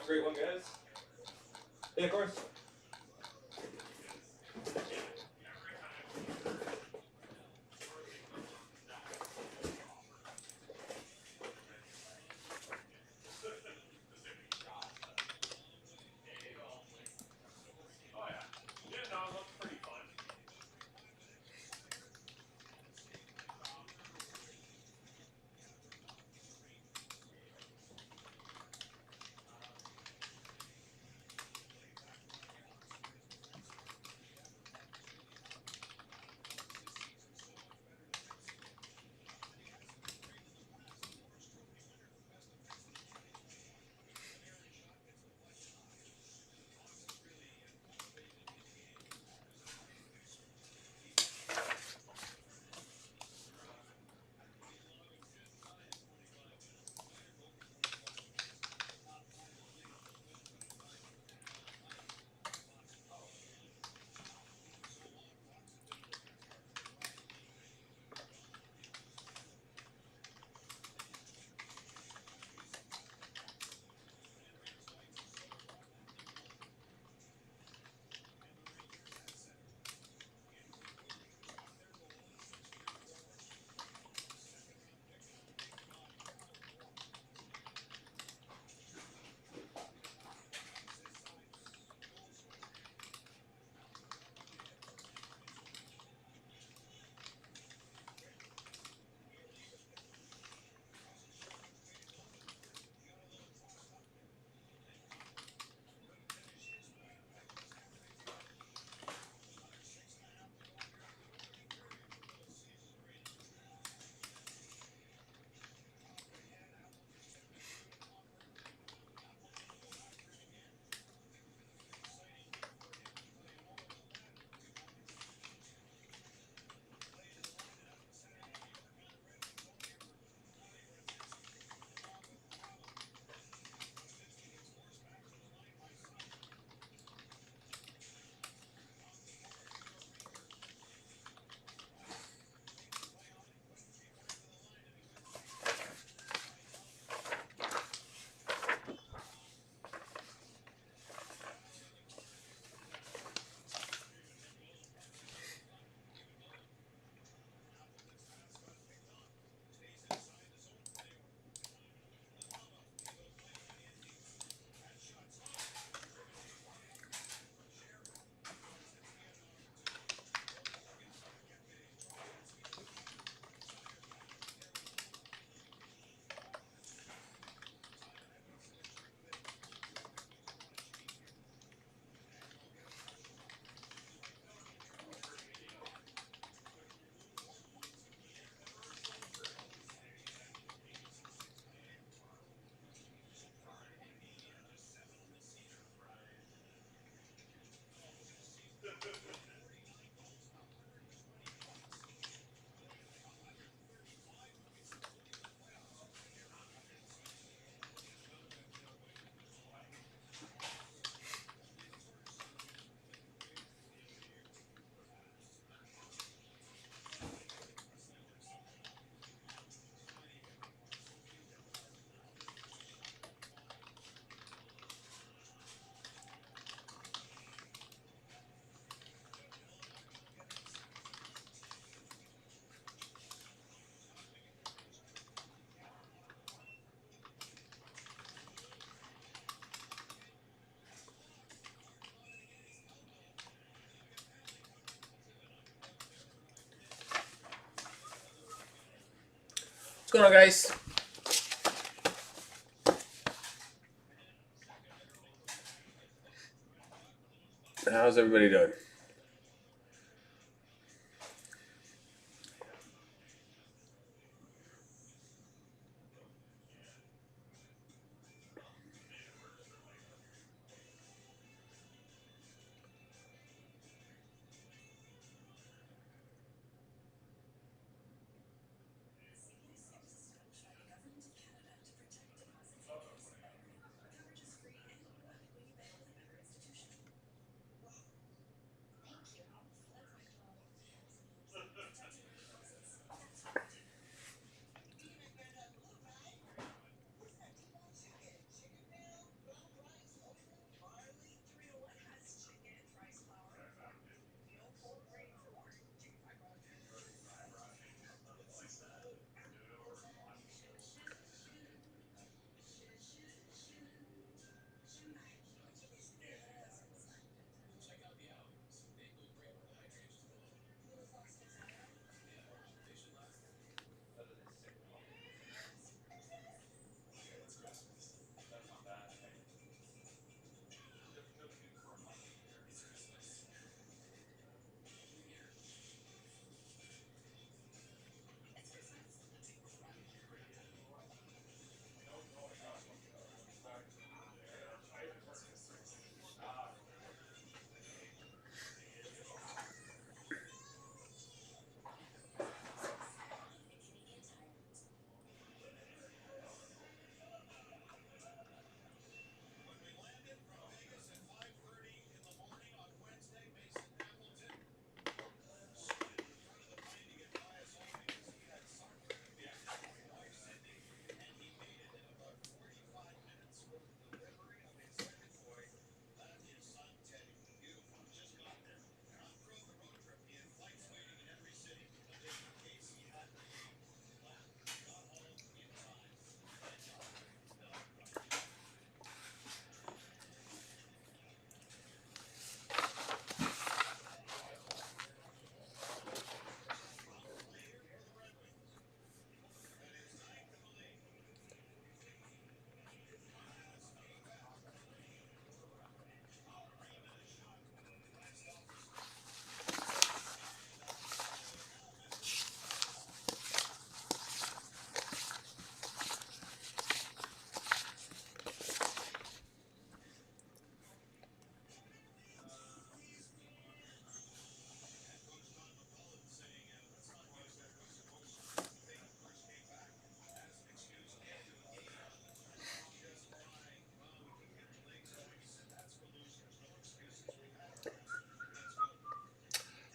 great one, guys. Yeah, of course. What's going on, guys? How's everybody doing?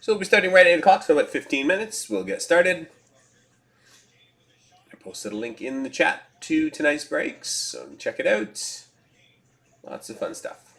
So we'll be starting right at 8 o'clock, so about 15 minutes. We'll get started. I posted a link in the chat to tonight's breaks, so check it out. Lots of fun stuff.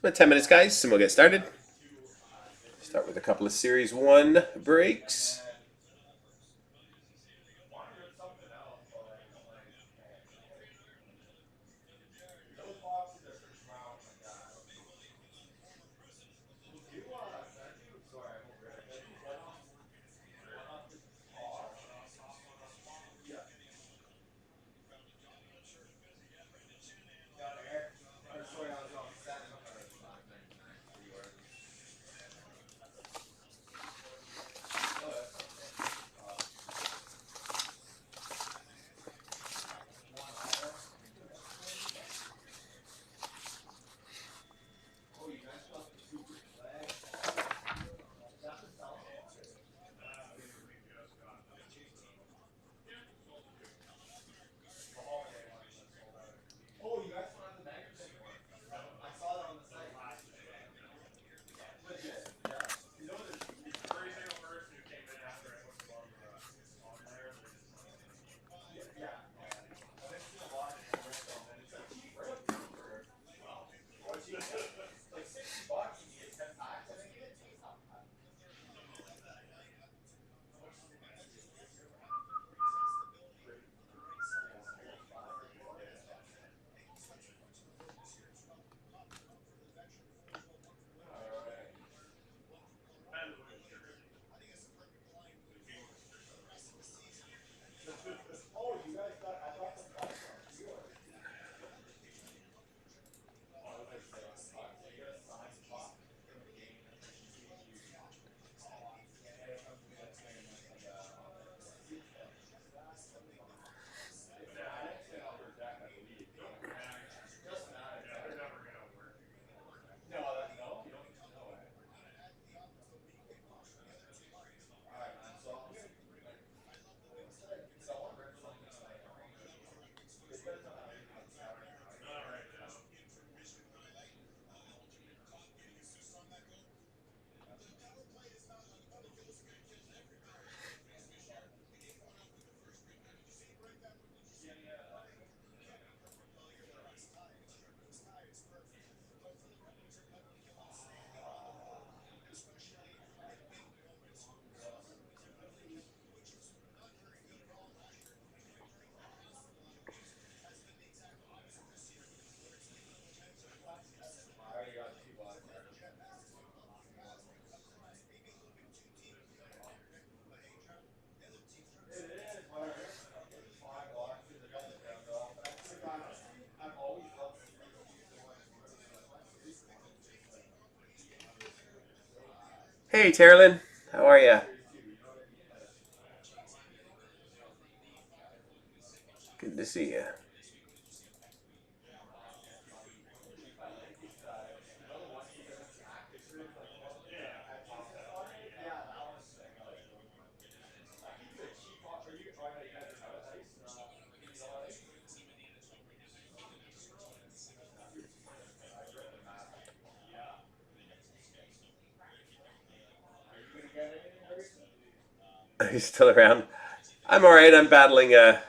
About 10 minutes, guys, and we'll get started. Start with a couple of Series 1 breaks. Hey, Terilyn. How are ya? Good to see ya. Are you still around? I'm alright. I'm battling a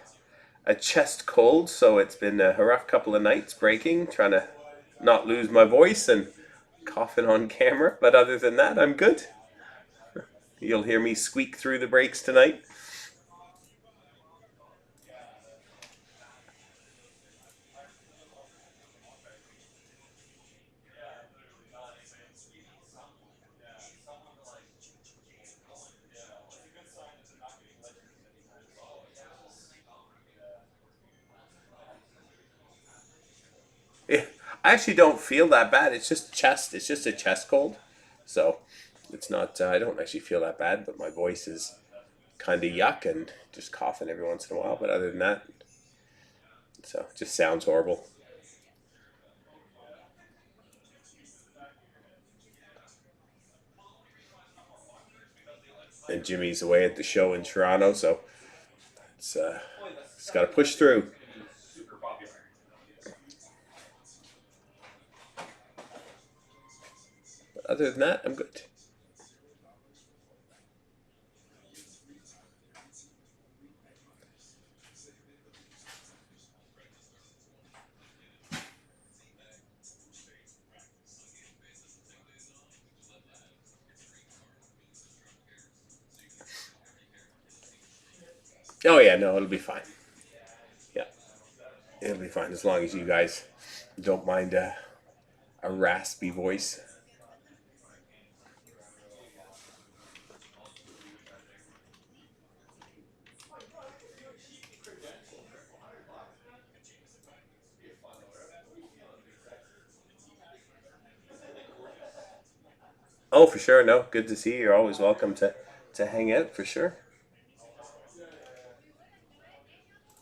chest cold, so it's been a rough couple of nights breaking, trying to not lose my voice and coughing on camera. But other than that, I'm good. You'll hear me squeak through the breaks tonight. I actually don't feel that bad. It's just chest. It's just a chest cold. So it's not, I don't actually feel that bad, but my voice is kind of yuck and just coughing every once in a while. But other than that, so it just sounds horrible. And Jimmy's away at the show in Toronto, so it's got to push through. other than that, I'm good. Oh yeah, no, it'll be fine. Yeah, it'll be fine as long as you guys don't mind a raspy voice. Oh, for sure. No, good to see you. You're always welcome to hang out for sure.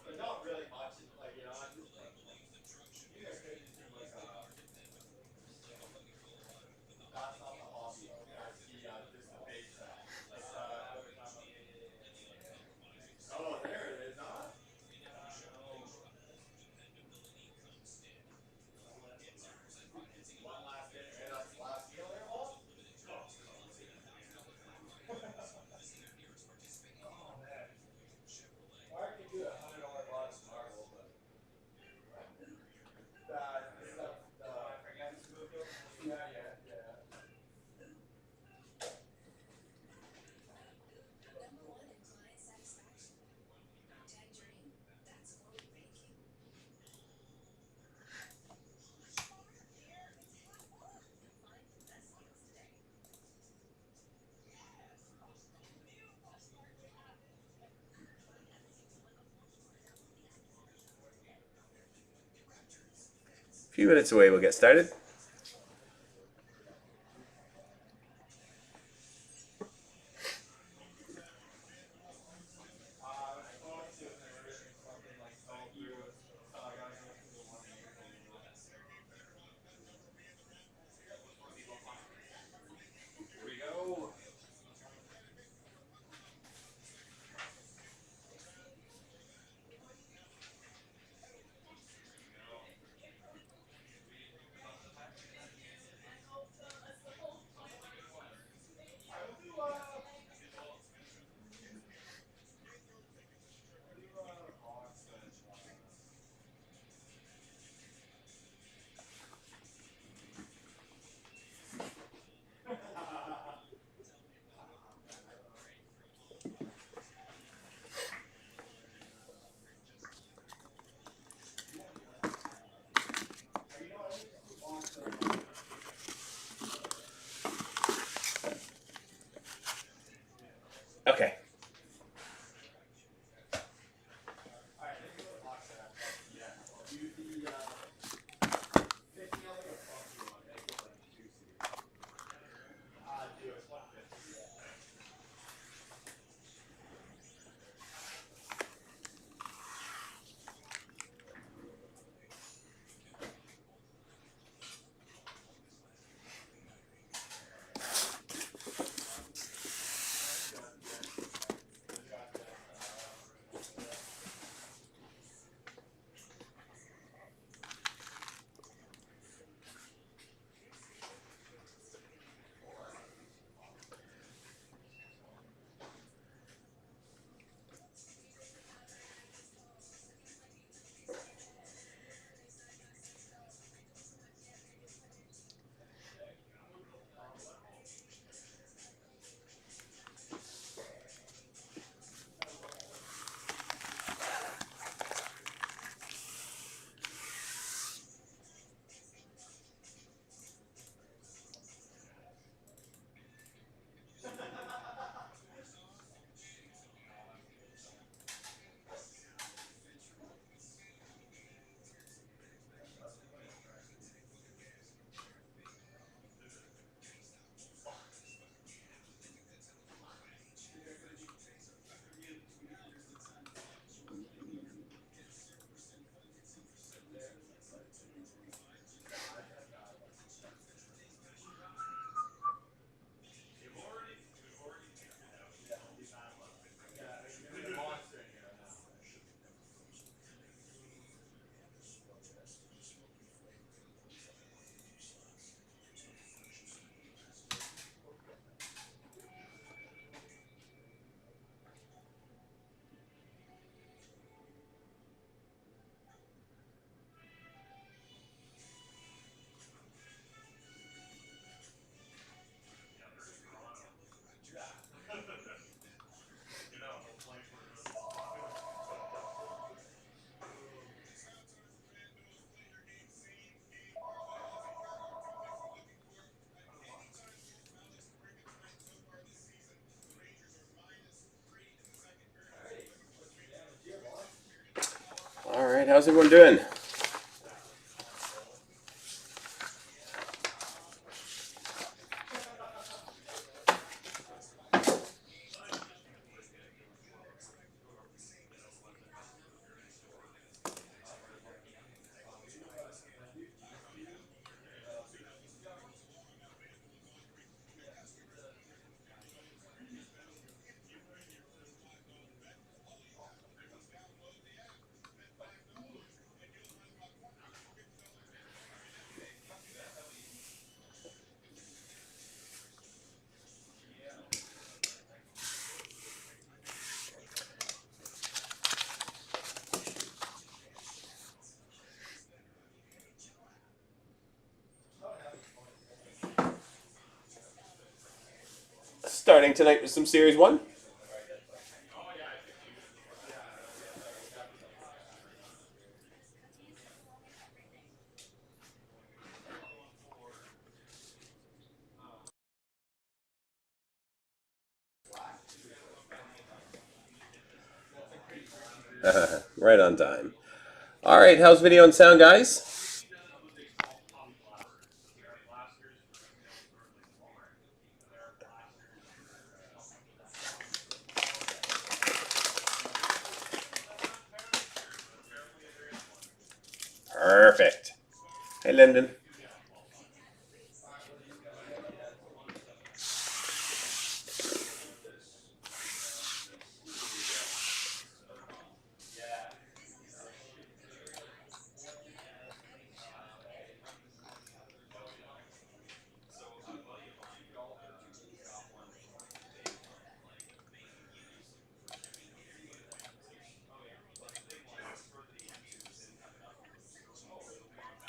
But not really much. Like, I'm just like, you guys could just do like that's not the hobby. That's the just the base set. Like what are we talking about? Oh, there it is, huh? No. One last dinner. Hey, that's the last meal there, Paul? Oh, oh man. Or I could do $100 bottle tomorrow, but the stuff, yeah, yeah, yeah. A few minutes away, we'll get started. I was supposed to, and they were doing something like fell through, so I gotta go through the one in April now. Here we go. how's everyone doing? Starting tonight with some Series 1. Right on time. All right, how's video and sound, guys? Perfect. Hey, Lyndon.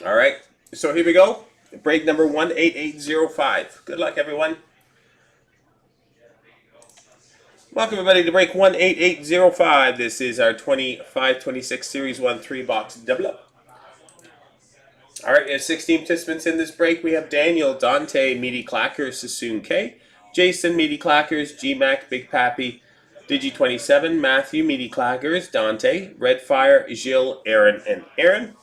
All right, so here we go. Break number 18805. Good luck, everyone. Welcome, everybody, to break 18805. This is our 25-26 Series 1 3-box double up. All right, we have 16 participants in this break. We have Daniel, Dante, Meaty Clackers, Sassoon K, Jason, Meaty Clackers, G-Mac, Big Pappy, Digi27, Matthew, Meaty Clackers, Dante, Redfire, Gilles, Aaron, and Aaron.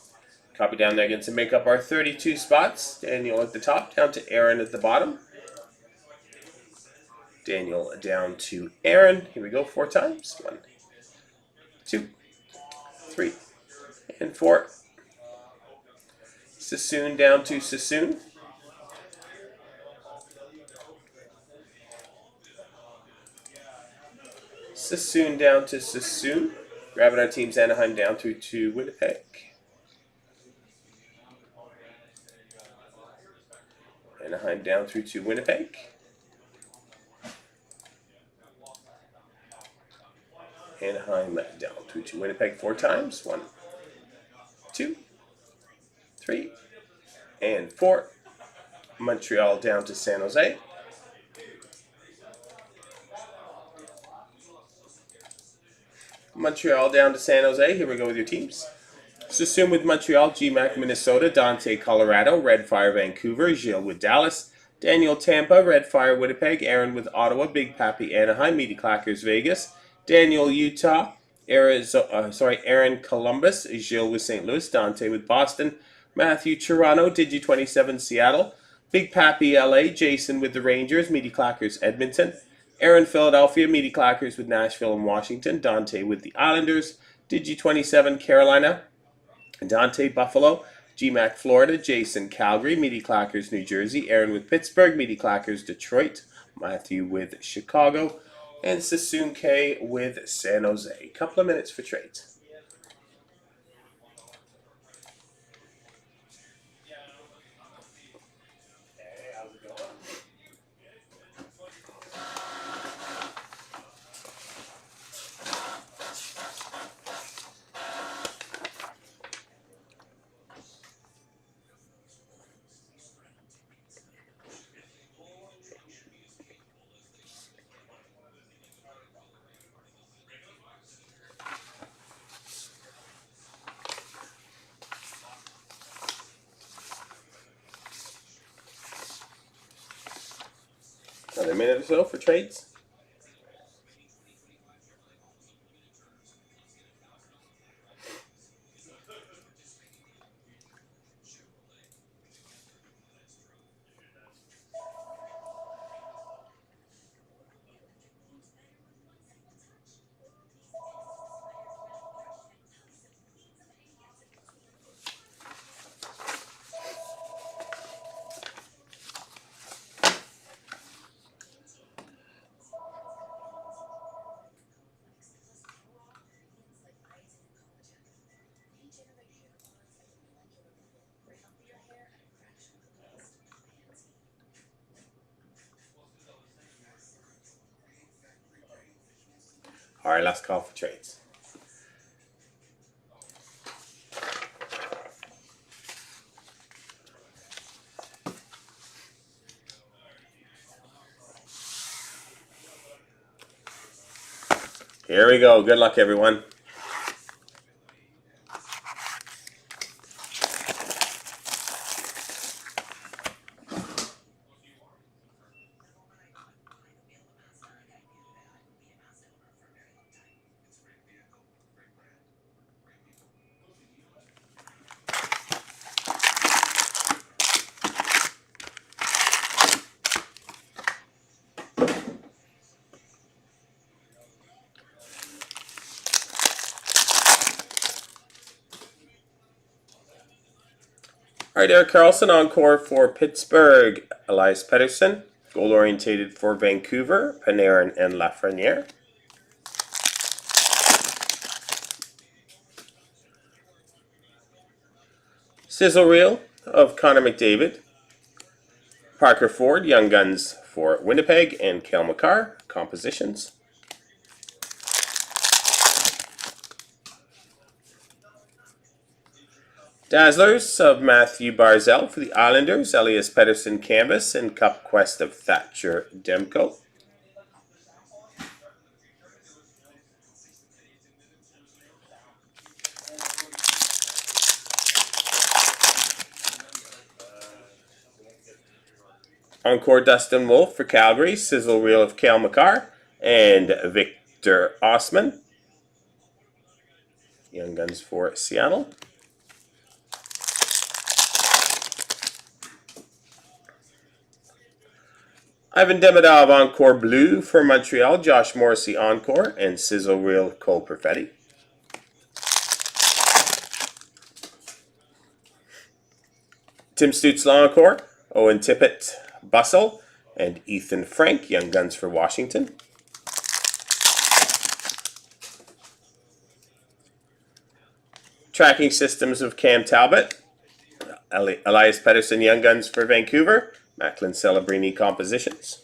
Copy down there again to make up our 32 spots. Daniel at the top, down to Aaron at the bottom. Daniel down to Aaron. Here we go, 4 times. 1, 2, 3, and 4. Sassoon down to Sassoon. Sassoon down to Sassoon. Grabbing our teams Anaheim down through to Winnipeg. Anaheim down through to Winnipeg. Anaheim down through to Winnipeg 4 times. 1, 2, 3, and 4. Montreal down to San Jose. Montreal down to San Jose. Here we go with your teams. Sassoon with Montreal, G-Mac, Minnesota, Dante, Colorado, Redfire, Vancouver, Gilles with Dallas, Daniel, Tampa, Redfire, Winnipeg, Aaron with Ottawa, Big Pappy, Anaheim, Meaty Clackers, Vegas, Daniel, Utah, Aaron, Columbus, Gilles with St. Louis, Dante with Boston, Matthew, Toronto, Digi27, Seattle, Big Pappy, LA, Jason with the Rangers, Meaty Clackers, Edmonton, Aaron, Philadelphia, Meaty Clackers with Nashville and Washington, Dante with the Islanders, Digi27, Carolina, Dante, Buffalo, G-Mac, Florida, Jason, Calgary, Meaty Clackers, New Jersey, Aaron with Pittsburgh, Meaty Clackers, Detroit, Matthew with Chicago, and Sassoon K with San Jose. Couple of minutes for trades. Another minute or so for trades. All right, last call for trades. Here we go. Good luck, everyone. All right, Eric Carlson, encore for Pittsburgh. Elias Pettersson, goal-orientated for Vancouver, Panarin and Lafreniere. Sizzle reel of Connor McDavid. Parker Ford, Young Guns for Winnipeg, and Cale Makar, compositions. Dazzlers of Matthew Barzal for the Islanders, Elias Pettersson canvas, and Cup Quest of Thatcher Demko. Encore Dustin Wolf for Calgary, sizzle reel of Cale Makar, and Victor Osman. Young Guns for Seattle. Ivan Demidov Encore Blue for Montreal, Josh Morrissey Encore, and sizzle reel Cole Perfetti. Tim Stützle Encore, Owen Tippett Bustle, and Ethan Frank, Young Guns for Washington. Tracking systems of Cam Talbot, Elias Pettersson, Young Guns for Vancouver, Macklin Celebrini compositions.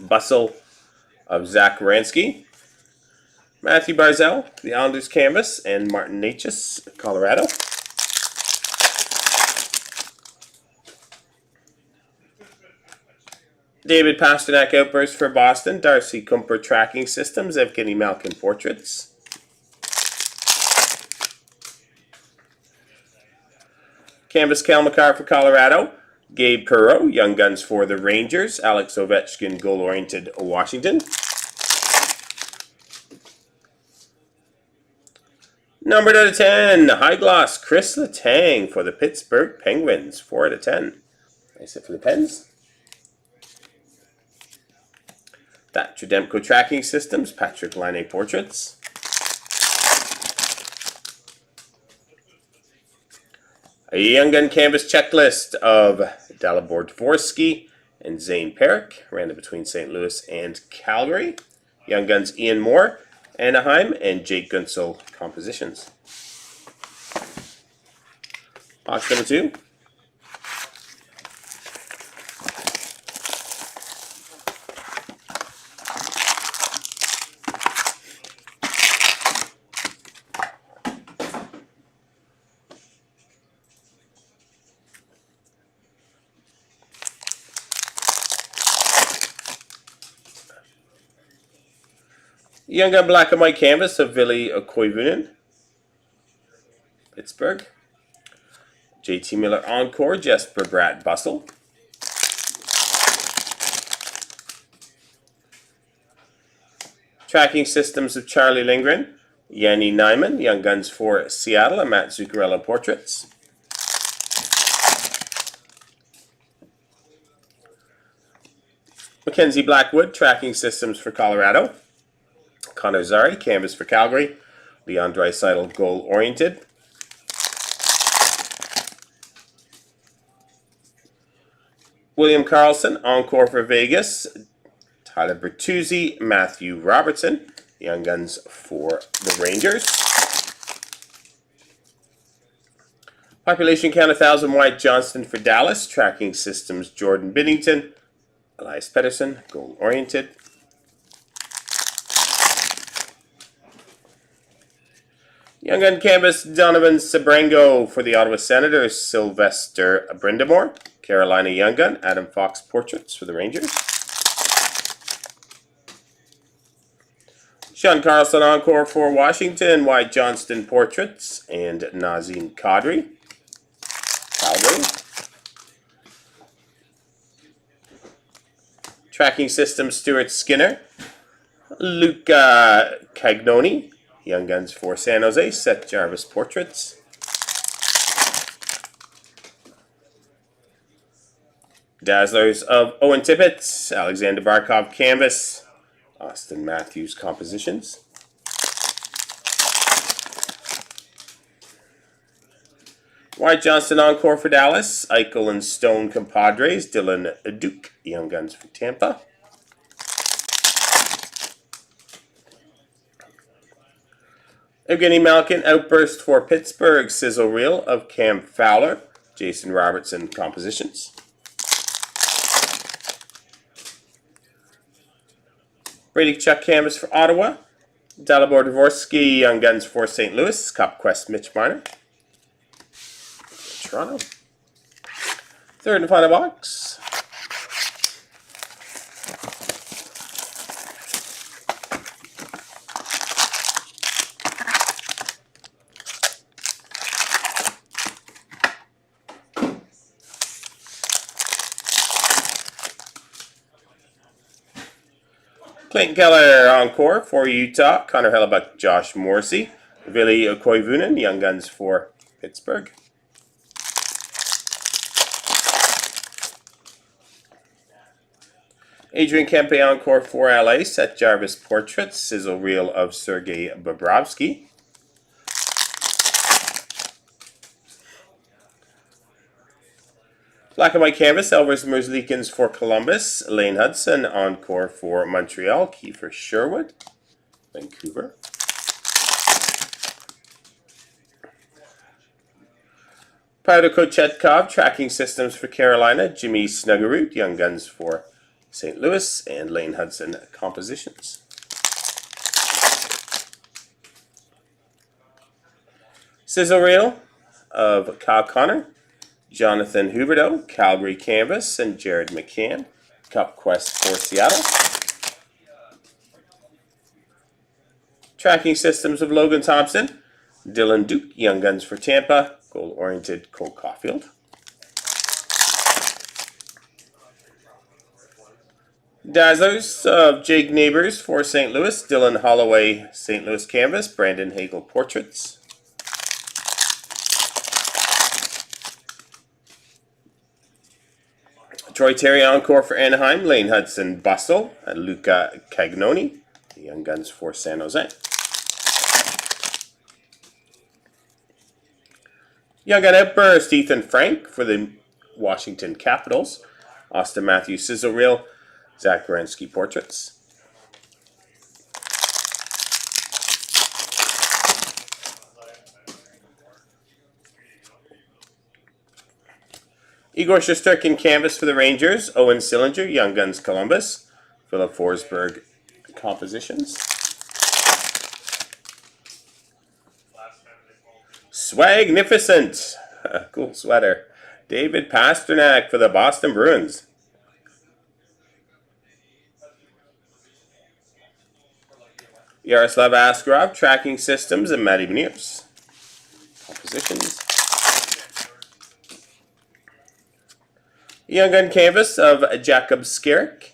Bustle of Zach Wierenski. Matthew Barzal, the Islanders canvas, and Martin Necas, Colorado. David Pasternak outburst for Boston, Darcy Kumper tracking systems, Evgeny Malkin portraits. Canvas Cale Makar for Colorado, Gabe Perreault, Young Guns for the Rangers, Alex Ovechkin goal-oriented Washington. Numbered out of 10, high gloss Chris Letang for the Pittsburgh Penguins, 4 out of 10. Nice it for the Pens. Thatcher Demko tracking systems, Patrick Laine portraits. A Young Gun canvas checklist of Dalibor Dvorsky and Zane Perrick, random between St. Louis and Calgary. Young Guns Ian Moore, Anaheim, and Jake Gunsel compositions. Box number 2. Young Gun black and white canvas of Ville Koivunen, Pittsburgh. JT Miller Encore, Jesper Bratt Bustle. Tracking systems of Charlie Lindgren, Yanni Nyman, Young Guns for Seattle, and Matt Zuccarello portraits. Mackenzie Blackwood, tracking systems for Colorado. Connor Zary, canvas for Calgary. Leon Draisaitl, goal-oriented. William Karlsson, Encore for Vegas. Tyler Bertuzzi, Matthew Robertson, Young Guns for the Rangers. Population count 1,000 White Johnston for Dallas. Tracking systems Jordan Binnington. Elias Pettersson, goal-oriented. Young Gun Canvas, Donovan Sebrango for the Ottawa Senators, Sylvester Brindamore. Carolina Young Gun, Adam Fox Portraits for the Rangers. Sean Carlson Encore for Washington, Wyatt Johnston Portraits, and Nazim Kadri, Calgary. Tracking Systems, Stuart Skinner. Luca Cagnoni, Young Guns for San Jose, Seth Jarvis Portraits. Dazzlers of Owen Tippett, Alexander Barkov Canvas, Austin Matthews Compositions. Wyatt Johnston Encore for Dallas, Eichel and Stone Compadres, Dylan Duke, Young Guns for Tampa. Evgeny Malkin Outburst for Pittsburgh, Sizzle Reel of Cam Fowler, Jason Robertson Compositions. Brady Chuck Canvas for Ottawa, Dalibor Dvorsky Young Guns for St. Louis, Cup Quest Mitch Marner. Toronto. Third and final box. Clayton Keller Encore for Utah, Connor Hellebuck, Josh Morrissey, Ville Koivunen, Young Guns for Pittsburgh. Adrian Kempe Encore for LA, Seth Jarvis Portraits, Sizzle Reel of Sergei Bobrovsky. Black and White Canvas, Elvis Merzlikins for Columbus, Lane Hudson Encore for Montreal, Kiefer Sherwood, Vancouver. Powder Kochetkov, Tracking Systems for Carolina, Jimmy Snuggerud, Young Guns for St. Louis, and Lane Hudson Compositions. Sizzle Reel of Kyle Connor, Jonathan Huberdeau, Calgary Canvas, and Jared McCann, Cup Quest for Seattle. Tracking Systems of Logan Thompson, Dylan Duke, Young Guns for Tampa, goal-oriented Cole Caulfield. Dazzlers of Jake Neighbors for St. Louis, Dylan Holloway, St. Louis Canvas, Brandon Hagel Portraits. Troy Terry Encore for Anaheim, Lane Hudson Bustle, and Luca Cagnoni, Young Guns for San Jose. Young Gun Outburst, Ethan Frank for the Washington Capitals, Austin Matthews Sizzle Reel, Zach Werenski Portraits. Igor Shesterkin Canvas for the Rangers, Owen Sillinger, Young Guns Columbus, Philip Forsberg Compositions. Swagnificent, cool sweater, David Pasternak for the Boston Bruins. Yaroslav Askarov, Tracking Systems, and Matty Beniers. Compositions. Young Gun Canvas of Jacob Skarek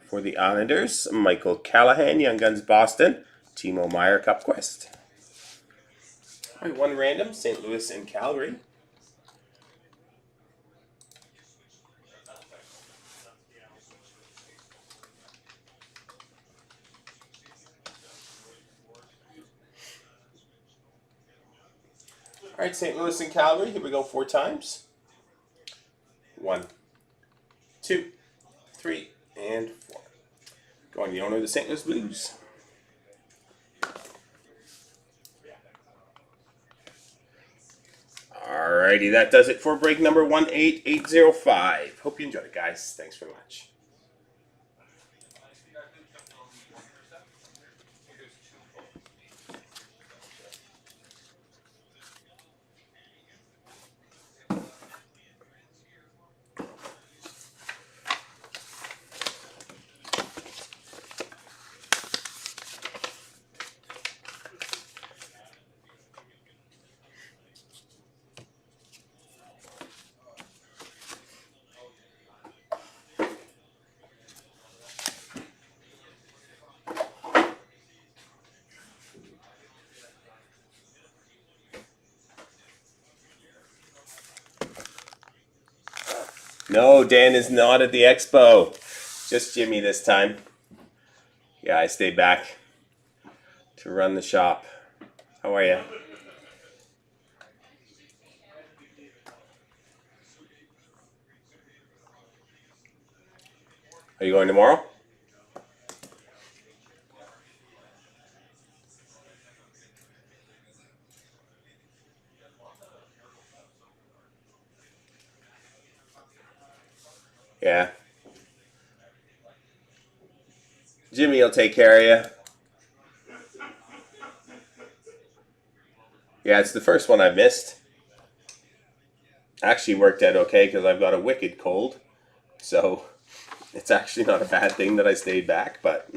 for the Islanders, Michael Callahan, Young Guns Boston, Timo Meyer Cup Quest. All right, one random, St. Louis and Calgary. All right, St. Louis and Calgary, here we go 4 times. 1, 2, 3, and 4. Going to the owner of the St. Louis Blues. Alrighty, that does it for break number 18805. Hope you enjoyed it, guys. Thanks very much. No, Dan is not at the expo. Just Jimmy this time. Yeah, I stayed back to run the shop. How are you? Are you going tomorrow? Yeah. Jimmy will take care of you. Yeah, it's the first one I missed. Actually worked out okay because I've got a wicked cold. So it's actually not a bad thing that I stayed back, but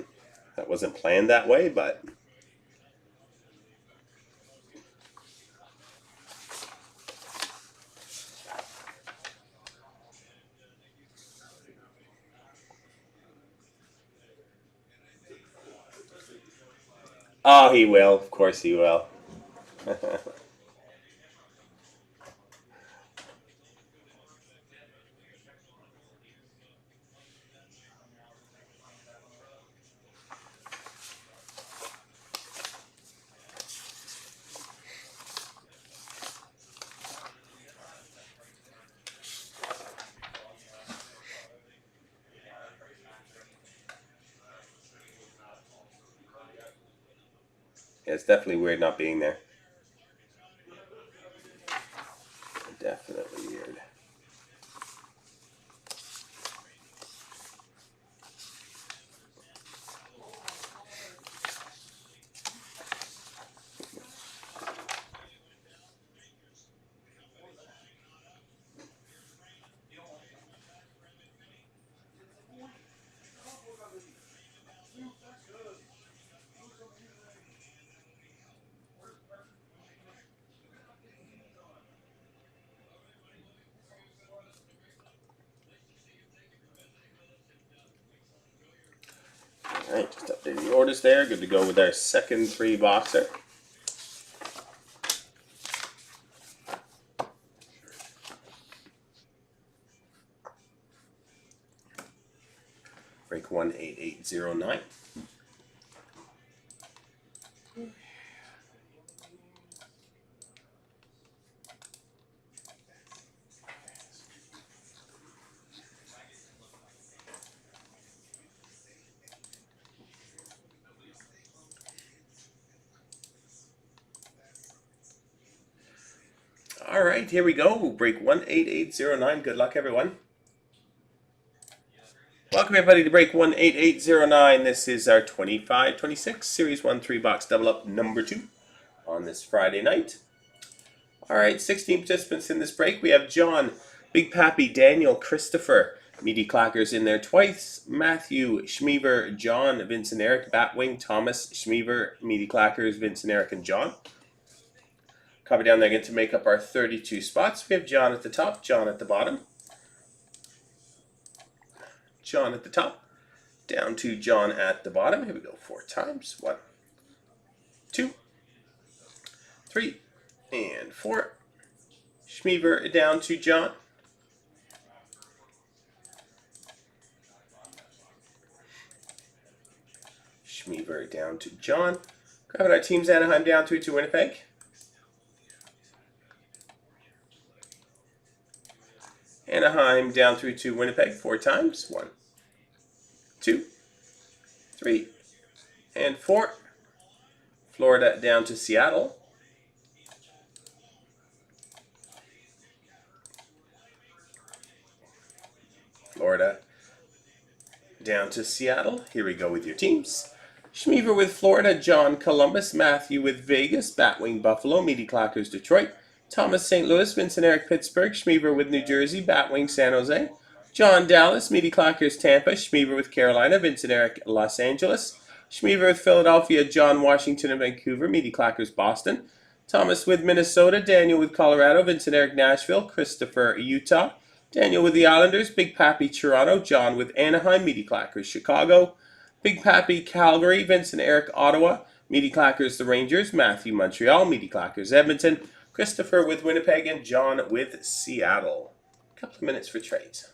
that wasn't planned that way, but... Oh, he will. Of course he will. Yeah, it's definitely weird not being there. Definitely weird. Alright, just updating the orders there. Good to go with our second 3-boxer. Break 18809. Alright, here we go. Break 18809. Good luck, everyone. Welcome, everybody, to break 18809. This is our 25-26 Series 1 3-box double up number 2 on this Friday night. Alright, 16 participants in this break. We have John, Big Pappy, Daniel, Christopher, Meaty Clackers in there twice, Matthew, Schmiever, John, Vincent, Eric, Batwing, Thomas, Schmiever, Meaty Clackers, Vincent, Eric, and John. Copy down there again to make up our 32 spots. We have John at the top, John at the bottom, John at the top, down to John at the bottom. Here we go 4 times. 1, 2, 3, and 4. Schmiever down to John. Schmiever down to John. Grabbing our teams, Anaheim down to Winnipeg. Anaheim down through to Winnipeg 4 times. 1, 2, 3, and 4. Florida down to Seattle. Florida down to Seattle. Here we go with your teams. Schmiever with Florida, John Columbus, Matthew with Vegas, Batwing Buffalo, Meaty Clackers Detroit, Thomas St. Louis, Vincent Eric Pittsburgh, Schmiever with New Jersey, Batwing San Jose, John Dallas, Meaty Clackers Tampa, Schmiever with Carolina, Vincent Eric Los Angeles, Schmiever with Philadelphia, John Washington and Vancouver, Meaty Clackers Boston, Thomas with Minnesota, Daniel with Colorado, Vincent Eric Nashville, Christopher Utah, Daniel with the Islanders, Big Pappy Toronto, John with Anaheim, Meaty Clackers Chicago, Big Pappy Calgary, Vincent Eric Ottawa, Meaty Clackers the Rangers, Matthew Montreal, Meaty Clackers Edmonton, Christopher with Winnipeg, and John with Seattle. A couple of minutes for trades.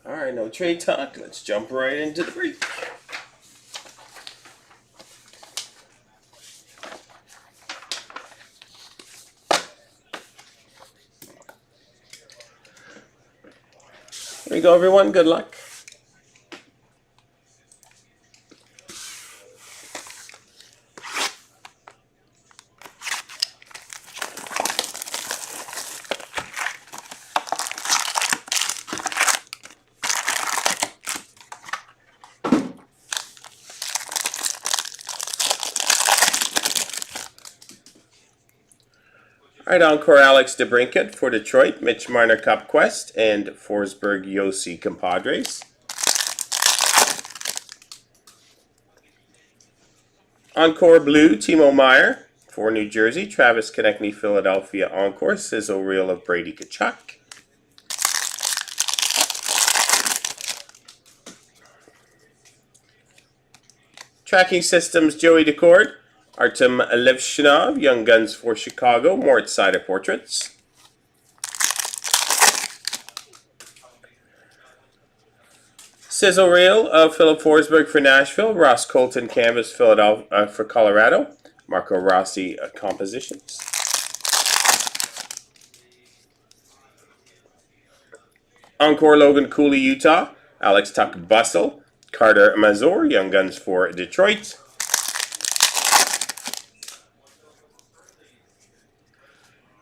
Alright, no trade talk. Let's jump right into the break. Here we go, everyone. Good luck. All right, Encore Alex DeBrincat for Detroit, Mitch Marner Cup Quest, and Forsberg Yossi Compadres. Encore Blue, Timo Meyer for New Jersey, Travis Konechny, Philadelphia Encore, Sizzle Reel of Brady Tkachuk. Tracking Systems, Joey Decord, Artem Levshinov, Young Guns for Chicago, Mort Sider Portraits. Sizzle Reel of Philip Forsberg for Nashville, Ross Colton Canvas Philadelphia for Colorado, Marco Rossi Compositions. Encore Logan Cooley, Utah, Alex Tuck Bussell, Carter Mazur, Young Guns for Detroit.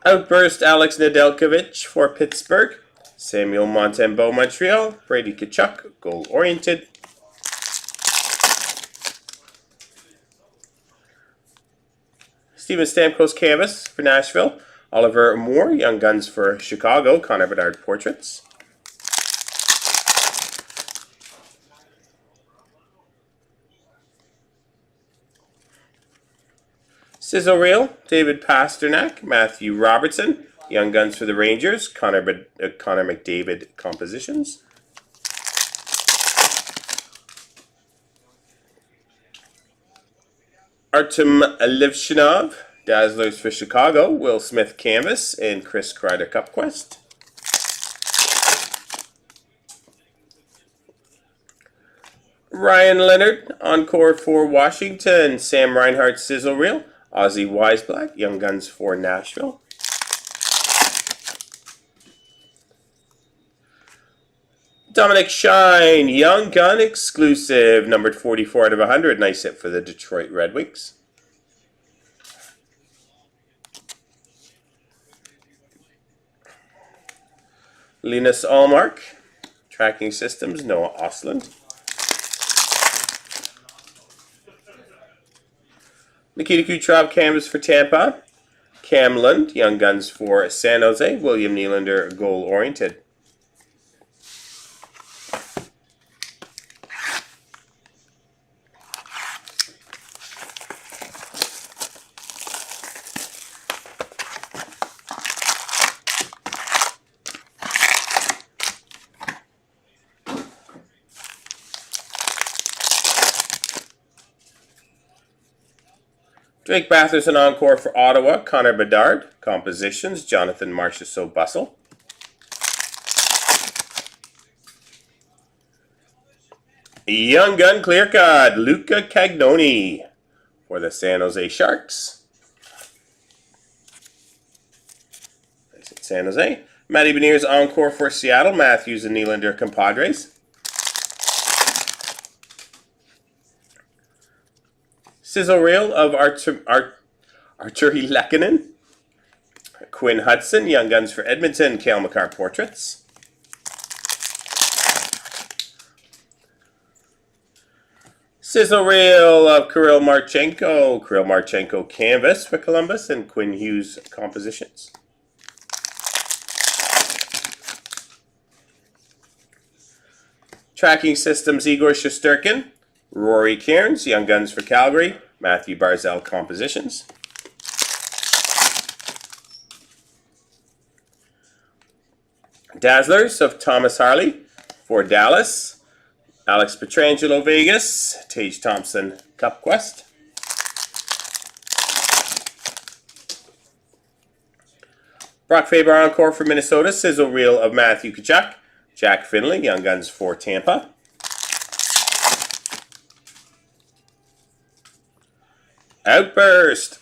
Outburst Alex Nedeljkovic for Pittsburgh, Samuel Montembeault Montreal, Brady Tkachuk, goal oriented. Steven Stamkos Canvas for Nashville, Oliver Moore, Young Guns for Chicago, Connor Bedard Portraits. Sizzle Reel, David Pasternak, Matthew Robertson, Young Guns for the Rangers, Connor McDavid Compositions. Artem Levshinov, Dazzlers for Chicago, Will Smith Canvas, and Chris Kreider Cup Quest. Ryan Leonard, Encore for Washington, Sam Reinhart Sizzle Reel, Ozzy Weisblatt, Young Guns for Nashville. Dominic Shine, Young Gun exclusive, numbered 44 out of 100. Nice hit for the Detroit Red Wings. Linus Allmark, Tracking Systems, Noah Ostlund. Nikita Kucherov Canvas for Tampa, Cam Lund, Young Guns for San Jose, William Nylander, goal oriented. Drake Batherson encore for Ottawa, Connor Bedard. Compositions, Jonathan Marchessault Bustle. Young Gun Clear Cut, Luca Cagnoni for the San Jose Sharks. San Jose. Matty Beniers encore for Seattle, Matthews and Nylander Compadres. Sizzle reel of Arturi Lehkonen. Quinn Hudson, Young Guns for Edmonton, Cale Makar Portraits. Sizzle reel of Kirill Marchenko Canvas for Columbus, and Quinn Hughes Compositions. Tracking Systems, Igor Shesterkin, Rory Cairns, Young Guns for Calgary, Matthew Barzal Compositions. Dazzlers of Thomas Harley for Dallas, Alex Pietrangelo Vegas, Tage Thompson Cup Quest. Brock Faber encore for Minnesota, Sizzle reel of Matthew Tkachuk, Jack Finley, Young Guns for Tampa. Outburst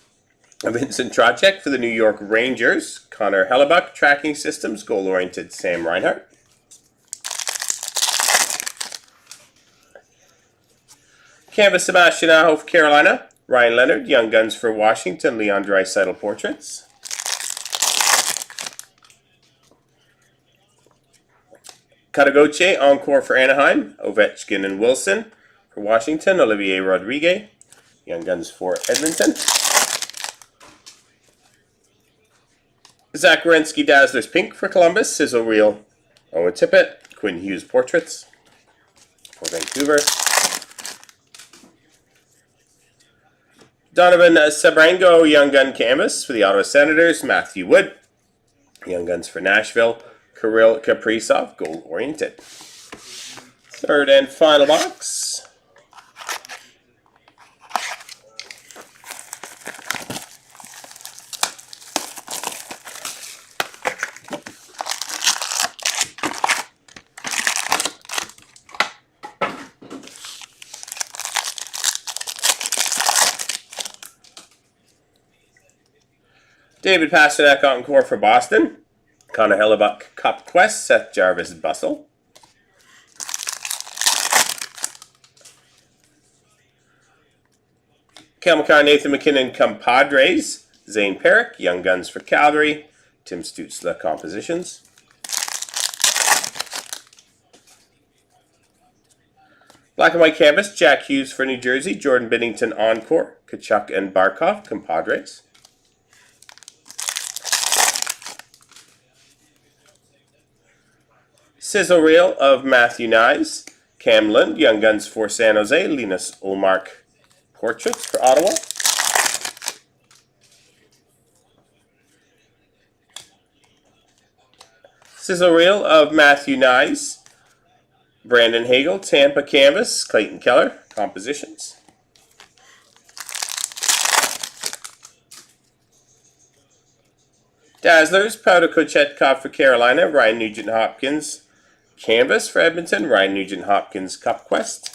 of Vincent Trocheck for the New York Rangers, Connor Hellebuck, Tracking Systems, Goal-Oriented Sam Reinhart. Canvas Sebastian Aho for Carolina, Ryan Leonard, Young Guns for Washington, Leon Draisaitl Portraits. Katagoche encore for Anaheim, Ovechkin and Wilson for Washington, Olivier Rodriguez, Young Guns for Edmonton. Zach Werenski Dazzlers Pink for Columbus, Sizzle reel Owen Tippett, Quinn Hughes Portraits for Vancouver. Donovan Sabrango, Young Gun Canvas for the Ottawa Senators, Matthew Wood, Young Guns for Nashville, Kirill Kaprizov, Goal-Oriented. Third and final box. David Pastrnak encore for Boston. Connor Hellebuck Cup Quest, Seth Jarvis Bustle. Cale Makar, Nathan McKinnon Compadres. Zane Perrick, Young Guns for Calgary. Tim Stützle Compositions. Black and White Canvas, Jack Hughes for New Jersey. Jordan Binnington Encore. Tkachuk and Barkov Compadres. Sizzle reel of Matthew Nyes, Cam Lund, Young Guns for San Jose, Linus Ullmark Portraits for Ottawa. Sizzle reel of Matthew Nyes, Brandon Hagel, Tampa Canvas, Clayton Keller Compositions. Dazzlers, Powder Kochetkov for Carolina, Ryan Nugent-Hopkins Canvas for Edmonton, Ryan Nugent-Hopkins Cup Quest.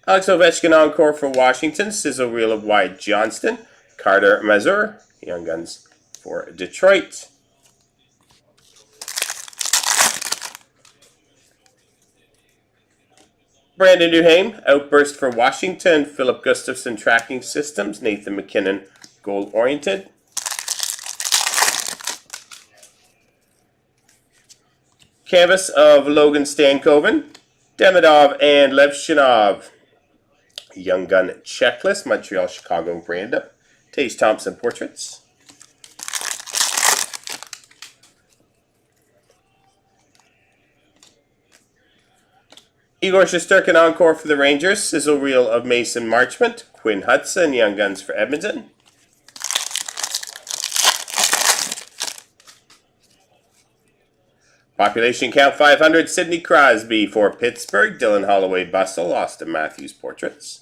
Alex Ovechkin Encore for Washington, Sizzle reel of Wyatt Johnston, Carter Mazur, Young Guns for Detroit. Brandon Duhaime, Outburst for Washington, Philip Gustafson Tracking Systems, Nathan McKinnon Goal-Oriented. Canvas of Logan Stankoven, Demidov and Levshinov. Young Gun Checklist, Montreal, Chicago, Branda. Tage Thompson Portraits. Igor Shesterkin Encore for the Rangers, Sizzle reel of Mason Marchment, Quinn Hudson, Young Guns for Edmonton. Population count 500, Sidney Crosby for Pittsburgh, Dylan Holloway Bustle, Austin Matthews Portraits.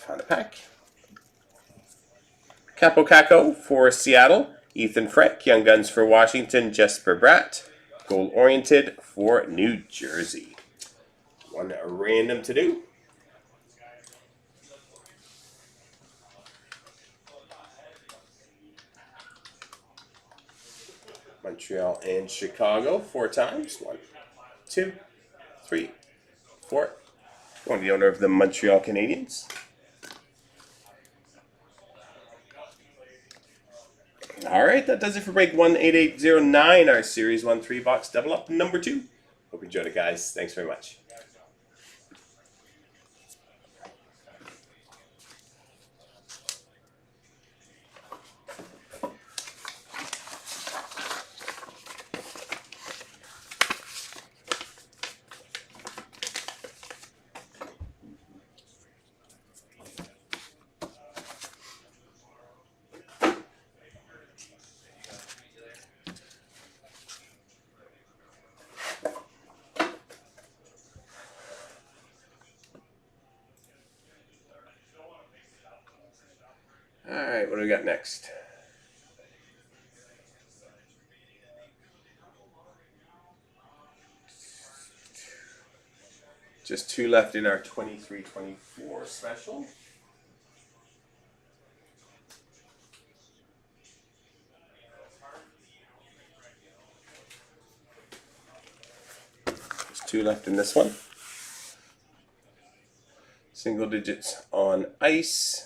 Found a pack. Capo Caco for Seattle, Ethan Freck, Young Guns for Washington, Jesper Bratt, Goal Oriented for New Jersey. One random to do. Montreal and Chicago 4 times. 1, 2, 3, 4. One, the owner of the Montreal Canadiens. All right, that does it for break 18809, our Series 1 3-box double up number 2. Hope you enjoyed it, guys. Thanks very much. All right, what do we got next? Just 2 left in our 23-24 special. Just 2 left in this one. Single digits on ice.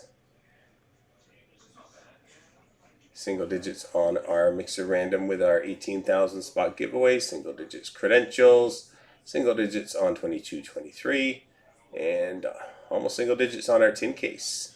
Single digits on our mixer random with our 18,000 spot giveaway. Single digits credentials. Single digits on 22-23. And almost single digits on our tin case.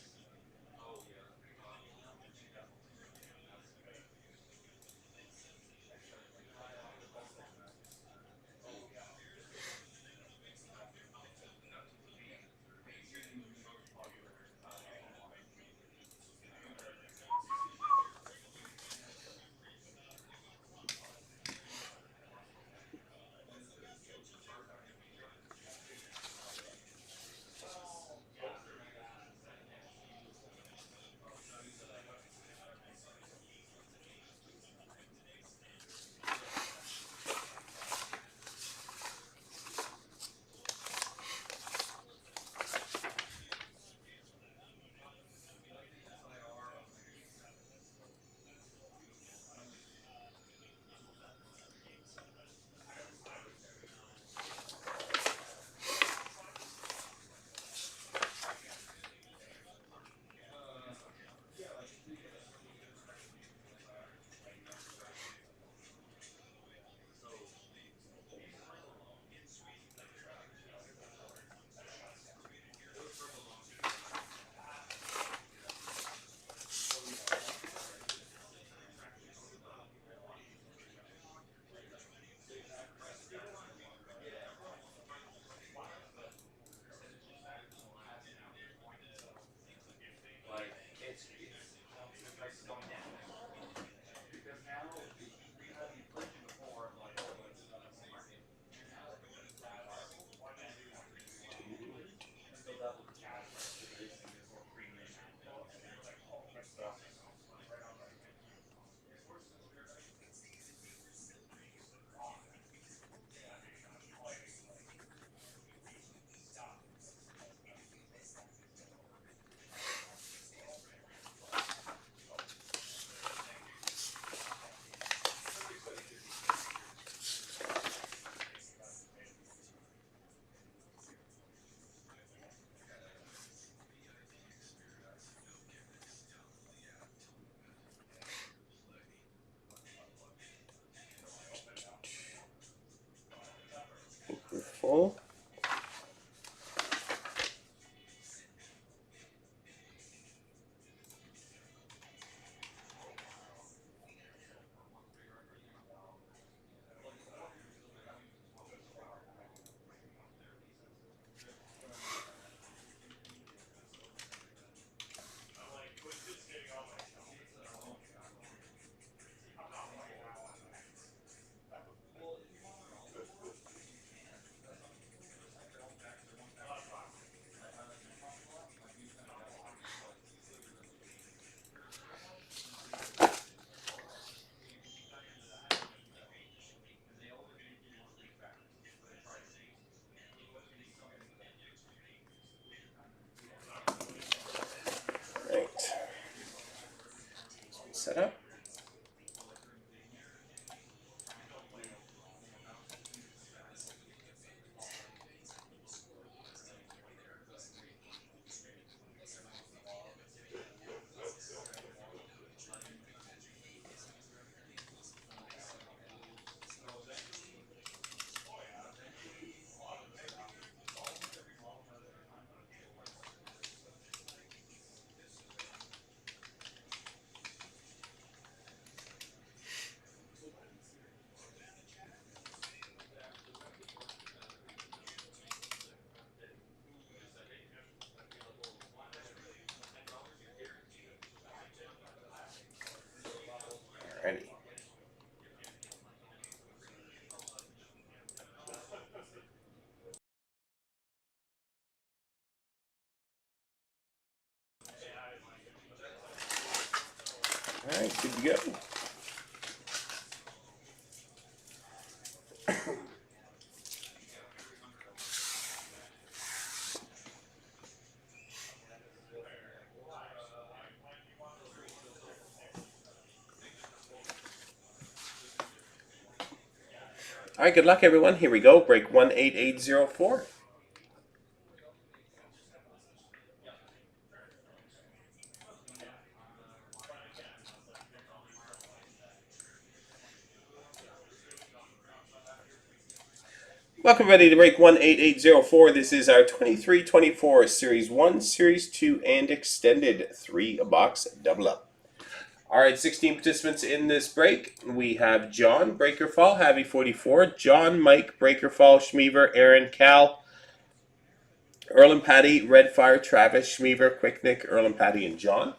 Alrighty. Alright, good to go. Alright, good luck everyone. Here we go. Break 18804. Welcome everybody to break 18804. This is our 23-24 Series 1, Series 2, and Extended 3-box double up. Alright, 16 participants in this break. We have John, Breakerfall, Havy44, John, Mike, Breakerfall, Schmeaver, Aaron, Cal, Earl and Patty, Redfire, Travis, Schmeaver, Quick Nick, Earl and Patty, and John.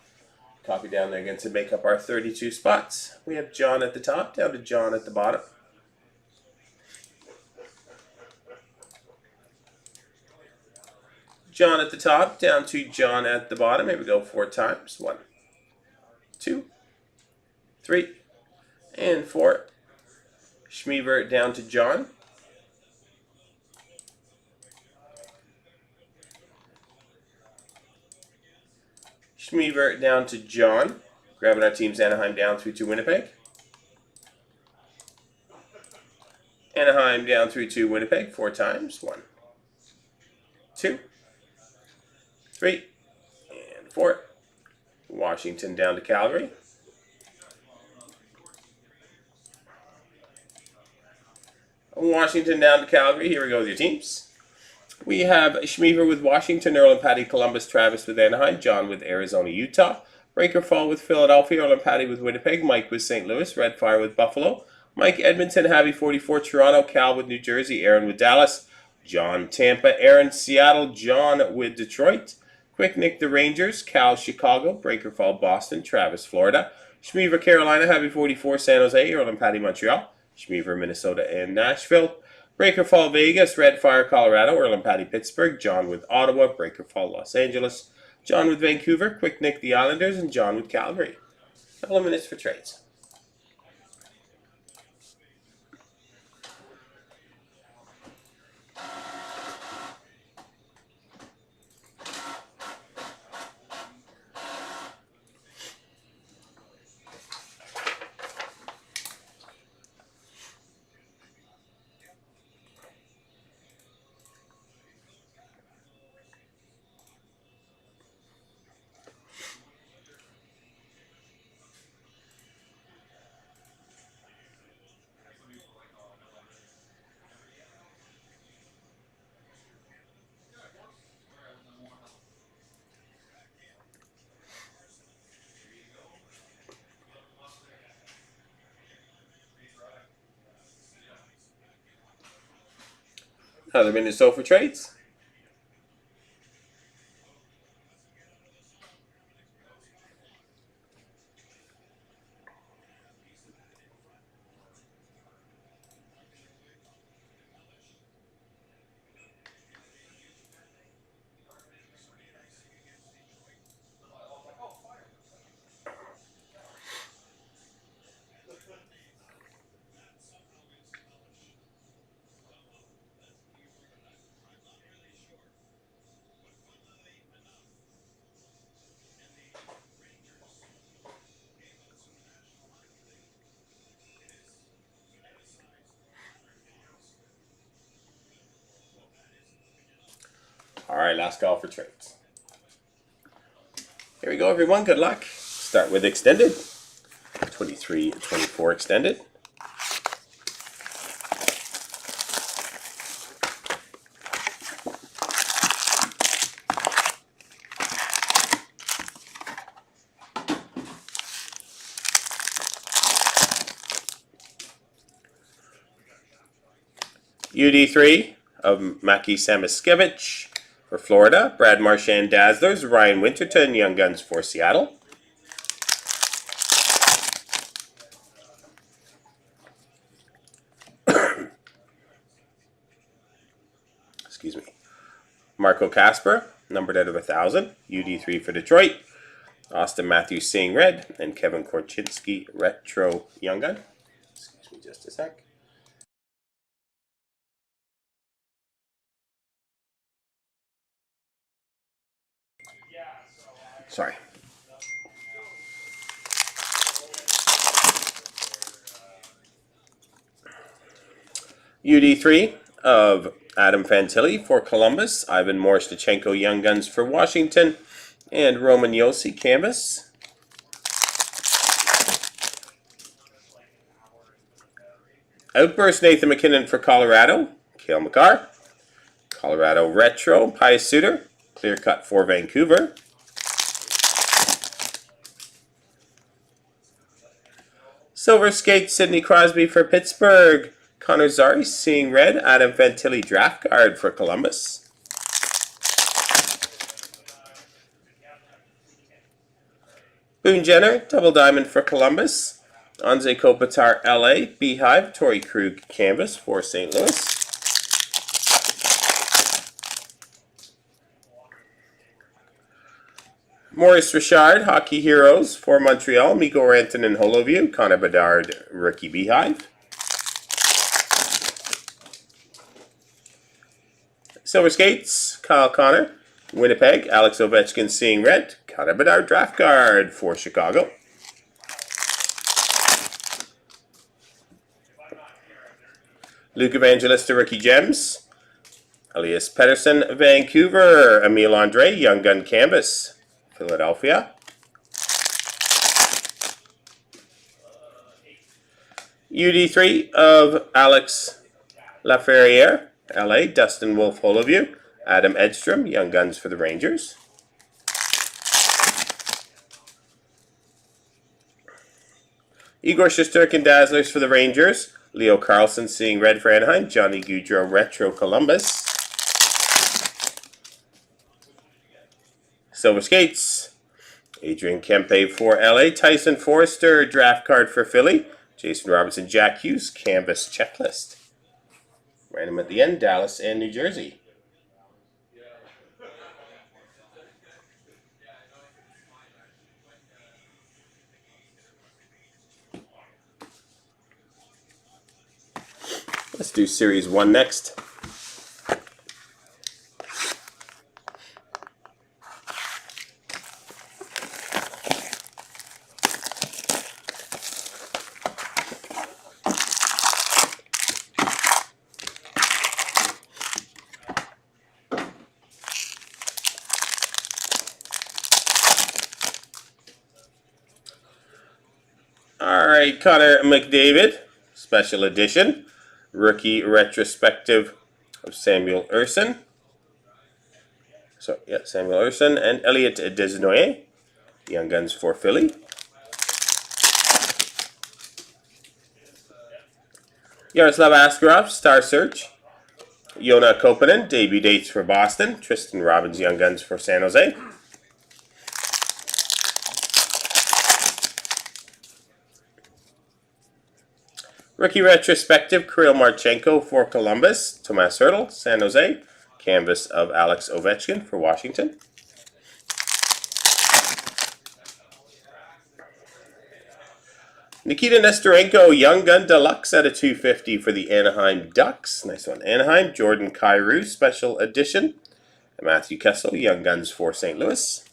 Copy down there again to make up our 32 spots. We have John at the top, down to John at the bottom. John at the top, down to John at the bottom. Here we go 4 times. 1, 2, 3, and 4. Schmeaver down to John. Schmeaver down to John. Grabbing our teams Anaheim down through to Winnipeg. Anaheim down through to Winnipeg 4 times. 1, 2, 3, and 4. Washington down to Calgary. Washington down to Calgary. Here we go with your teams. We have Schmeaver with Washington, Earl and Patty, Columbus, Travis with Anaheim, John with Arizona, Utah, Breakerfall with Philadelphia, Earl and Patty with Winnipeg, Mike with St. Louis, Redfire with Buffalo, Mike Edmonton, Havy44, Toronto, Cal with New Jersey, Aaron with Dallas, John Tampa, Aaron Seattle, John with Detroit, Quick Nick the Rangers, Cal Chicago, Breakerfall Boston, Travis Florida, Schmeaver Carolina, Havy44 San Jose, Earl and Patty Montreal, Schmeaver Minnesota and Nashville, Breakerfall Vegas, Redfire Colorado, Earl and Patty Pittsburgh, John with Ottawa, Breakerfall Los Angeles, John with Vancouver, Quick Nick the Islanders, and John with Calgary. A couple of minutes for trades. Another minute or so for trades. All right, last call for trades. Here we go, everyone. Good luck. Start with extended. 23-24 extended. UD3 of Mackie Samoskevich for Florida. Brad Marchand Dazzlers. Ryan Winterton, Young Guns for Seattle. excuse me. Marco Casper, numbered out of 1,000. UD3 for Detroit. Austin Matthews seeing red. And Kevin Korchinski, retro young gun. Excuse me just a sec. Sorry. UD3 of Adam Fantilli for Columbus. Ivan Morstachenko Young Guns for Washington. And Roman Josi canvas. Outburst Nathan McKinnon for Colorado. Cale Makar. Colorado Retro Pius Suter. Clear cut for Vancouver. Silver Skate Sidney Crosby for Pittsburgh. Connor Zary seeing red. Adam Fantilli draft card for Columbus. Boone Jenner double diamond for Columbus. Anze Kopitar LA Beehive Torrey Krug canvas for St. Louis. Maurice Richard, Hockey Heroes for Montreal. Mikko Rantanen Holoview. Connor Bedard, Rookie Beehive. Silver Skates, Kyle Connor. Winnipeg, Alex Ovechkin seeing red. Connor Bedard draft card for Chicago. Luke Evangelista Rookie Gems. Elias Pettersson, Vancouver. Emile Andre, Young Gun Canvas. Philadelphia. UD3 of Alex Laferriere, LA. Dustin Wolf Holoview. Adam Edstrom, Young Guns for the Rangers. Igor Shesterkin Dazzlers for the Rangers. Leo Carlson seeing red for Anaheim. Johnny Gaudreau Retro Columbus. Silver Skates. Adrian Kempe for LA. Tyson Forrester draft card for Philly. Jason Robinson, Jack Hughes canvas checklist. Random at the end, Dallas and New Jersey. Let's do Series 1 next. Alright, Connor McDavid, Special Edition. Rookie Retrospective of Samuel Ersson. Samuel Ersson and Elliot Desnoyers. Young Guns for Philly. Yaroslav Askarov, Star Search. Yona Kopanen, debut dates for Boston. Tristan Robbins, Young Guns for San Jose. Rookie Retrospective, Kirill Marchenko for Columbus. Tomas Hertl, San Jose. Canvas of Alex Ovechkin for Washington. Nikita Nestorenko, Young Gun Deluxe at a 250 for the Anaheim Ducks. Nice one, Anaheim. Jordan Kyrou, Special Edition. And Matthew Kessel, Young Guns for St. Louis.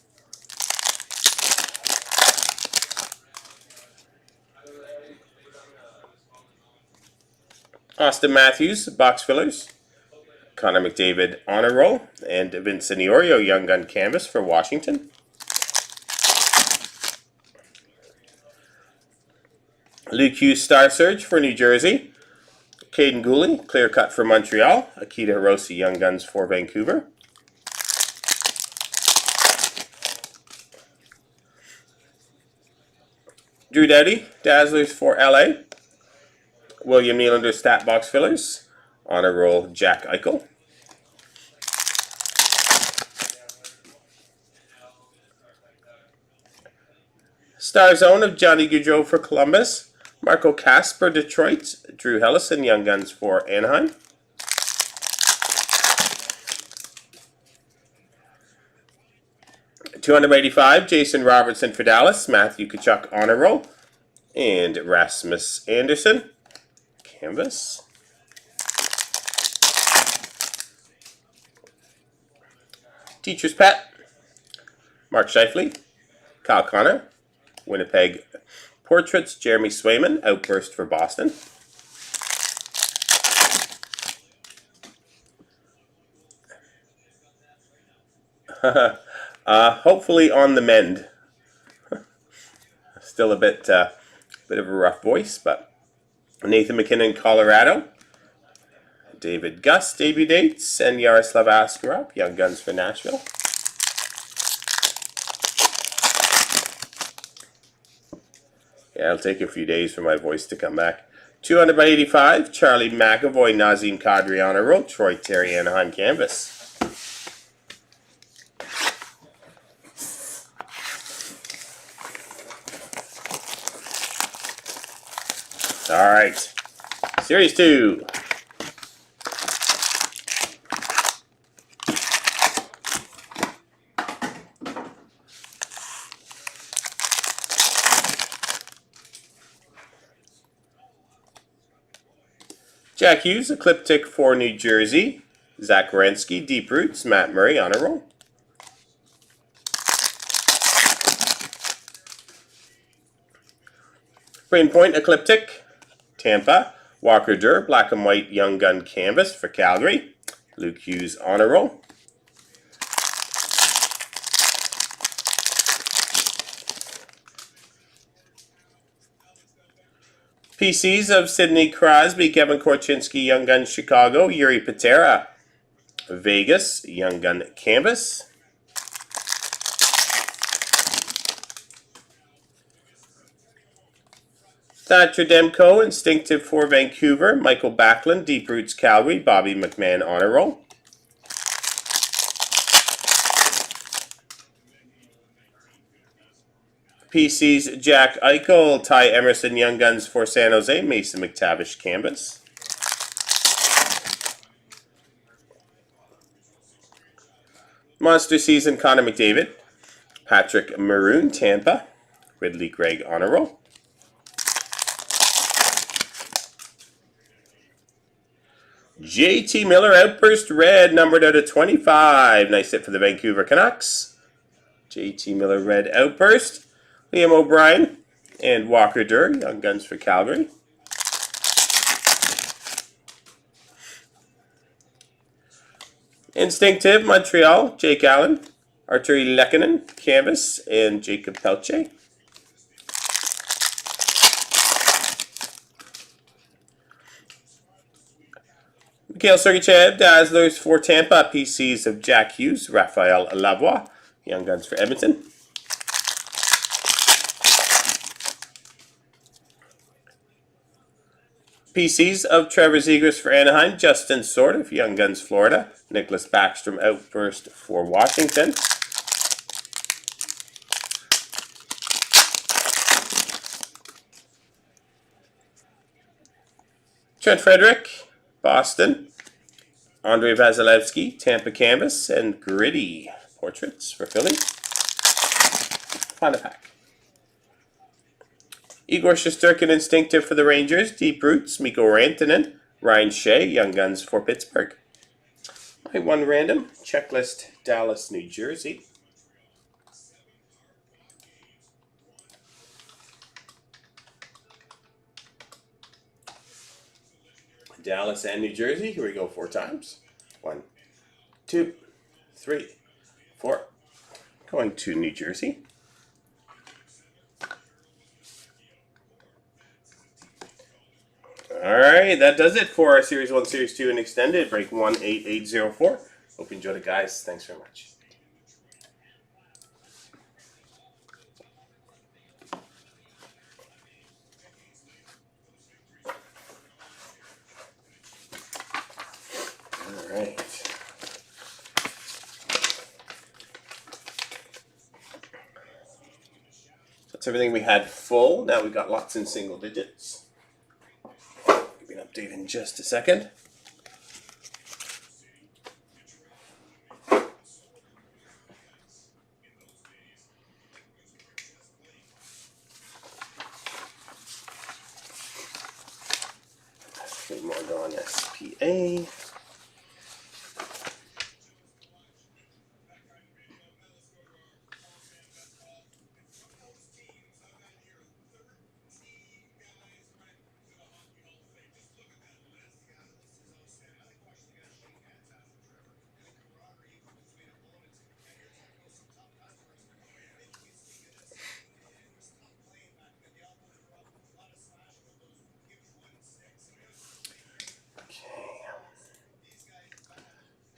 Austin Matthews, box fillers. Connor McDavid, honor roll. And Vincent Iorio, Young Gun canvas for Washington. Luke Hughes, Star Surge for New Jersey. Caden Gooley, clear cut for Montreal. Akita Hirose, Young Guns for Vancouver. Drew Doughty, Dazzlers for LA. William Nylander, stat box fillers. Honor roll, Jack Eichel. Star Zone of Johnny Gaudreau for Columbus. Marco Casper, Detroit. Drew Hellison, Young Guns for Anaheim. 285, Jason Robertson for Dallas. Matthew Tkachuk honor roll. And Rasmus Anderson. Canvas. Teacher's Pet. Mark Scheifele. Kyle Connor. Winnipeg Portraits. Jeremy Swayman. Outburst for Boston. Hopefully on the mend. Still a bit of a rough voice, but Nathan McKinnon, Colorado. David Gus, debut dates, and Yaroslav Askarov, Young Guns for Nashville. Yeah, it'll take a few days for my voice to come back. 200 by 85, Charlie McAvoy, Nazem Kadri honor roll, Troy Terry, Anaheim canvas. All right, Series 2. Jack Hughes, Ecliptic for New Jersey. Zach Werenski, Deep Roots. Matt Murray, honor roll. Brain Point, Ecliptic. Tampa. Walker Durr, Black and White Young Gun Canvas for Calgary. Luke Hughes, honor roll. PCs of Sidney Crosby, Kevin Korchinski, Young Gun Chicago, Yuri Patera, Vegas, Young Gun Canvas. Thatcher Demko, Instinctive for Vancouver, Michael Backlund, Deep Roots Calgary, Bobby McMahon honor roll. PC's Jack Eichel, Ty Emerson, Young Guns for San Jose, Mason McTavish canvas. Monster Season, Connor McDavid, Patrick Maroon, Tampa, Ridley Gregg honor roll. JT Miller, Outburst Red, numbered out of 25. Nice hit for the Vancouver Canucks. JT Miller, Red Outburst. Liam O'Brien and Walker Durr, Young Guns for Calgary. Instinctive, Montreal, Jake Allen, Arturi Lehkonen, Canvas, and Jacob Pelche. Mikhail Sergachev, Dazzlers for Tampa, PCs of Jack Hughes, Raphael Lavoie, Young Guns for Edmonton. PCs of Trevor Zegras for Anaheim, Justin Sword of Young Guns Florida, Nicholas Backstrom Outburst for Washington. Trent Frederick, Boston, Andrei Vasilevsky, Tampa Canvas, and Gritty Portraits for Philly. Final pack. Igor Shesterkin, Instinctive for the Rangers, Deep Roots, Mikko Rantanen, Ryan Shea, Young Guns for Pittsburgh. My one random, Checklist, Dallas, New Jersey. Dallas and New Jersey, here we go 4 times. 1, 2, 3, 4. Going to New Jersey. Alright, that does it for our Series 1, Series 2, and Extended, break 18804. Hope you enjoyed it, guys. Thanks very much. Alright. That's everything we had full. Now we've got lots in single digits. Give me an update in just a second. Need more going SPA.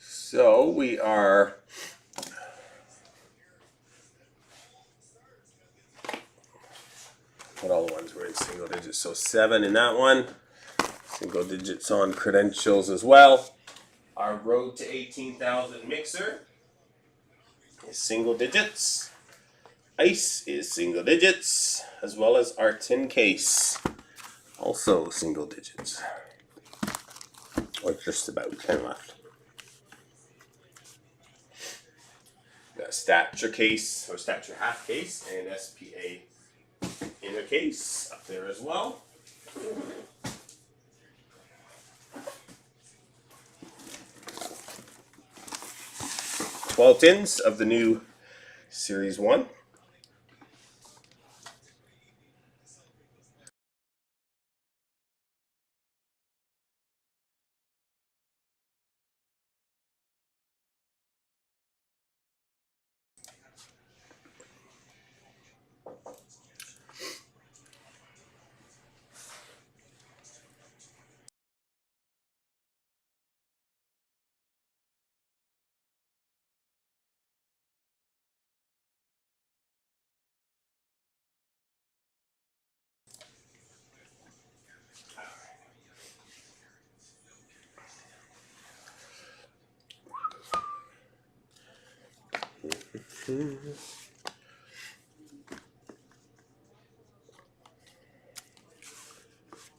So we are what all the ones were in single digits. So 7 in that one. Single digits on credentials as well. Our road to 18,000 mixer is single digits. Ice is single digits, as well as our tin case, also single digits. Or just about 10 left. Got a stature case, or stature half case, and SPA inner case up there as well. 12 tins of the new Series 1.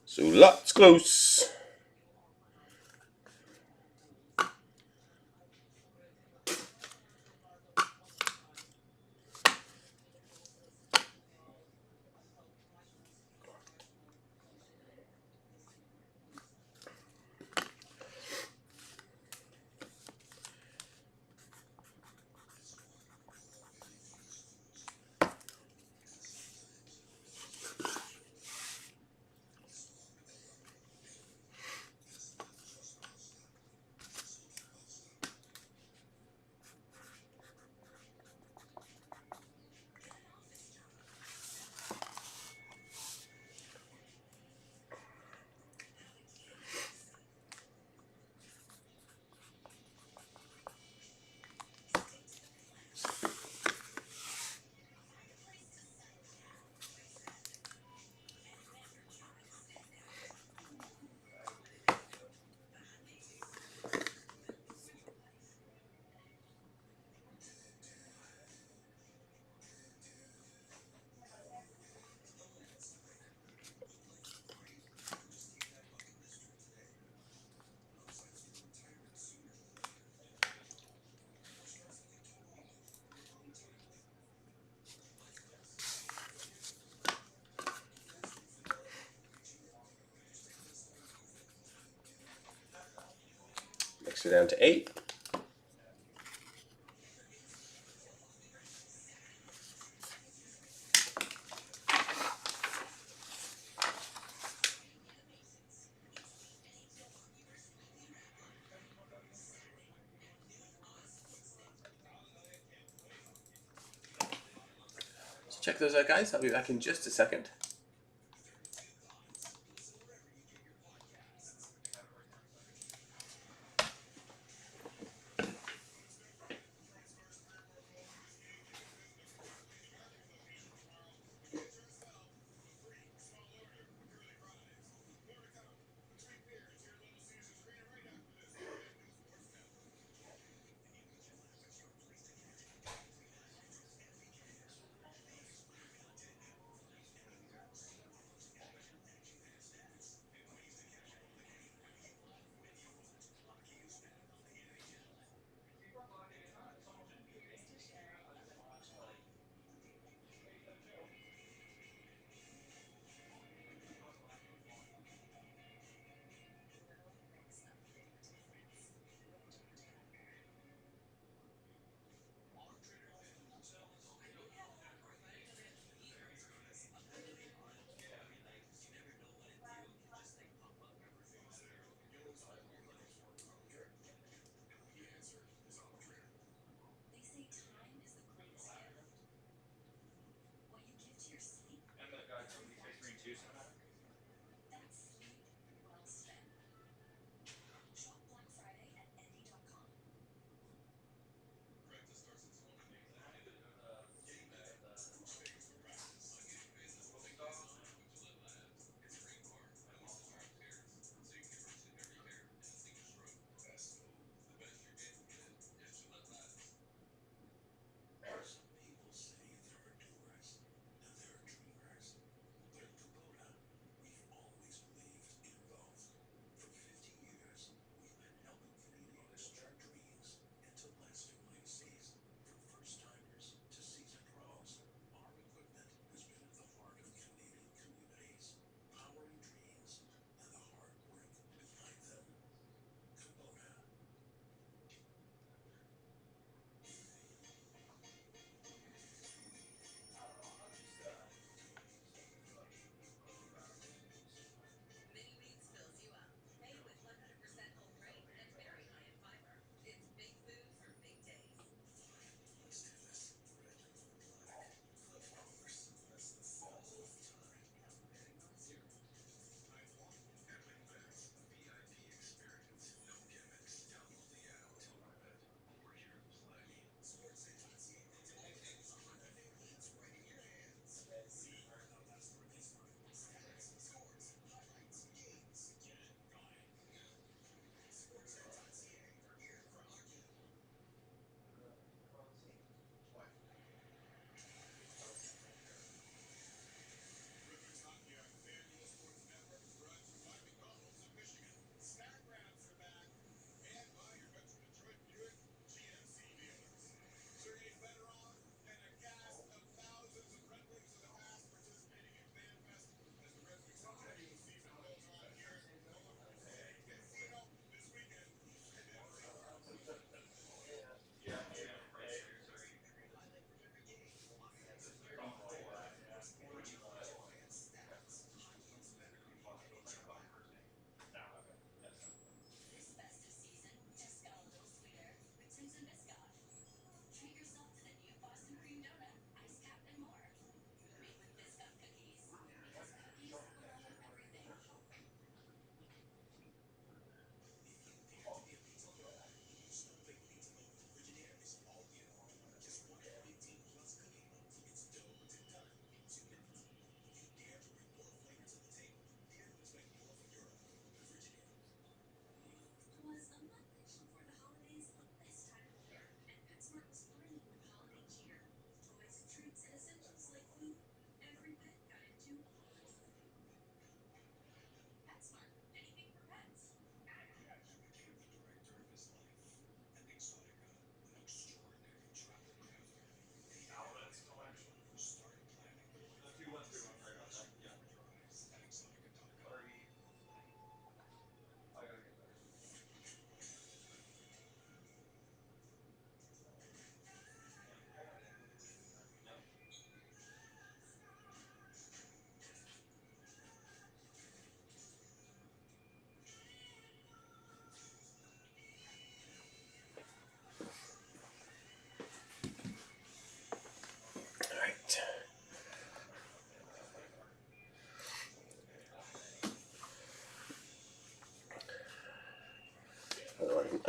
So lots close. Mix it down to 8. So check those out, guys. I'll be back in just a second.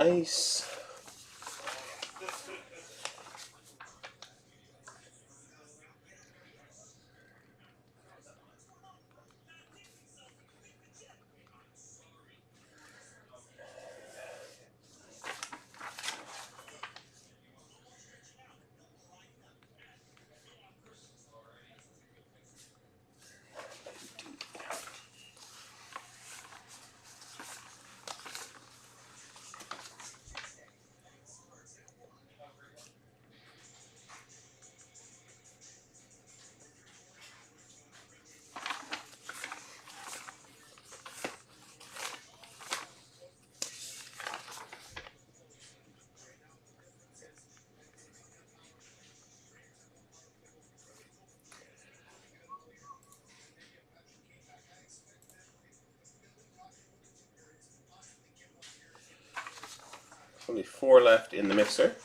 ice. Only 4 left in the mixer.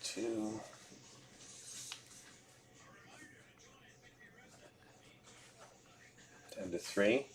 Two. Down to 3.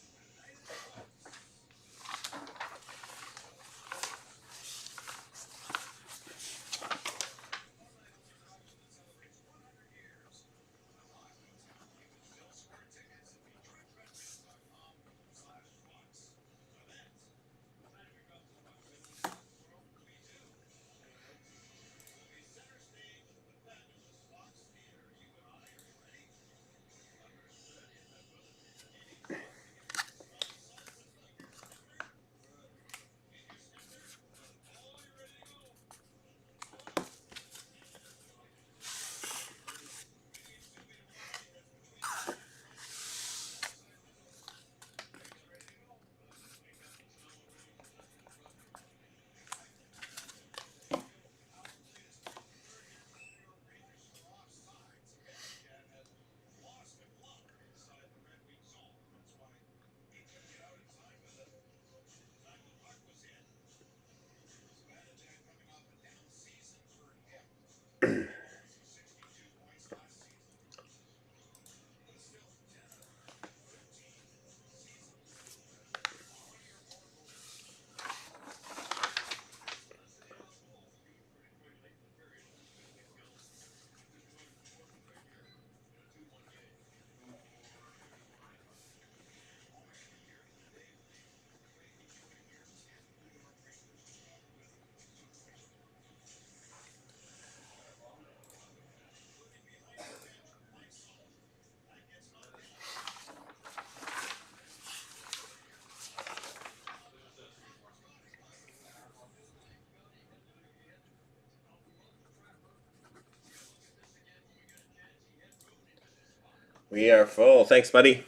We are full. Thanks, buddy.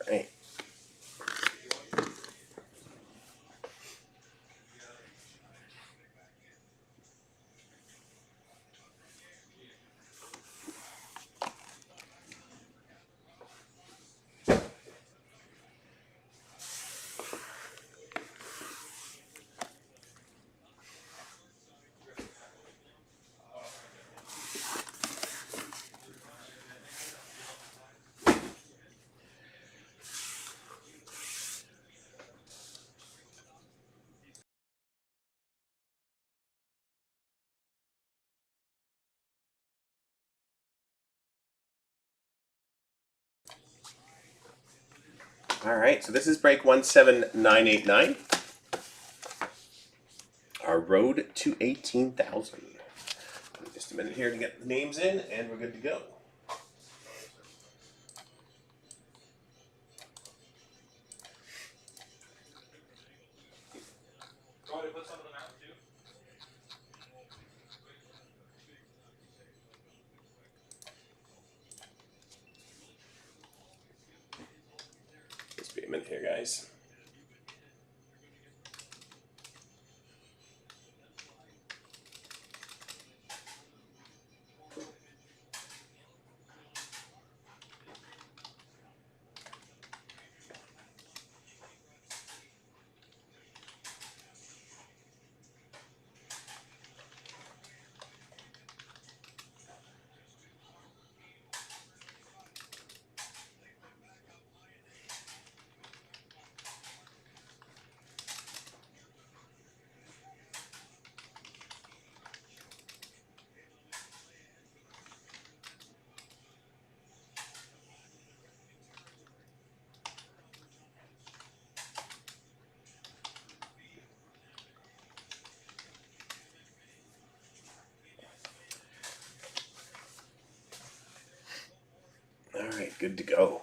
All right. All right, so this is break 17989. Our road to 18,000. Just a minute here to get the names in, and we're good to go. Just be a minute here, guys. All right, good to go.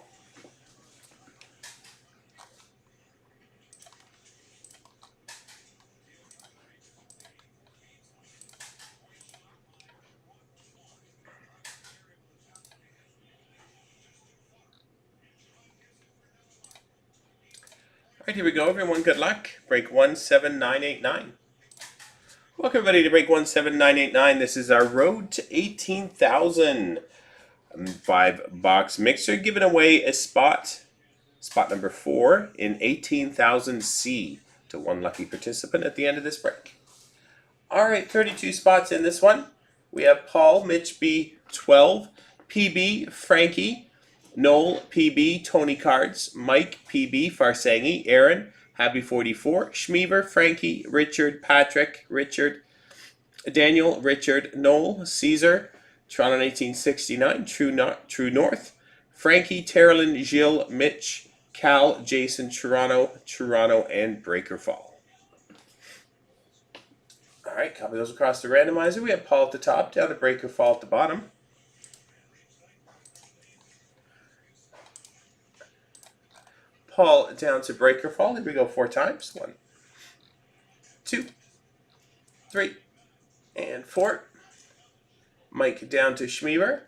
Alright, here we go, everyone. Good luck. Break 17989. Welcome, everybody, to break 17989. This is our road to 18,000. 5-box mixer, giving away a spot number 4 in 18,000C to one lucky participant at the end of this break. Alright, 32 spots in this one. We have Paul, Mitch B, 12, PB, Frankie, Noel, PB, Tony Cards, Mike, PB, Farsangi, Aaron, Happy 44, Schmeaver, Frankie, Richard, Patrick, Richard, Daniel, Richard, Noel, Caesar, Toronto 1869, True North, Frankie, Terrelin, Gilles, Mitch, Cal, Jason, Toronto, and Breaker Fall. Alright, copy those across the randomizer. We have Paul at the top, down to Breaker Fall at the bottom. Paul down to Breaker Fall. Here we go 4 times. 1, 2, 3, and 4. Mike down to Schmeaver.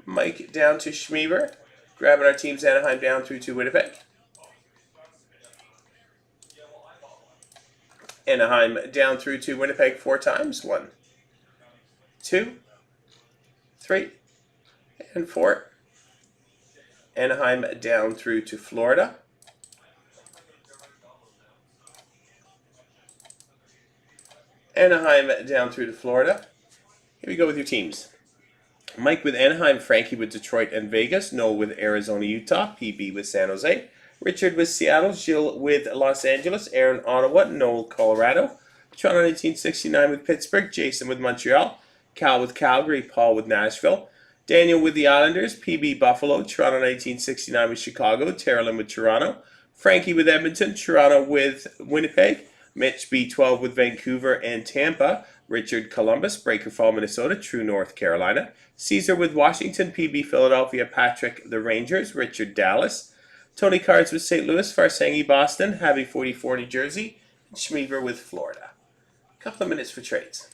Mike down to Schmeaver. Grabbing our teams Anaheim down through to Winnipeg. Anaheim down through to Winnipeg 4 times. 1, 2, 3, and 4. Anaheim down through to Florida. Anaheim down through to Florida. Here we go with your teams. Mike with Anaheim, Frankie with Detroit and Vegas, Noel with Arizona, Utah, PB with San Jose, Richard with Seattle, Gilles with Los Angeles, Aaron, Ottawa, Noel, Colorado, Toronto 1869 with Pittsburgh, Jason with Montreal, Cal with Calgary, Paul with Nashville, Daniel with the Islanders, PB Buffalo, Toronto 1969 with Chicago, Terrelin with Toronto, Frankie with Edmonton, Toronto with Winnipeg, Mitch B12 with Vancouver and Tampa, Richard Columbus, Breaker Fall, Minnesota, True North Carolina, Caesar with Washington, PB Philadelphia, Patrick the Rangers, Richard Dallas, Tony Cards with St. Louis, Farsangi Boston, Happy 44 New Jersey, and Schmeaver with Florida. A couple of minutes for trades.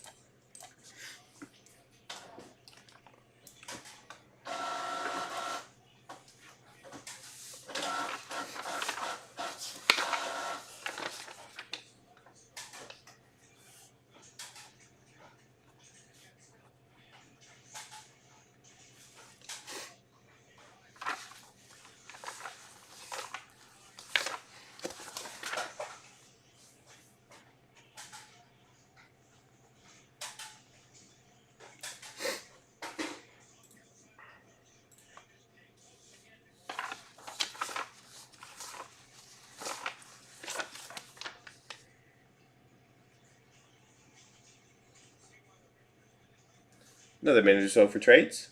Another minute or so for trades.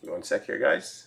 One sec here, guys.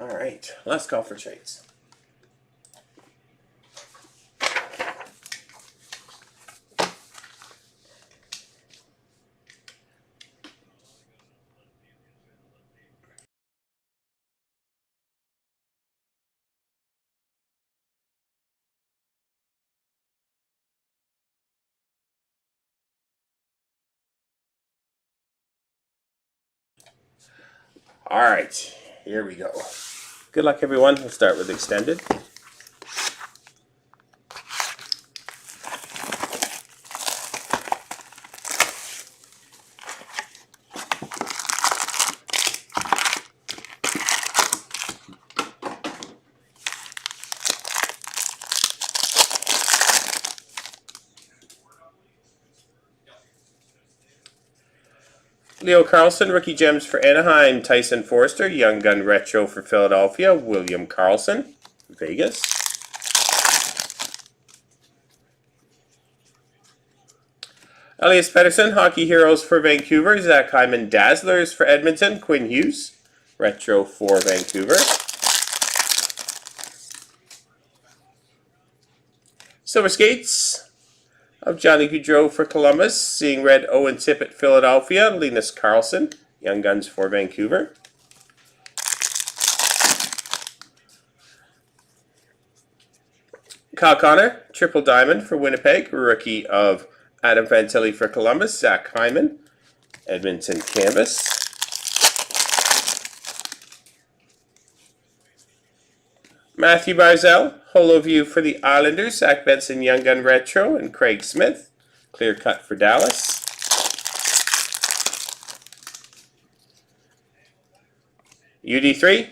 All right, let's go for trades. Alright, here we go. Good luck, everyone. We'll start with extended. Leo Carlson, rookie gems for Anaheim. Tyson Forster, Young Gun Retro for Philadelphia. William Carlson, Vegas. Elias Pettersson, Hockey Heroes for Vancouver. Zach Hyman, Dazzlers for Edmonton. Quinn Hughes, Retro for Vancouver. Silver Skates of Johnny Gaudreau for Columbus. Seeing Red, Owen Tippett, Philadelphia. Linus Carlson, Young Guns for Vancouver. Kyle Connor, Triple Diamond for Winnipeg. Rookie of Adam Fantilli for Columbus. Zach Hyman, Edmonton Canvas. Matthew Barzell, Holo View for the Islanders. Zach Benson, Young Gun Retro. And Craig Smith, Clear Cut for Dallas. UD3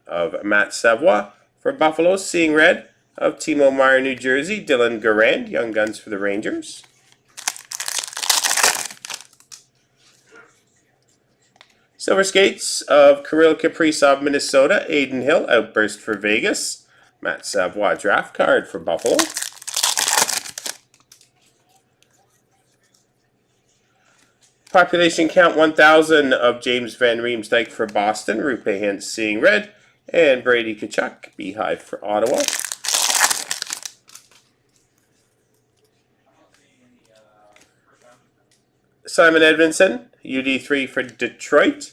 of Matt Savoie for Buffalo. Seeing Red of Timo Meier, New Jersey. Dylan Garand, Young Guns for the Rangers. Silver Skates of Kirill Kaprizov, Minnesota. Aiden Hill, Outburst for Vegas. Matt Savoie, Draft Card for Buffalo. Population Count 1000 of James Van Riemsdyk for Boston. Rupe Hintz, Seeing Red. And Brady Tkachuk, Beehive for Ottawa. Simon Edmondson, UD3 for Detroit.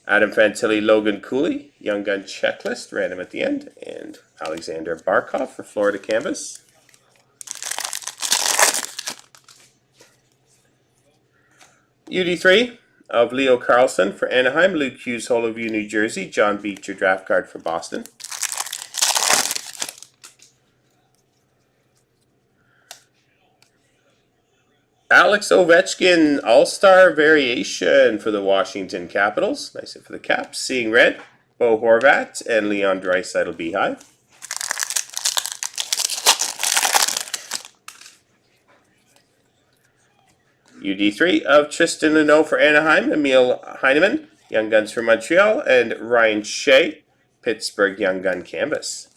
Adam Fantilli, Logan Cooley, Young Gun Checklist, random at the end. And Alexander Barkov for Florida Canvas. UD3 of Leo Carlson for Anaheim. Luke Hughes, Holo View, New Jersey. John Beecher, Draft Card for Boston. Alex Ovechkin, All-Star Variation for the Washington Capitals. Nice hit for the Caps. Seeing Red, Bo Horvat, and Leon Draisaitl, Beehive. UD3 of Tristan Luneau for Anaheim. Emil Heineman, Young Guns for Montreal. And Ryan Shea, Pittsburgh Young Gun Canvas.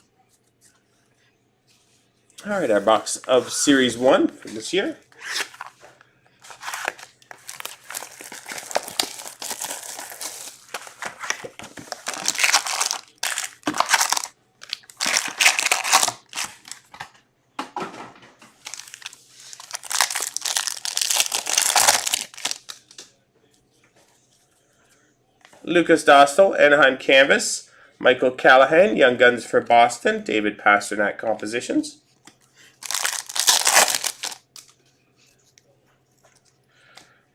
Alright, our box of Series 1 for this year. Lucas Dostal, Anaheim Canvas. Michael Callahan, Young Guns for Boston. David Pasternak, Compositions.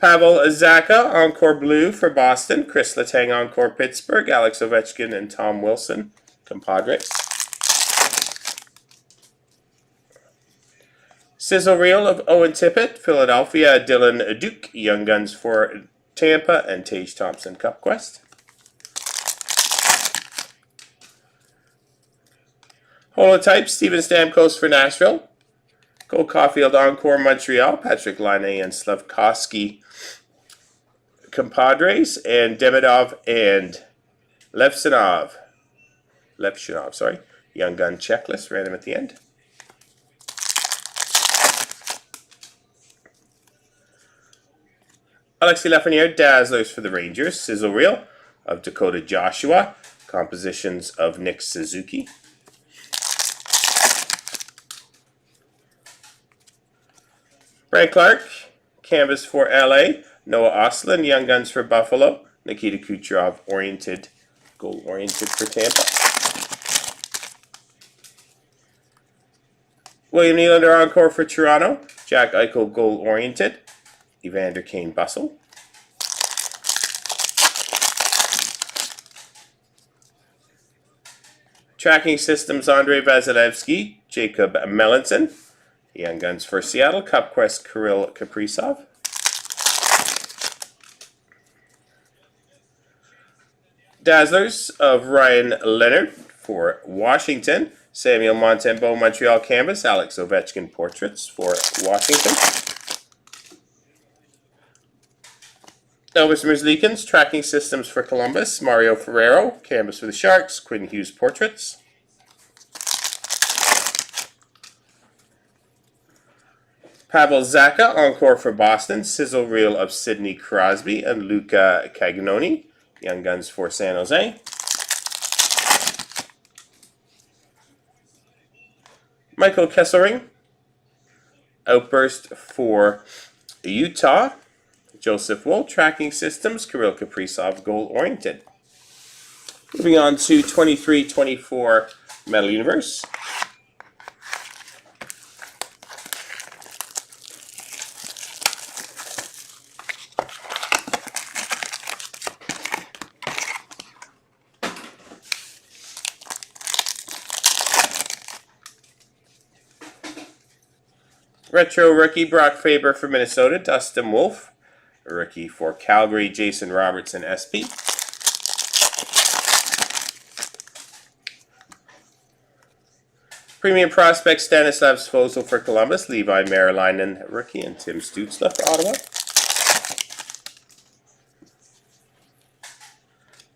Pavel Zacha, Encore Blue for Boston. Chris Letang, Encore Pittsburgh. Alex Ovechkin and Tom Wilson, Compadres. Sizzle Reel of Owen Tippett, Philadelphia. Dylan Duke, Young Guns for Tampa. And Tage Thompson, Cup Quest. Holotype, Steven Stamkos for Nashville. Cole Caulfield, Encore Montreal. Patrick Laine and Slavkovsky, Compadres. And Demidov and Levshinov, Young Gun Checklist, random at the end. Alexis Lafreniere, Dazzlers for the Rangers. Sizzle Reel of Dakota Joshua. Compositions of Nick Suzuki. Frank Clark, Canvas for LA. Noah Ostlund, Young Guns for Buffalo. Nikita Kucherov, goal-oriented for Tampa. William Nylander, Encore for Toronto. Jack Eichel, goal-oriented. Evander Kane, Bustle. Tracking Systems, Andrei Vasilevsky, Jacob Melanson. Young Guns for Seattle, Cup Quest, Kirill Kaprizov. Dazzlers of Ryan Leonard for Washington. Samuel Montembeault, Montreal Canvas. Alex Ovechkin Portraits for Washington. Elvis Merzlikins, Tracking Systems for Columbus. Mario Ferrero, Canvas for the Sharks. Quinn Hughes Portraits. Pavel Zacha, Encore for Boston. Sizzle Reel of Sidney Crosby and Luca Cagnoni. Young Guns for San Jose. Michael Kesselring, Outburst for Utah. Joseph Wool, Tracking Systems, Kirill Kaprizov, Goal Oriented. Moving on to 23-24 Metal Universe. Retro rookie Brock Faber for Minnesota, Dustin Wolf. Rookie for Calgary, Jason Robertson, SP. Premium prospect Stanislav Svozil for Columbus, Levi Marilainen, rookie, and Tim Stützle for Ottawa.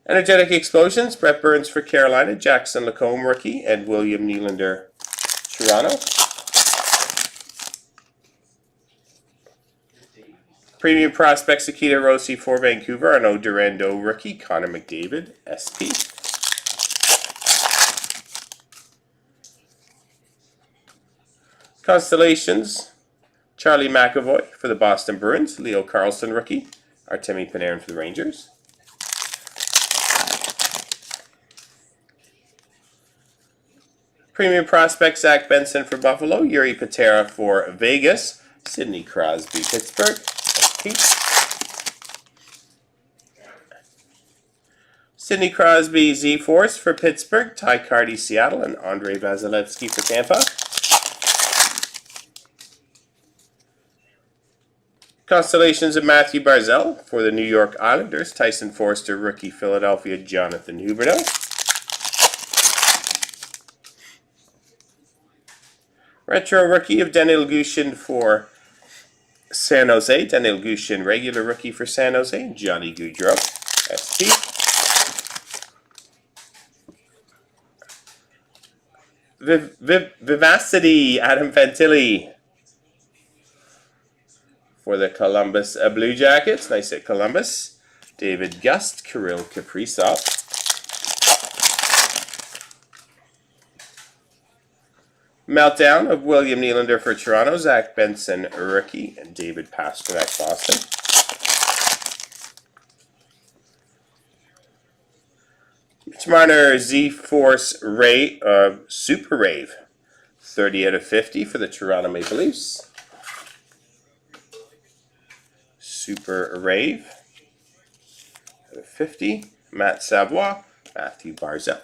Energetic Explosions, Brett Burns for Carolina, Jackson Lacombe, rookie, and William Nylander, Toronto. Premium prospect Akita Rossi for Vancouver, Arnaud Durando, rookie, Connor McDavid, SP. Constellations, Charlie McAvoy for the Boston Bruins, Leo Carlsson, rookie, Artemi Panarin for the Rangers. Premium prospect Zach Benson for Buffalo, Yuri Patera for Vegas, Sidney Crosby, Pittsburgh. Sidney Crosby, Z-Force for Pittsburgh, Ty Cardi, Seattle, and Andrei Vasilevsky for Tampa. Constellations of Matthew Barzal for the New York Islanders, Tyson Forster, rookie, Philadelphia, Jonathan Huberdeau. Retro rookie of Daniil Gushin for San Jose, Daniil Gushin, regular rookie for San Jose, Johnny Gaudreau, SP. Vivacity, Adam Fantilli for the Columbus Blue Jackets, nice at Columbus. David Gust, Kirill Kaprizov. Meltdown of William Nylander for Toronto, Zach Benson, rookie, and David Pastrnak, Boston. Mitch Marner, Z-Force Super Rave, 30 out of 50 for the Toronto Maple Leafs. Super Rave, out of 50, Matt Savoie, Matthew Barzal.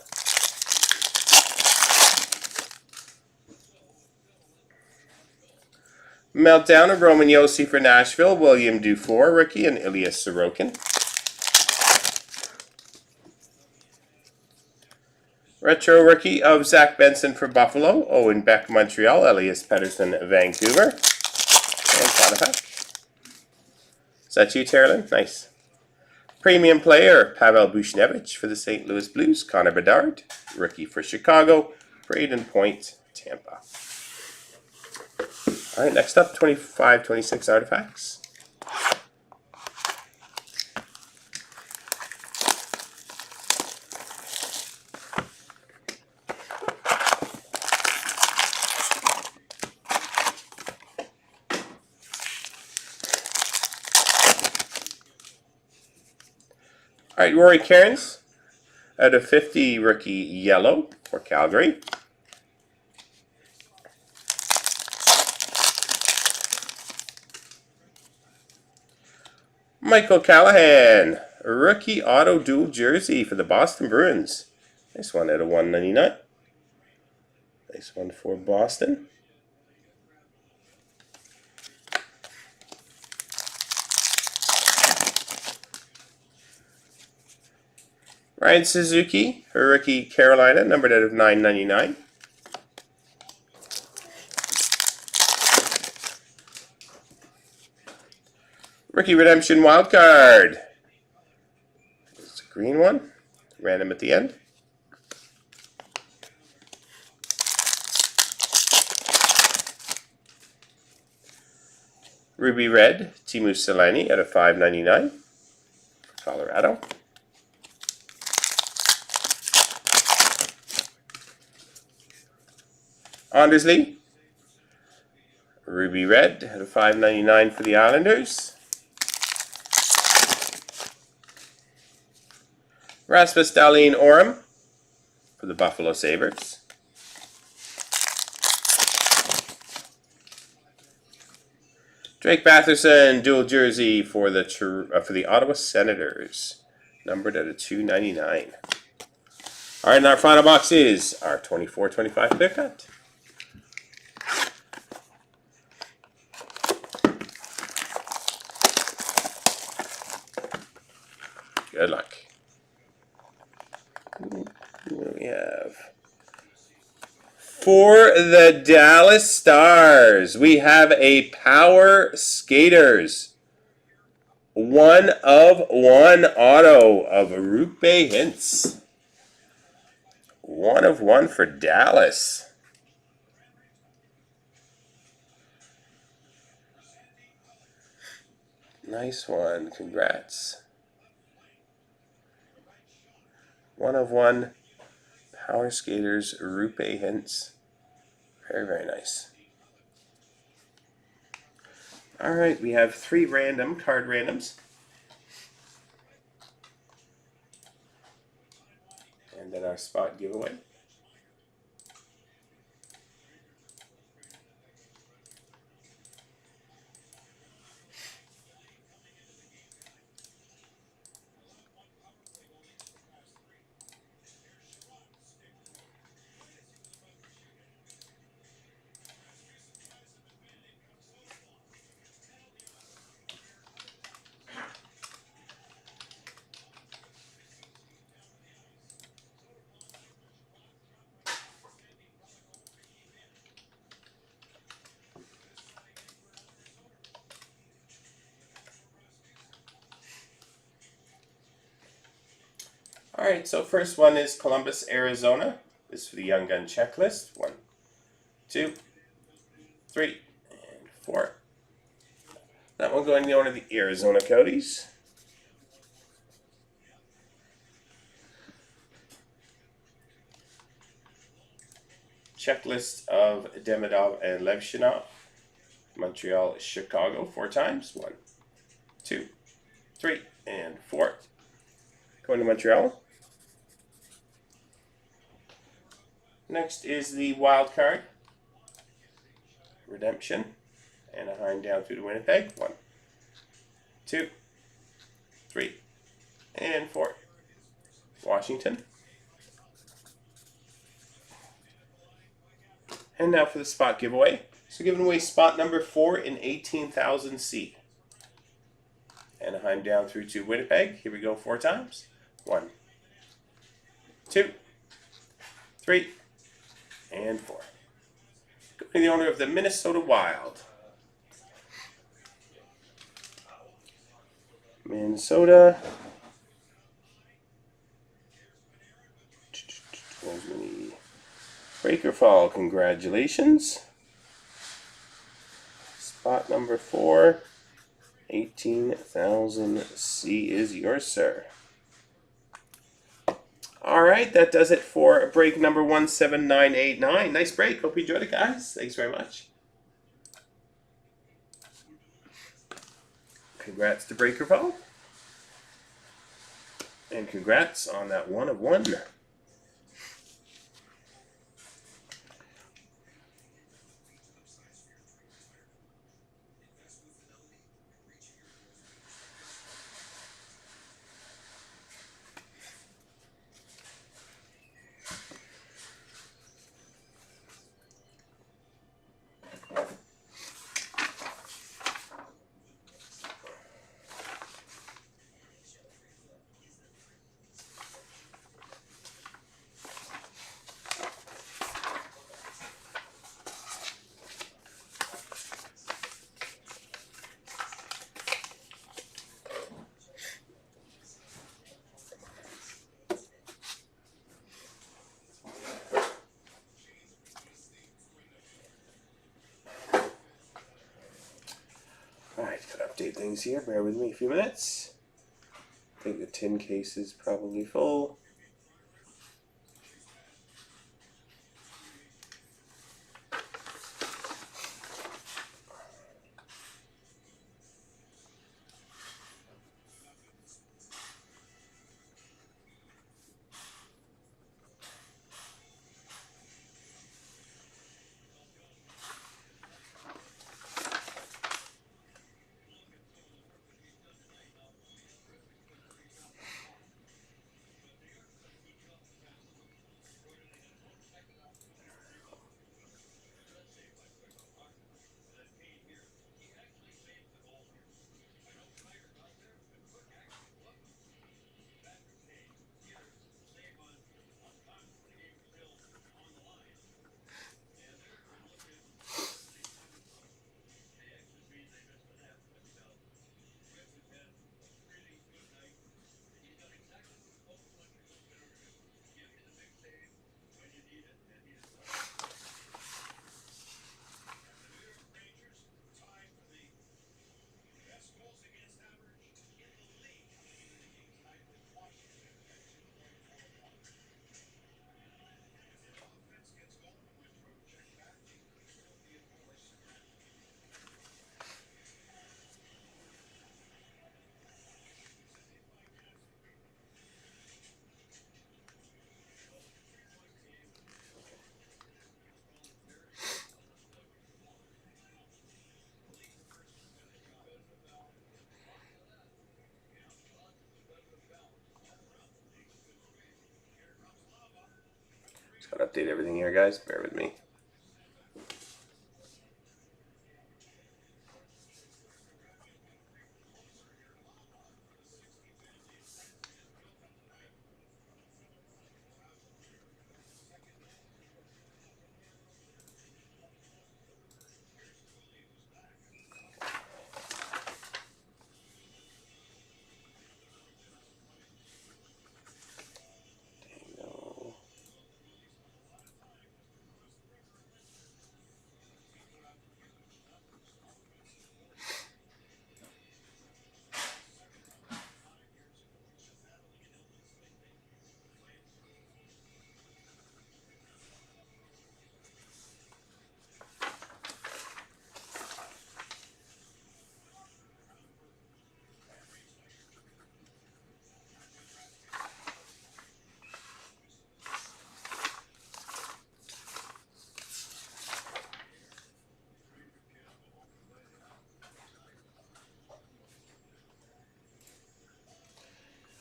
Meltdown of Roman Josi for Nashville, William Dufour, rookie, and Ilya Sorokin. Retro rookie of Zach Benson for Buffalo, Owen Beck, Montreal, Elias Pettersson, Vancouver. And Potiphak. Is that you, Terlin? Nice. Premium player, Pavel Buchnevich for the St. Louis Blues, Connor Bedard, rookie for Chicago, Braden Point, Tampa. All right, next up, 25-26 artifacts. All right, Rory Cairns, out of 50, rookie yellow for Calgary. Michael Callahan, rookie auto dual jersey for the Boston Bruins. Nice one out of 199. Nice one for Boston. Ryan Suzuki, her rookie Carolina, numbered out of 999. Rookie Redemption Wildcard. It's a green one. Random at the end. Ruby Red, Timu Solani out of 599 for Colorado. Andersley, Ruby Red out of 599 for the Islanders. Rasmus Dahlin Orem for the Buffalo Sabres. Drake Batherson, dual jersey for the Ottawa Senators, numbered out of 299. All right, and our final box is our 24-25 clear cut. Good luck. What do we have? For the Dallas Stars, we have a Power Skaters 1/1 auto of Rupe Hintz. 1/1 for Dallas. Nice one. Congrats. 1/1 Power Skaters Rupe Hintz. Very, very nice. All right, we have 3 random card randoms. And then our spot giveaway. All right, so first one is Columbus, Arizona. This is for the Young Gun checklist. 1, 2, 3, and 4. That one going to the owner of the Arizona Coyotes. Checklist of Demidov and Levshinov. Montreal, Chicago 4 times. 1, 2, 3, and 4. Going to Montreal. Next is the wild card. Redemption. Anaheim down through to Winnipeg. 1, 2, 3, and 4. Washington. And now for the spot giveaway. So giving away spot number 4 in 18,000 C. Anaheim down through to Winnipeg. Here we go 4 times. 1, 2, 3, and 4. Going to the owner of the Minnesota Wild. Minnesota. Breaker Fall, congratulations. Spot number 4, 18,000 C is yours, sir. All right, that does it for break number 17989. Nice break. Hope you enjoyed it, guys. Thanks very much. Congrats to Breaker Fall. And congrats on that 1/1. update things here. Bear with me a few minutes. I think the tin case is probably full. Just gotta update everything here, guys. Bear with me.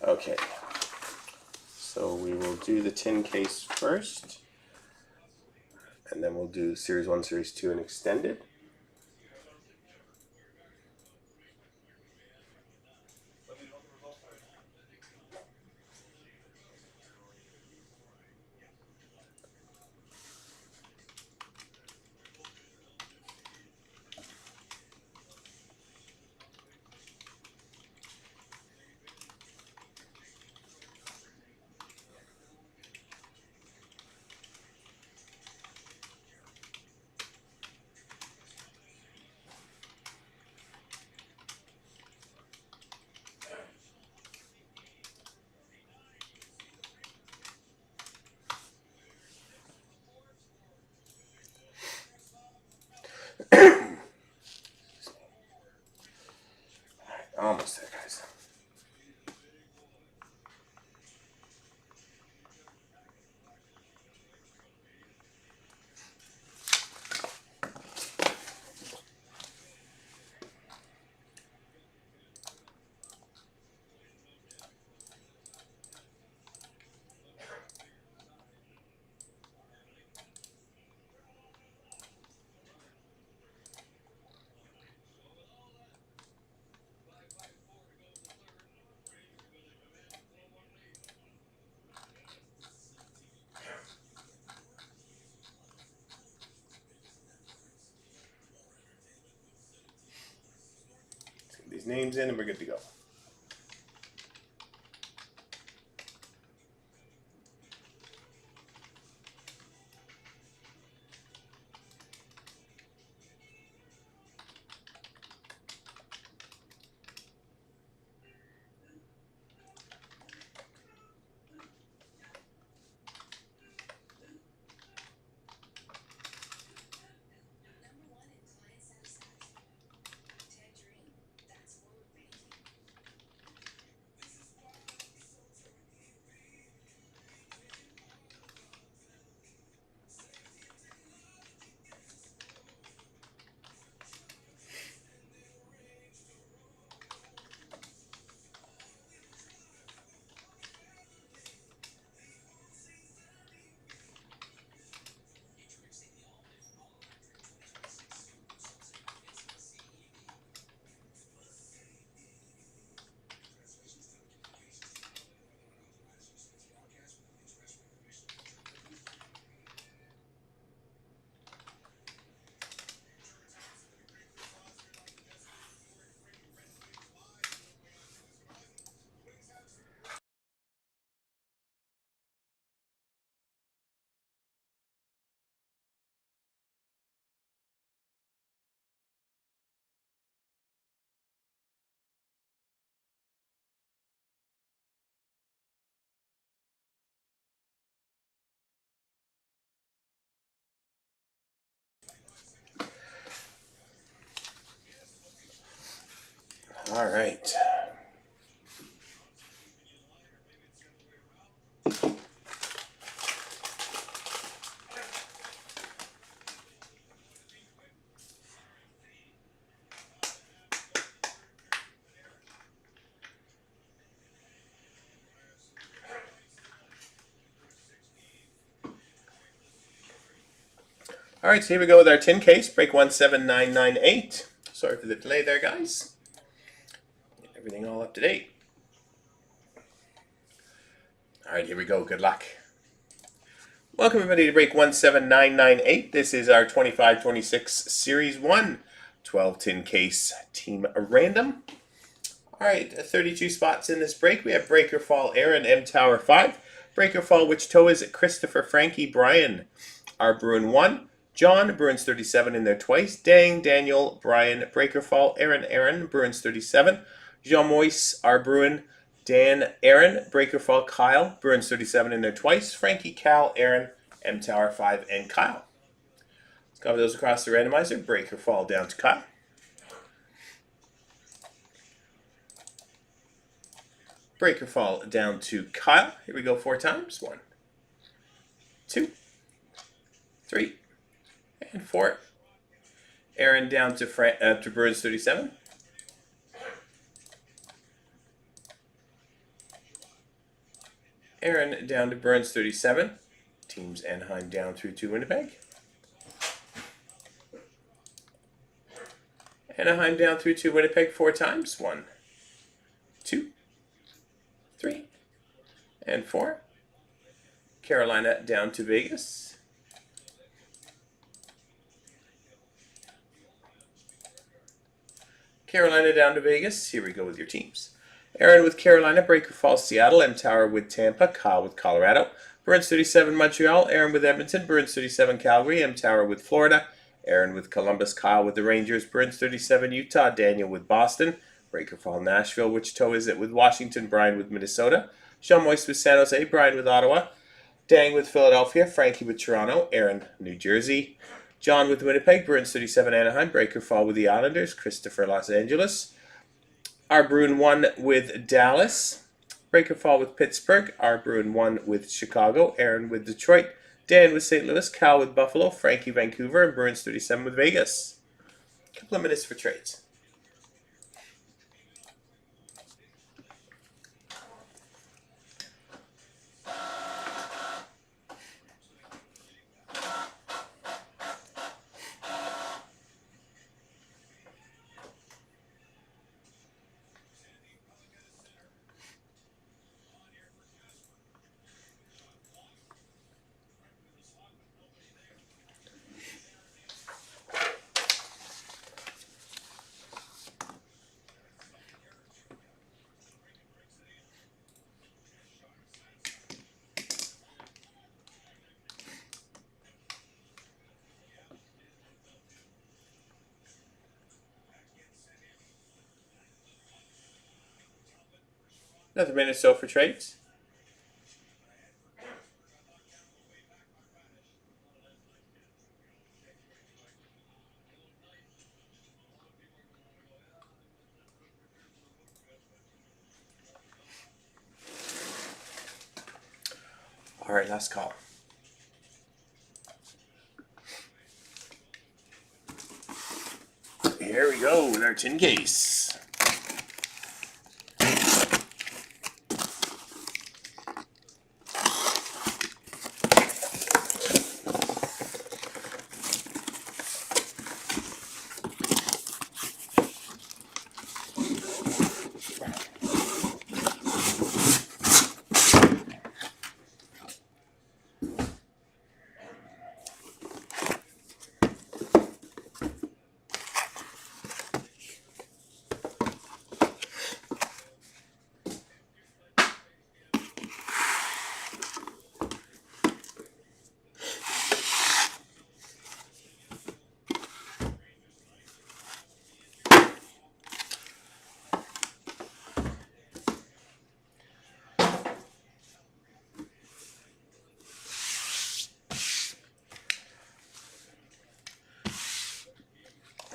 Okay, so we will do the tin case first, and then we'll do Series 1, Series 2, and Extended. Almost there, guys. Get these names in, and we're good to go. All right. All right, so here we go with our tin case, break 17998. Sorry for the delay there, guys. Get everything all up to date. All right, here we go. Good luck. Welcome, everybody, to break 17998. This is our 25-26 Series 1 12 tin case team random. All right, 32 spots in this break. We have Breaker Fall Aaron, M Tower 5. Breaker Fall Which Toe Is It? Christopher, Frankie, Brian. R Bruin 1. John, Bruins 37 in there twice. Dang, Daniel, Brian, Breaker Fall, Aaron, Bruins 37. Jean Moise, R Bruin, Dan, Aaron, Breaker Fall, Kyle, Bruins 37 in there twice. Frankie, Cal, Aaron, M Tower 5, and Kyle. Let's cover those across the randomizer. Breaker Fall down to Kyle. Breaker Fall down to Kyle. Here we go 4 times. 1, 2, 3, and 4. Aaron down to Bruins 37. Aaron down to Bruins 37. Teams Anaheim down through to Winnipeg. Anaheim down through to Winnipeg 4 times. 1, 2, 3, and 4. Carolina down to Vegas. Carolina down to Vegas. Here we go with your teams. Aaron with Carolina, Breaker Falls, Seattle, M Tower with Tampa, Kyle with Colorado, Bruins 37 Montreal, Aaron with Edmonton, Bruins 37 Calgary, M Tower with Florida, Aaron with Columbus, Kyle with the Rangers, Bruins 37 Utah, Daniel with Boston, Breaker Fall Nashville, Which Toe Is It? With Washington, Brian with Minnesota, Sean Moise with San Jose, Brian with Ottawa, Dang with Philadelphia, Frankie with Toronto, Aaron, New Jersey, John with Winnipeg, Bruins 37 Anaheim, Breaker Fall with the Islanders, Christopher Los Angeles, R Bruin 1 with Dallas, Breaker Fall with Pittsburgh, R Bruin 1 with Chicago, Aaron with Detroit, Dan with St. Louis, Cal with Buffalo, Frankie Vancouver, and Bruins 37 with Vegas. A couple of minutes for trades. Another minute or so for trades. All right, last call. Here we go with our tin case.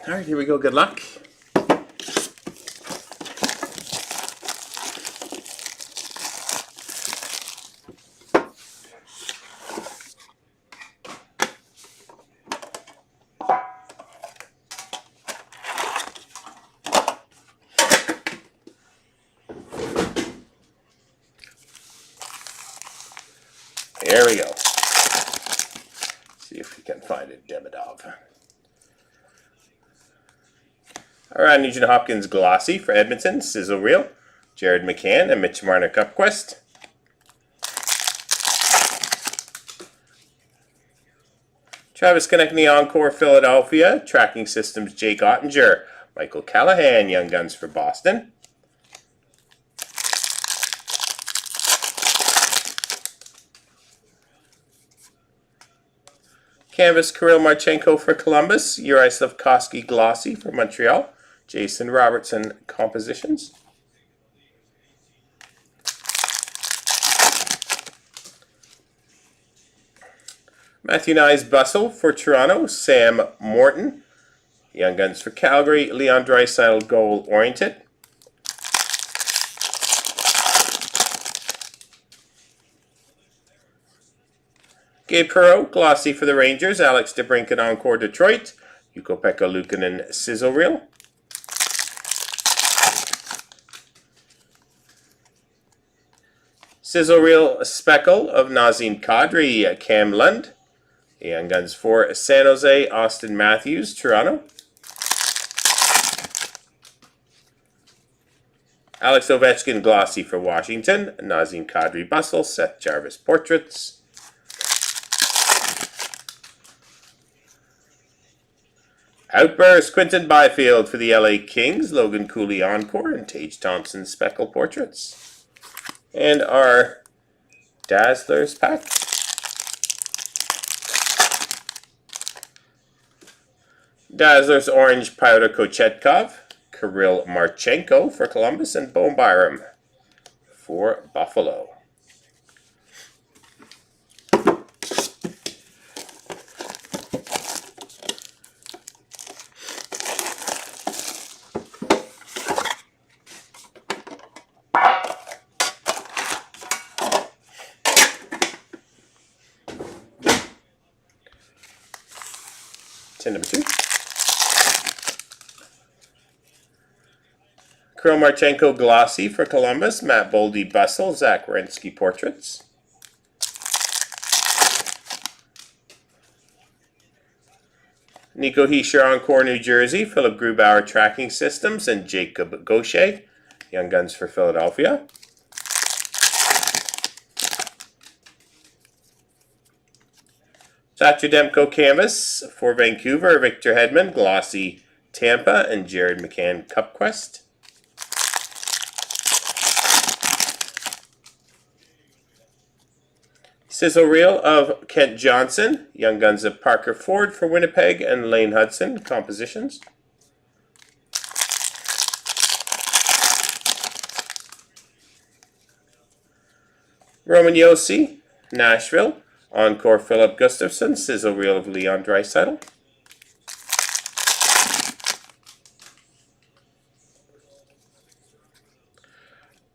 All right, here we go. Good luck. There we go. See if we can find it, Demidov. Alright, Nugent Hopkins Glossy for Edmonton, Sizzle Reel, Jared McCann, and Mitch Marner Cup Quest. Travis Konechny Encore Philadelphia, Tracking Systems Jake Ottinger, Michael Callahan, Young Guns for Boston. Canvas Kirill Marchenko for Columbus, Uri Slafkovsky Glossy for Montreal, Jason Robertson Compositions. Matthew Nyes Bustle for Toronto, Sam Morton, Young Guns for Calgary, Leon Draisaitl Goal Oriented. Gabe Perreault, Glossy for the Rangers, Alex DeBrincat Encore Detroit, Ukko-Pekka Luukkonen Sizzle Reel. Sizzle Reel Speckle of Nazem Kadri, Cam Lund. Young Guns for San Jose, Austin Matthews, Toronto. Alex Ovechkin Glossy for Washington, Nazem Kadri Bustle, Seth Jarvis Portraits. Outburst Quinton Byfield for the LA Kings, Logan Cooley Encore, and Tage Thompson Speckle Portraits. And our Dazzlers pack. Dazzlers Orange Pyotr Kochetkov, Kirill Marchenko for Columbus, and Bowen Byram for Buffalo. Tin number 2. Kirill Marchenko Glossy for Columbus, Matt Boldy Bustle, Zach Werenski Portraits. Nico Hischier Encore New Jersey, Philip Grubauer Tracking Systems, and Jacob Gaucher, Young Guns for Philadelphia. Thatcher Demko Canvas for Vancouver, Victor Hedman, Glossy Tampa, and Jared McCann Cup Quest. Sizzle Reel of Kent Johnson, Young Guns of Parker Ford for Winnipeg, and Lane Hudson Compositions. Roman Josi, Nashville, Encore Philip Gustafson, Sizzle Reel of Leon Draisaitl.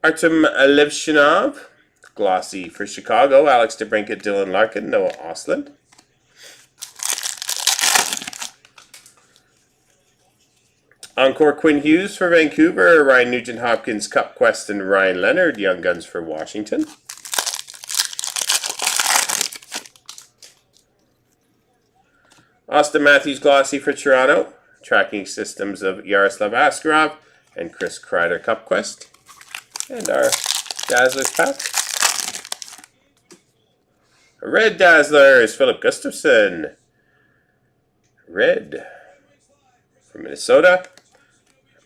Artem Levshinov, Glossy for Chicago, Alex DeBrincat, Dylan Larkin, Noah Osland. Encore Quinn Hughes for Vancouver, Ryan Nugent Hopkins Cup Quest, and Ryan Leonard, Young Guns for Washington. Austin Matthews Glossy for Toronto, Tracking Systems of Yaroslav Askarov and Chris Kreider Cup Quest. And our Dazzlers pack. Red Dazzlers, Philip Gustafson. Red from Minnesota.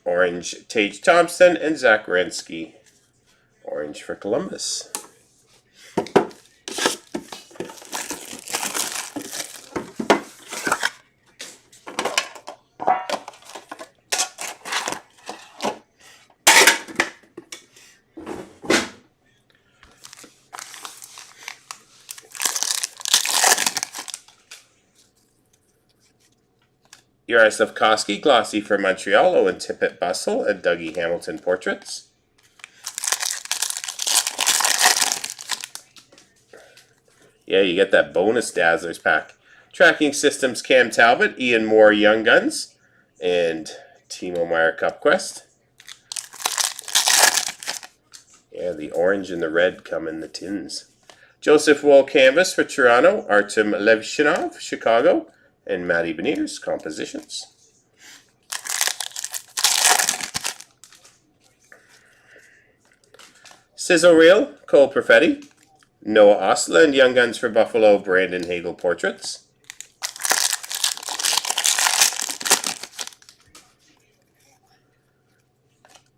Orange, Tage Thompson, and Zach Werenski. Orange for Columbus. Uri Slafkovsky Glossy for Montreal, Owen Tippett Bustle, and Dougie Hamilton Portraits. Yeah, you get that bonus Dazzlers pack. Tracking Systems Cam Talbot, Ian Moore Young Guns, and Timo Meier Cup Quest. Yeah, the orange and the red come in the tins. Joseph Wool Canvas for Toronto, Artem Levshinov, Chicago, and Matty Beniers, Compositions. Sizzle Reel, Cole Perfetti, Noah Osla and Young Guns for Buffalo, Brandon Hagel Portraits.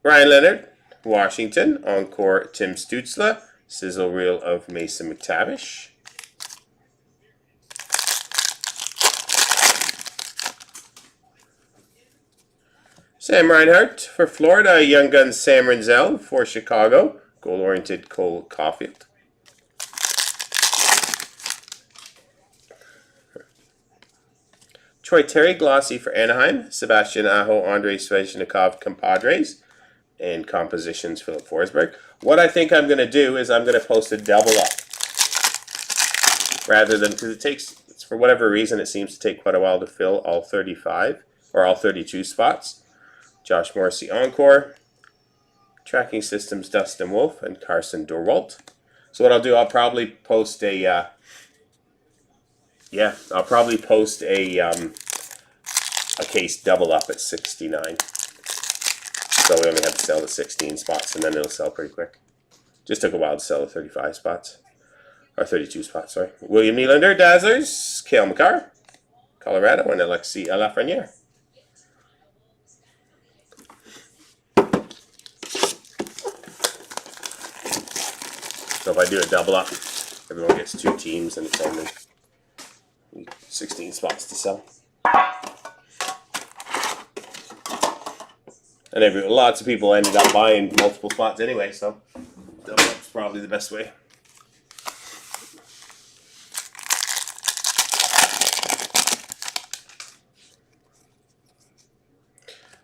Ryan Leonard, Washington, Encore Tim Stutzla, Sizzle Reel of Mason McTavish. Sam Reinhart for Florida, Young Guns Sam Renzel for Chicago, Goal-Oriented Cole Caulfield. Troy Terry, Glossy for Anaheim, Sebastian Aho, Andrei Svechnikov, Compadres, and Compositions, Philip Forsberg. What I think I'm going to do is I'm going to post a double up. Rather than, because it takes, for whatever reason, it seems to take quite a while to fill all 35, or all 32 spots. Josh Morrissey Encore, Tracking Systems Dustin Wolf, and Carson Dorwalt. So what I'll do, I'll probably post a, a case double up at 69. So we only have to sell the 16 spots, and then it'll sell pretty quick. Just took a while to sell the 35 spots. Or 32 spots, sorry. William Nylander, Dazzlers, Cale Makar, Colorado, and Alexis Lafreniere. So if I do a double up, everyone gets 2 teams, and it's only 16 spots to sell. And lots of people ended up buying multiple spots anyway, so double up's probably the best way.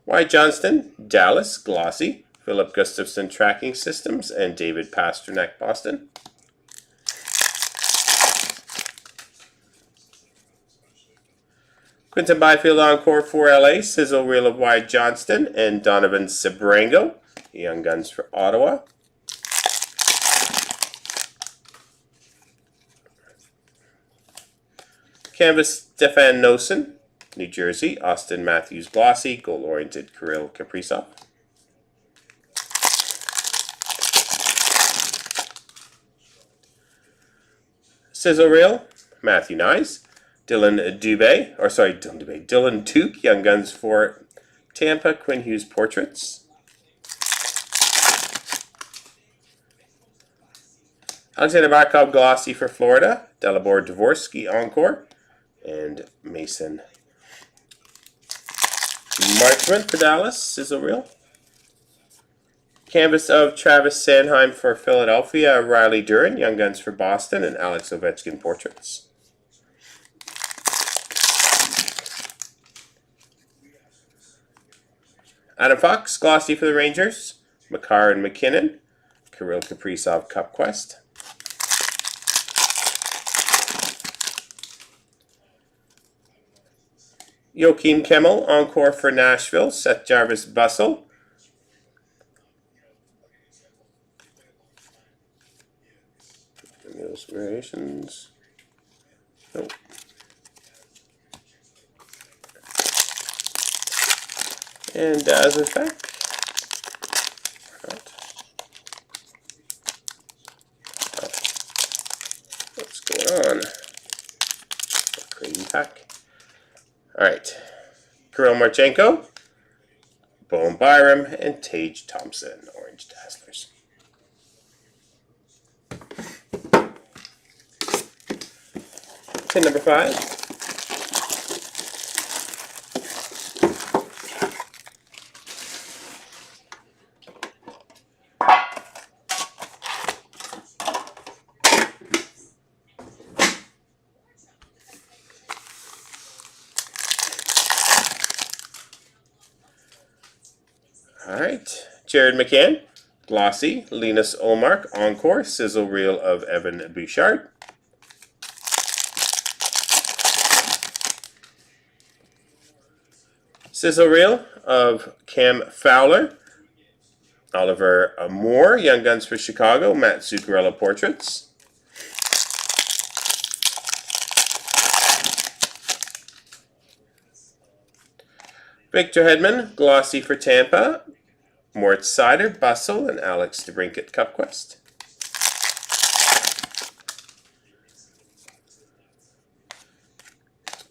Wyatt Johnston, Dallas, Glossy, Philip Gustafson, Tracking Systems, and David Pasternak, Boston. Quinton Byfield Encore for LA, Sizzle Reel of Wyatt Johnston, and Donovan Sebrango, Young Guns for Ottawa. Canvas Stefan Nosen, New Jersey, Austin Matthews Glossy, Goal-Oriented Kirill Kaprizov. Sizzle Reel, Matthew Nyes, Dylan Duke, Young Guns for Tampa, Quinn Hughes Portraits. Alexander Barkov Glossy for Florida, Dalibor Dvorsky Encore, and Mason Marchment for Dallas, Sizzle Reel. Canvas of Travis Sanheim for Philadelphia, Riley Duran, Young Guns for Boston, and Alex Ovechkin Portraits. Adam Fox, Glossy for the Rangers, Makar and McKinnon, Kirill Kaprizov Cup Quest. Joachim Kemmel, Encore for Nashville, Seth Jarvis Bustle. Those variations. Nope. And as a effect, what's going on? Crazy pack. All right, Kirill Marchenko, Bowen Byram, and Tage Thompson, Orange Dazzlers. Tin number 5. All right, Jared McCann, Glossy, Linus Olmark, Encore, Sizzle Reel of Evan Bouchard. Sizzle Reel of Cam Fowler, Oliver Moore, Young Guns for Chicago, Matt Zuccarello Portraits. Victor Hedman, glossy for Tampa. Mort Sider, Bustle, and Alex DeBrincat Cup Quest.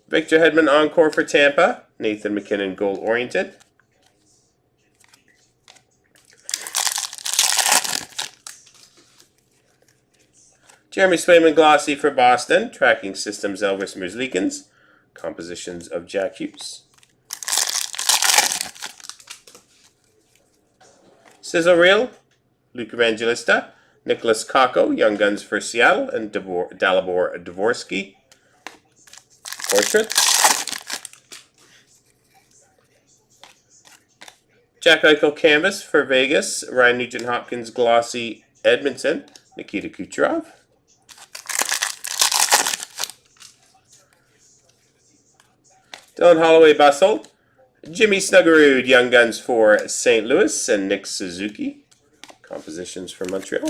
Victor Hedman, encore for Tampa. Nathan McKinnon, goal oriented. Jeremy Swayman, glossy for Boston. Tracking systems, Elvis Merzlikins. Compositions of Jack Hughes. Sizzle Reel, Luke Evangelista, Nicholas Kakko, Young Guns for Seattle, and Dalibor Dvorsky. Portraits. Jack Eichel Canvas for Vegas, Ryan Nugent-Hopkins Glossy Edmonton, Nikita Kucherov. Dylan Holloway Bustle, Jimmy Snuggerud, Young Guns for St. Louis, and Nick Suzuki. Compositions for Montreal.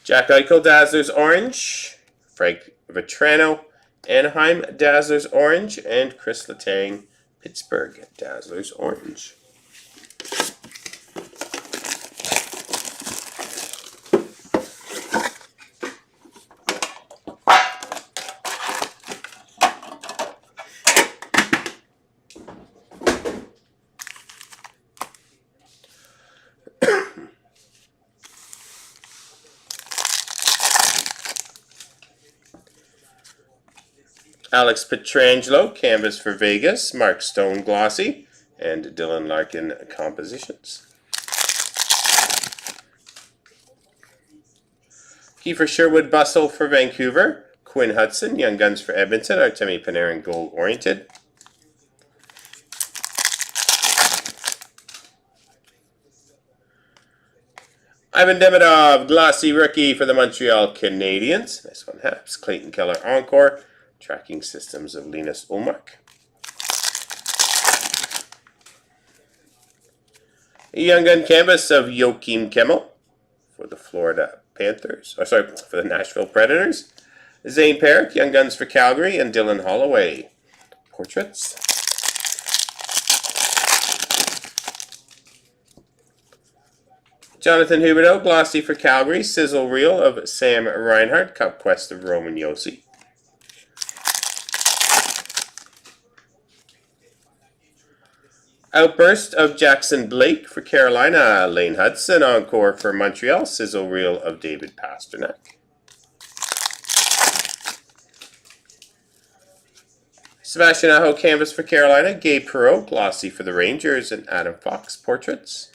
Jack Eichel, Dazzlers Orange. Frank Vetrano, Anaheim, Dazzlers Orange. And Chris Letang, Pittsburgh, Dazzlers Orange. Alex Pietrangelo, Canvas for Vegas, Mark Stone Glossy, and Dylan Larkin Compositions. Kiefer Sherwood Bustle for Vancouver, Quinn Hudson, Young Guns for Edmonton, Artemi Panarin Gold Oriented. Ivan Demidov, Glossy Rookie for the Montreal Canadiens. Nice one, Haps. Clayton Keller Encore. Tracking systems of Linus Ullmark. A Young Gun Canvas of Joakim Kemmel for the Florida Panthers. For the Nashville Predators. Zane Perrick, Young Guns for Calgary, and Dylan Holloway. Portraits. Jonathan Huberdeau, Glossy for Calgary. Sizzle Reel of Sam Reinhart. Cup Quest of Roman Josi. Outburst of Jackson Blake for Carolina. Lane Hudson, encore for Montreal. Sizzle Reel of David Pasternak. Sebastian Aho, Canvas for Carolina. Gabe Perreault, Glossy for the Rangers. And Adam Fox, Portraits.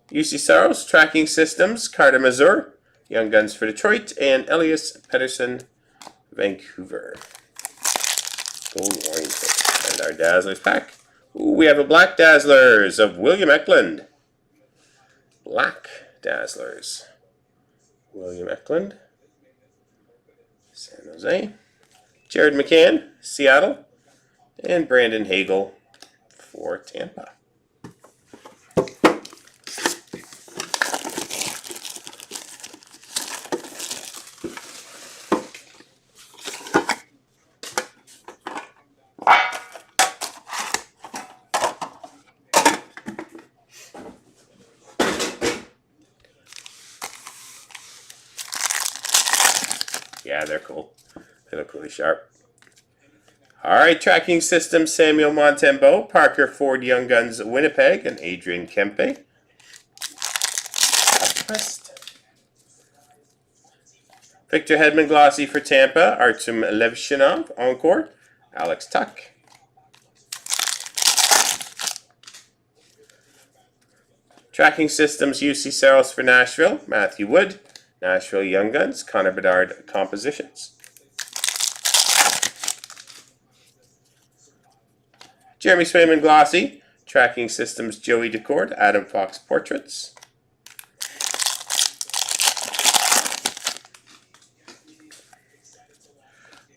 UC Saros, Tracking Systems. Carter Mazur, Young Guns for Detroit. And Elias Pettersson, Vancouver. Gold oriented. And our Dazzlers pack. Ooh, we have a Black Dazzlers of William Eklund. Black Dazzlers. William Eklund. San Jose. Jared McCann, Seattle. And Brandon Hagel for Tampa. Yeah, they're cool. They look really sharp. Alright, Tracking System, Samuel Montembeault, Parker Ford Young Guns Winnipeg, and Adrian Kempe. Victor Hedman, Glossy for Tampa, Artem Levshinov, encore, Alex Tuck. Tracking Systems, UC Saros for Nashville, Matthew Wood. Nashville Young Guns, Connor Bedard Compositions. Jeremy Swayman Glossy, Tracking Systems, Joey Decord, Adam Fox Portraits.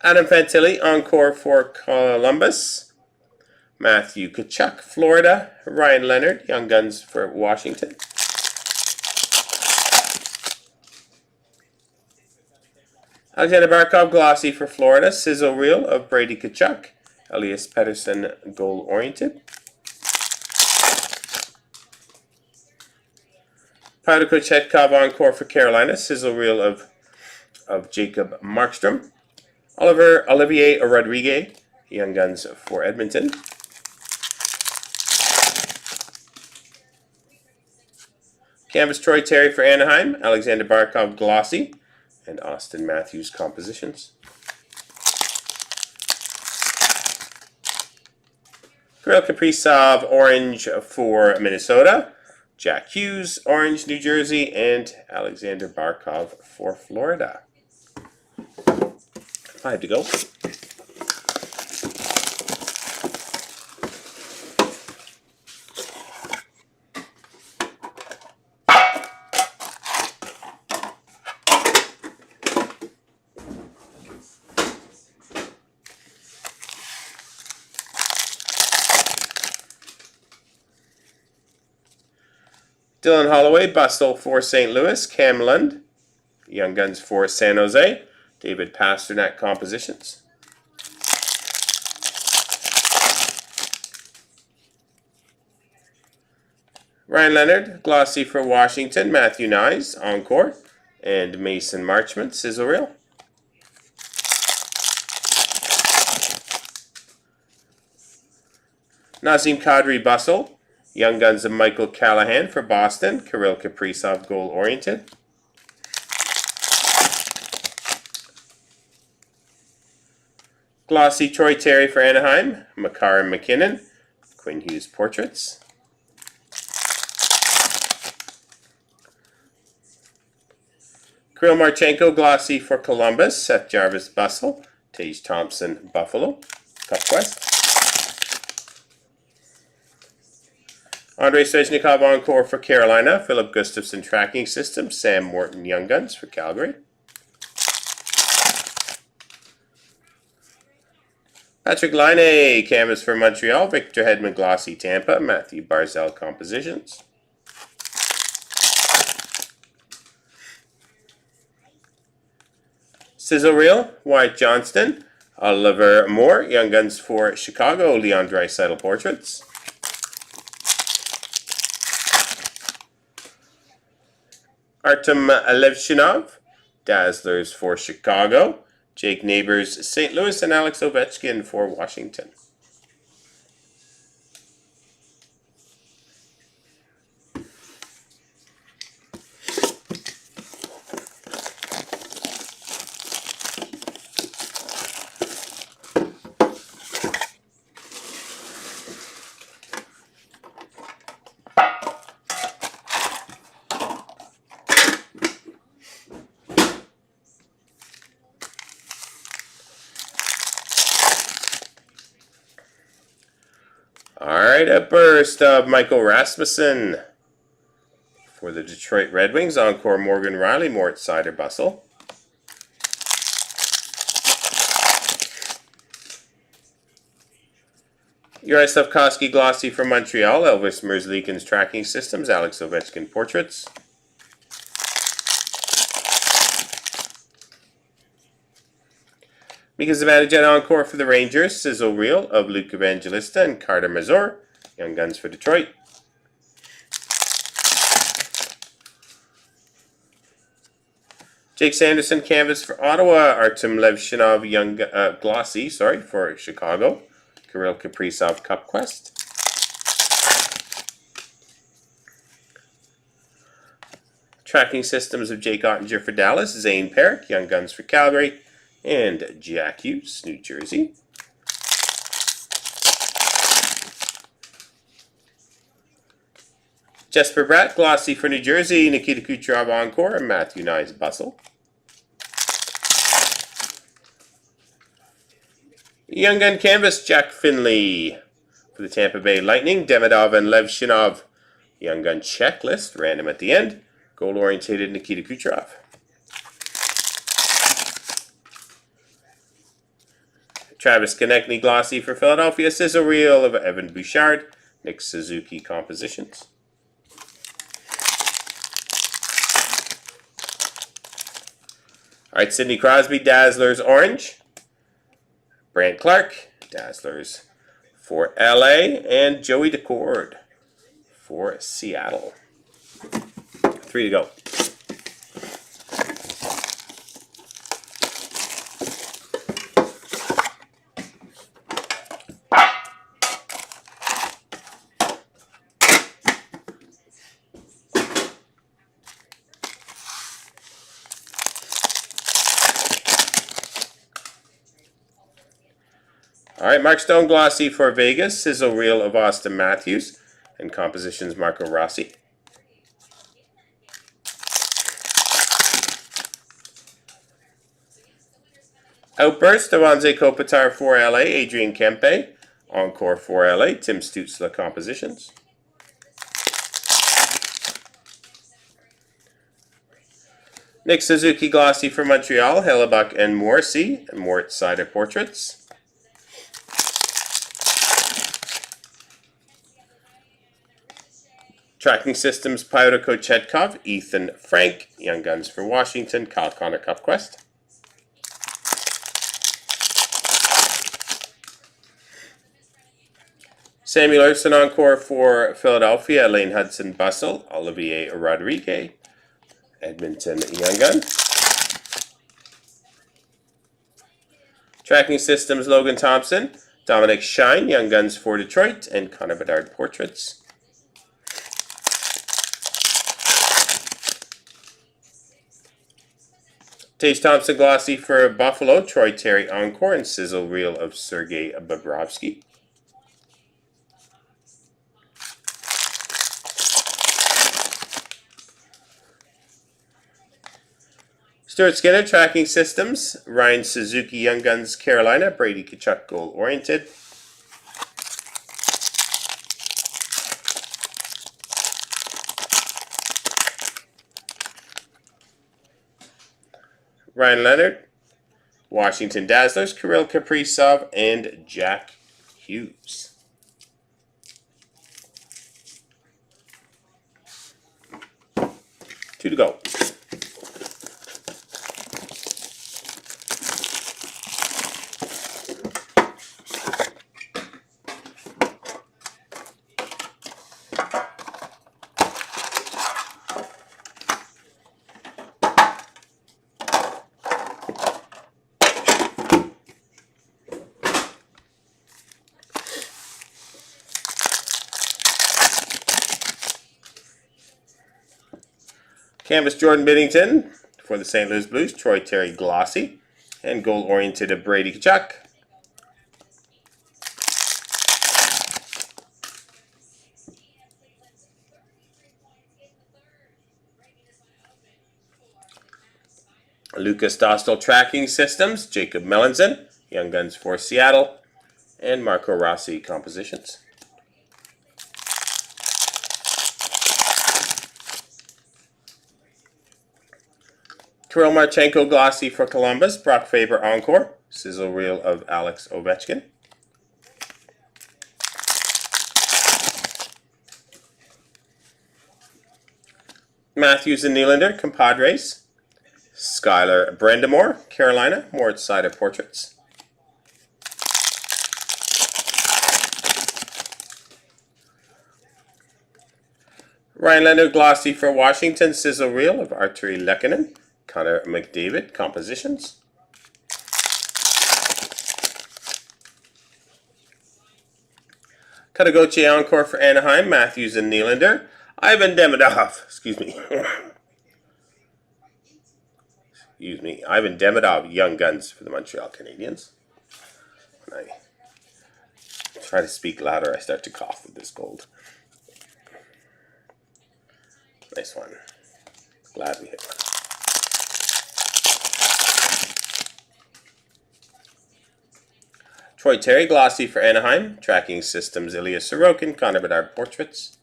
Adam Fantilli, encore for Columbus. Matthew Tkachuk, Florida. Ryan Leonard, Young Guns for Washington. Alexander Barkov glossy for Florida. Sizzle reel of Brady Tkachuk. Elias Pettersson goal oriented. Pavel Kochetkov encore for Carolina. Sizzle reel of Jacob Markstrom. Olivier Rodriguez, Young Guns for Edmonton. Canvas Troy Terry for Anaheim. Alexander Barkov glossy. And Austin Matthews compositions. Kirill Kaprizov orange for Minnesota. Jack Hughes orange New Jersey. And Alexander Barkov for Florida. 5 to go. Dylan Holloway, Bustle for St. Louis. Cam Lund, Young Guns for San Jose. David Pasternak compositions. Ryan Leonard, glossy for Washington. Matthew Nyes, encore. And Mason Marchment, sizzle reel. Nazem Kadri, Bustle. Young Guns of Michael Callahan for Boston. Kirill Kaprizov goal oriented. Glossy Troy Terry for Anaheim. Makar McKinnon. Quinn Hughes portraits. Kirill Marchenko glossy for Columbus. Seth Jarvis Bustle. Tage Thompson Buffalo. Cup Quest. Andrei Svechnikov encore for Carolina. Philip Gustafson tracking system. Sam Morton Young Guns for Calgary. Patrick Laine canvas for Montreal. Victor Hedman glossy Tampa. Matthew Barzal compositions. Sizzle reel Wyatt Johnston. Oliver Moore Young Guns for Chicago. Leon Draisaitl portraits. Artem Levshinov, Dazzlers for Chicago. Jake Neighbors, St. Louis, and Alex Ovechkin for Washington. Alright, a burst of Michael Rasmussen for the Detroit Red Wings. Encore Morgan Riley, Mort Sider Bustle. Uri Slafkovsky glossy for Montreal. Elvis Merzlikins tracking systems. Alex Ovechkin portraits. Mika Zibanejad encore for the Rangers. Sizzle reel of Luke Evangelista and Carter Mazur. Young Guns for Detroit. Jake Sanderson canvas for Ottawa. Artem Levshinov glossy for Chicago. Kirill Kaprizov Cup Quest. Tracking systems of Jake Ottinger for Dallas. Zane Perrick, Young Guns for Calgary. And Jack Hughes, New Jersey. Jesper Bratt, glossy for New Jersey. Nikita Kucherov encore and Matthew Nyes Bustle. Young Gun canvas, Jack Finley for the Tampa Bay Lightning. Demidov and Levshinov, Young Gun checklist, random at the end. Goal-orientated Nikita Kucherov. Travis Konechny glossy for Philadelphia. Sizzle reel of Evan Bouchard. Nick Suzuki compositions. Alright, Sidney Crosby, Dazzlers orange. Brant Clark, Dazzlers for LA. And Joey Decord for Seattle. 3 to go. Alright, Mark Stone glossy for Vegas. Sizzle reel of Austin Matthews. And compositions Marco Rossi. Outburst of Anze Kopitar for LA. Adrian Kempe. Encore for LA. Tim Stutzla compositions. Nick Suzuki glossy for Montreal. Hellebuck and Morrissey. And Mort Sider portraits. Tracking Systems, Pyotr Kochetkov, Ethan Frank, Young Guns for Washington, Kyle Connor Cup Quest. Samuel Erson Encore for Philadelphia, Lane Hudson Bustle, Olivier Rodriguez, Edmonton Young Gun. Tracking Systems, Logan Thompson, Dominic Shine, Young Guns for Detroit, and Connor Bedard portraits. Tage Thompson glossy for Buffalo, Troy Terry Encore, and sizzle reel of Sergei Bobrovsky. Stuart Skinner Tracking Systems, Ryan Suzuki Young Guns Carolina, Brady Tkachuk Goal Oriented. Ryan Leonard, Washington Dazzlers, Kirill Kaprizov, and Jack Hughes. Two to go. Canvas Jordan Binnington for the St. Louis Blues, Troy Terry glossy, and goal-oriented of Brady Tkachuk. Lucas Dostal Tracking Systems, Jacob Melanson, Young Guns for Seattle, and Marco Rossi compositions. Kirill Marchenko glossy for Columbus, Brock Faber Encore, sizzle reel of Alex Ovechkin. Matthews and Nylander, Compadres. Skylar Brandamore, Carolina, Mort Sider portraits. Ryan Leonard glossy for Washington, sizzle reel of Arturi Lehkonen, Connor McDavid compositions. Katagoche Encore for Anaheim, Matthews and Nylander, Ivan Demidov, Ivan Demidov, Young Guns for the Montreal Canadiens. When I try to speak louder, I start to cough with this gold. Nice one. Glad we hit one. Troy Terry glossy for Anaheim, Tracking Systems, Ilya Sorokin, Connor Bedard portraits.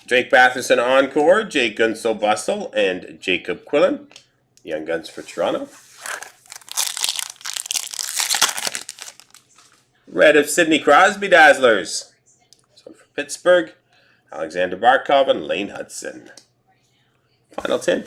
Drake Batherson Encore, Jake Gunsel Bustle, and Jacob Quillen, Young Guns for Toronto. Red of Sidney Crosby Dazzlers. This one for Pittsburgh. Alexander Barkov, and Lane Hudson. Final 10.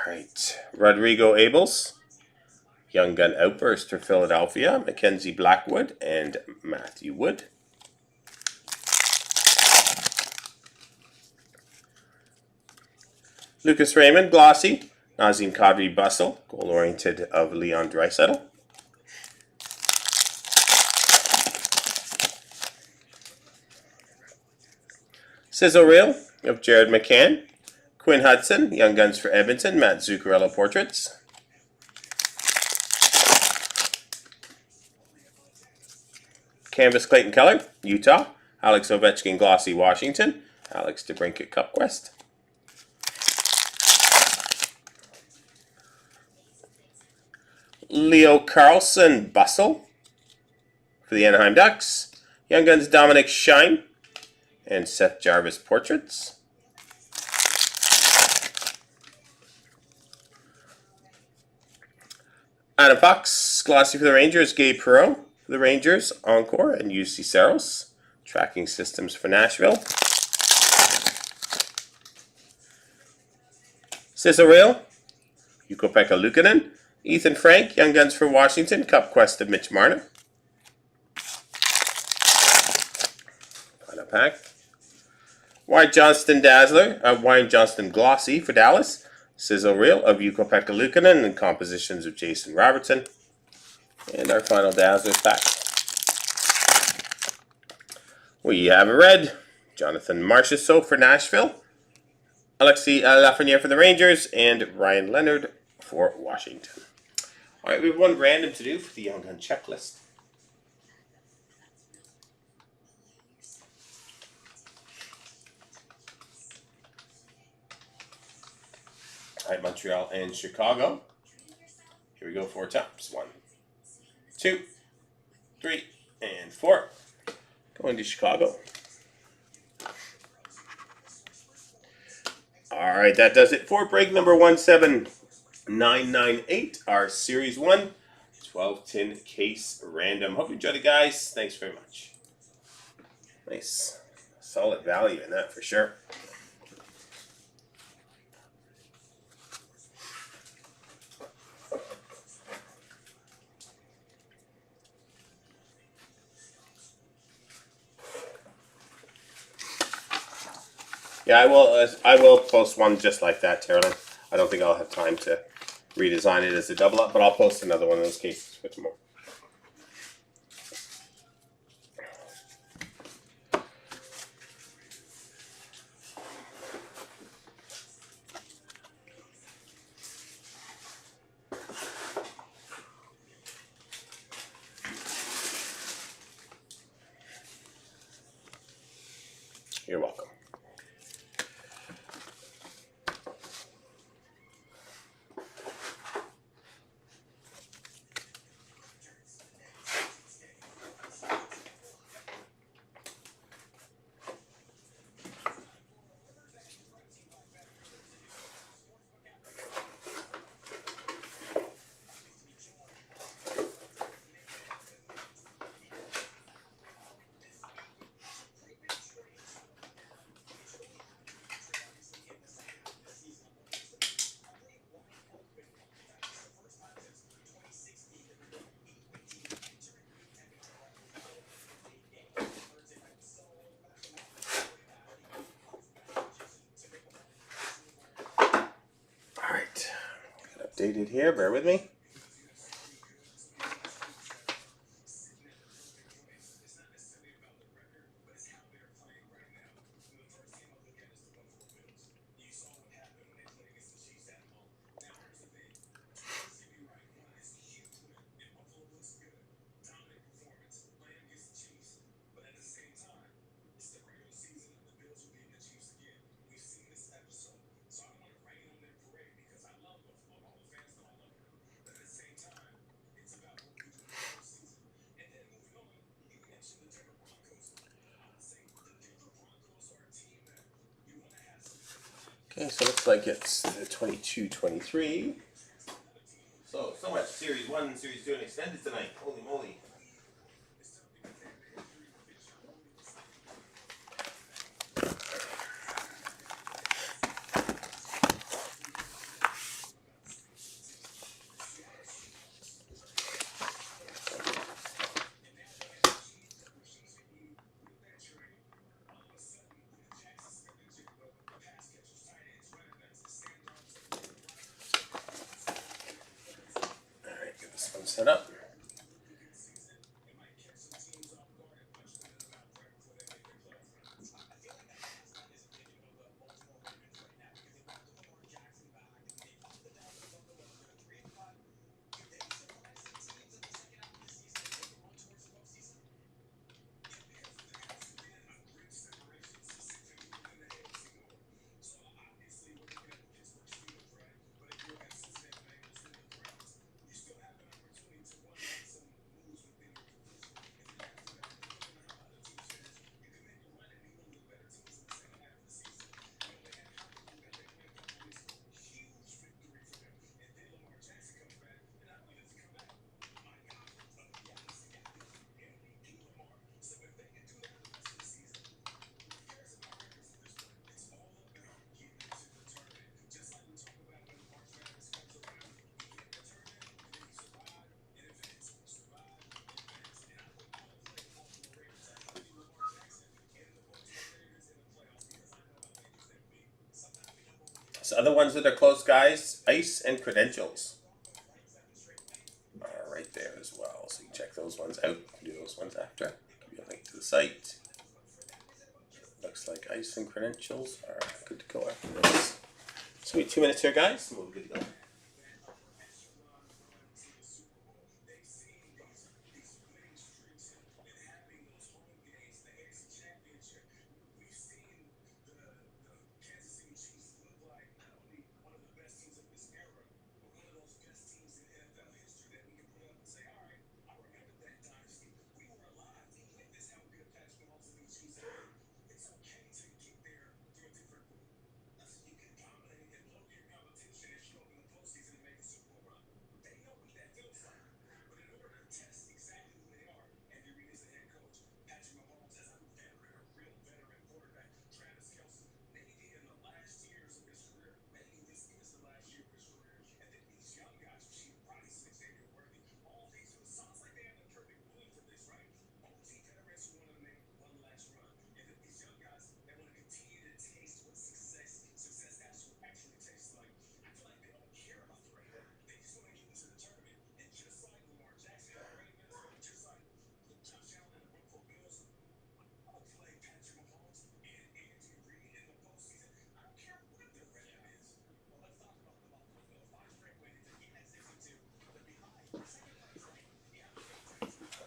Alright, Rodrigo Abels, Young Gun Outburst for Philadelphia, Mackenzie Blackwood, and Matthew Wood. Lucas Raymond, Glossy, Nazem Kadri Bustle, goal-oriented of Leon Draisaitl. Sizzle Reel of Jared McCann, Quinn Hudson, Young Guns for Edmonton, Matt Zuccarello Portraits. Canvas Clayton Keller, Utah, Alex Ovechkin Glossy Washington, Alex DeBrincat Cup Quest. Leo Carlson Bustle for the Anaheim Ducks, Young Guns Dominic Shine, and Seth Jarvis Portraits. Adam Fox, Glossy for the Rangers, Gabe Perreault for the Rangers, Encore, and UC Saros. Tracking Systems for Nashville. Sizzle Reel, Ukko-Pekka Luukkonen, Ethan Frank, Young Guns for Washington, Cup Quest of Mitch Marner. Final pack. Wyatt Johnston Dazzler, Wyatt Johnston Glossy for Dallas. Sizzle Reel of Ukko-Pekka Luukkonen and compositions of Jason Robertson. And our final Dazzlers pack. We have a red, Jonathan Marchessault for Nashville, Alexis Lafreniere for the Rangers, and Ryan Leonard for Washington. All right, we have one random to do for the Young Gun checklist. All right, Montreal and Chicago. Here we go, 4 times. 1, 2, 3, and 4. Going to Chicago. All right, that does it for break number 17998, our Series 1 12-tin case random. Hope you enjoyed it, guys. Thanks very much. Nice. Solid value in that for sure. Yeah, I will post one just like that, Terrell. I don't think I'll have time to redesign it as a double up, but I'll post another one of those cases for tomorrow. You're welcome. Updated here, bear with me. Okay, so it looks like it's the 22-23. So much Series 1 and Series 2 and extended tonight. Holy moly. Alright, get this one set up. So other ones that are close, guys, ice and credentials are right there as well. So you can check those ones out. Do those ones after. Give you a link to the site. Looks like ice and credentials are good to go after this. So wait 2 minutes here, guys, and we'll be good to go.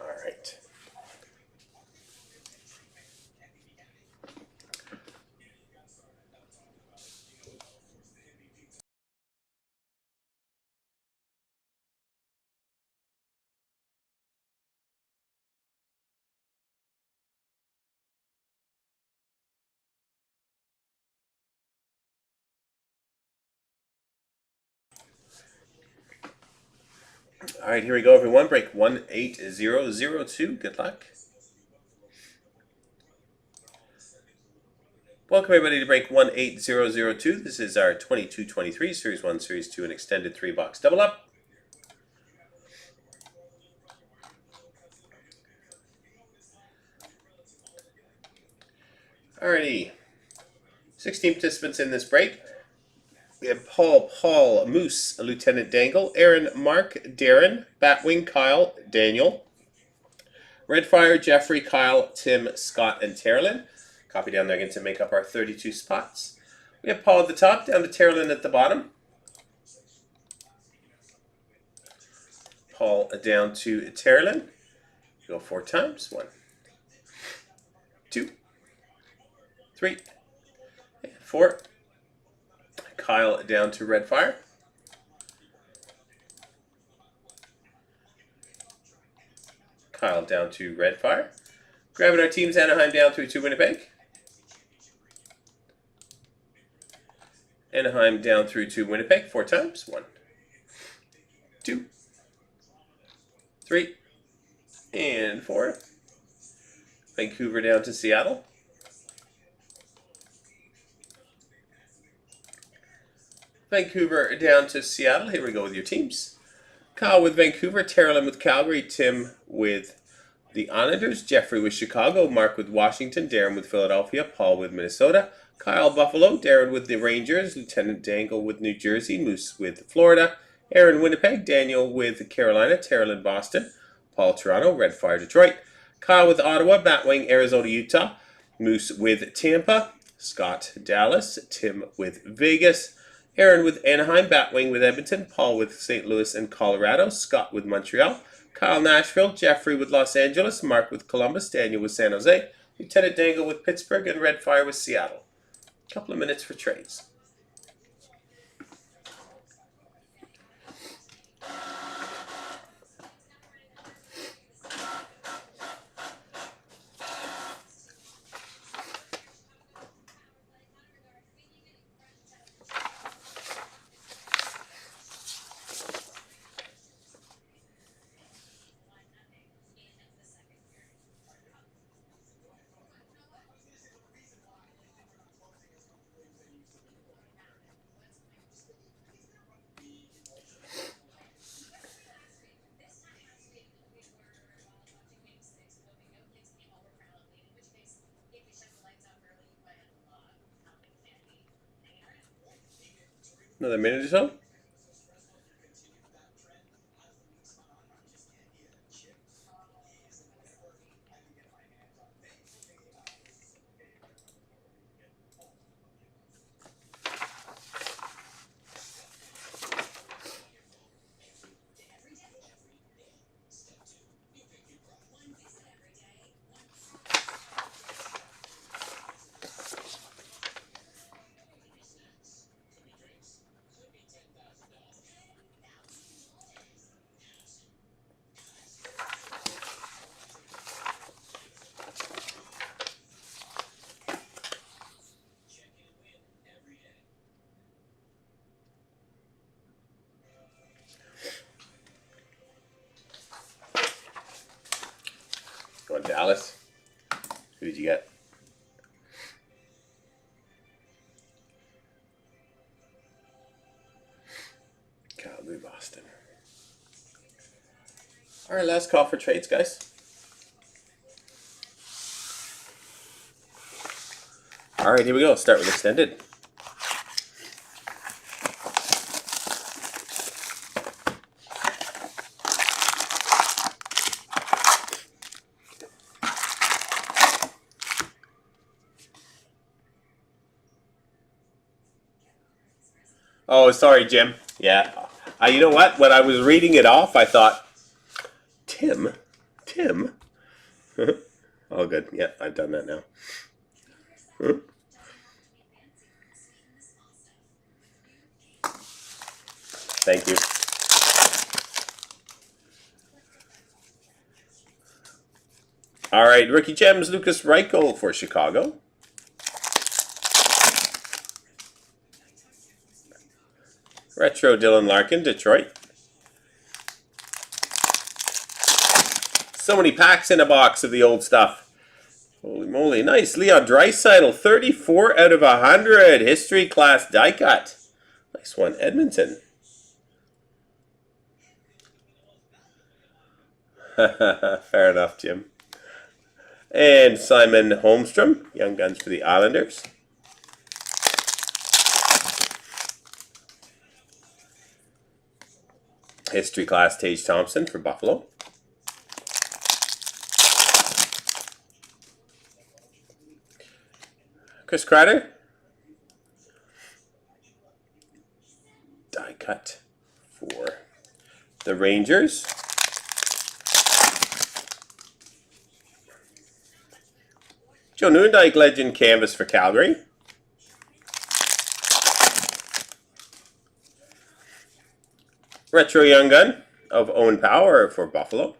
All right. All right, here we go, everyone. Break 18002. Good luck. Welcome, everybody, to break 18002. This is our 22-23, Series 1, Series 2, and extended 3-box double up. Alrighty. 16 participants in this break. We have Paul, Moose, Lieutenant Dangle, Aaron, Mark, Darren, Batwing, Kyle, Daniel, Redfire, Jeffrey, Kyle, Tim, Scott, and Terrelin. Copy down there again to make up our 32 spots. We have Paul at the top, down to Terrelin at the bottom. Paul down to Terrelin. Go 4 times. 1, 2, 3, 4. Kyle down to Redfire. Kyle down to Redfire. Grabbing our teams, Anaheim down 3-2 Winnipeg. Anaheim down through to Winnipeg 4 times. 1, 2, 3, and 4. Vancouver down to Seattle. Vancouver down to Seattle. Here we go with your teams. Kyle with Vancouver, Terrelin with Calgary, Tim with the Islanders, Jeffrey with Chicago, Mark with Washington, Darren with Philadelphia, Paul with Minnesota, Kyle Buffalo, Darren with the Rangers, Lieutenant Dangle with New Jersey, Moose with Florida, Aaron Winnipeg, Daniel with Carolina, Terrelin Boston, Paul Toronto, Red Fire Detroit, Kyle with Ottawa, Batwing Arizona Utah, Moose with Tampa, Scott Dallas, Tim with Vegas, Aaron with Anaheim, Batwing with Edmonton, Paul with St. Louis and Colorado, Scott with Montreal, Kyle Nashville, Jeffrey with Los Angeles, Mark with Columbus, Daniel with San Jose, Lieutenant Dangle with Pittsburgh, and Red Fire with Seattle. A couple of minutes for trades. Another minute or so. Going Dallas. Who did you get? Calgary, Boston. All right, last call for trades, guys. All right, here we go. Start with extended. Oh, sorry, Jim. Yeah. You know what? When I was reading it off, I thought, Tim? Oh, good. Yeah, I've done that now. Thank you. All right, rookie gems, Lucas Reichel for Chicago. Retro Dylan Larkin, Detroit. So many packs in a box of the old stuff. Holy moly, nice. Leon Draisaitl, 34 out of 100. History class die cut. Nice one, Edmonton. Fair enough, Jim. And Simon Holmstrom, Young Guns for the Islanders. History class Tage Thompson for Buffalo. Chris Kreider. Die cut for the Rangers. Joe Nieuwendyk Legend Canvas for Calgary. Retro Young Gun of Owen Power for Buffalo.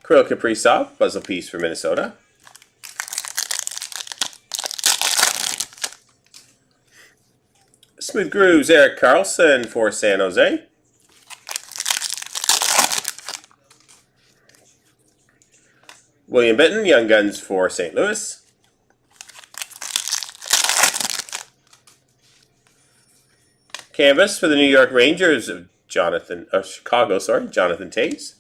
Kirill Kaprizov, puzzle piece for Minnesota. Smooth Grooves, Eric Carlson for San Jose. William Bitton, Young Guns for St. Louis. Canvas for the New York Rangers of Jonathan Toews.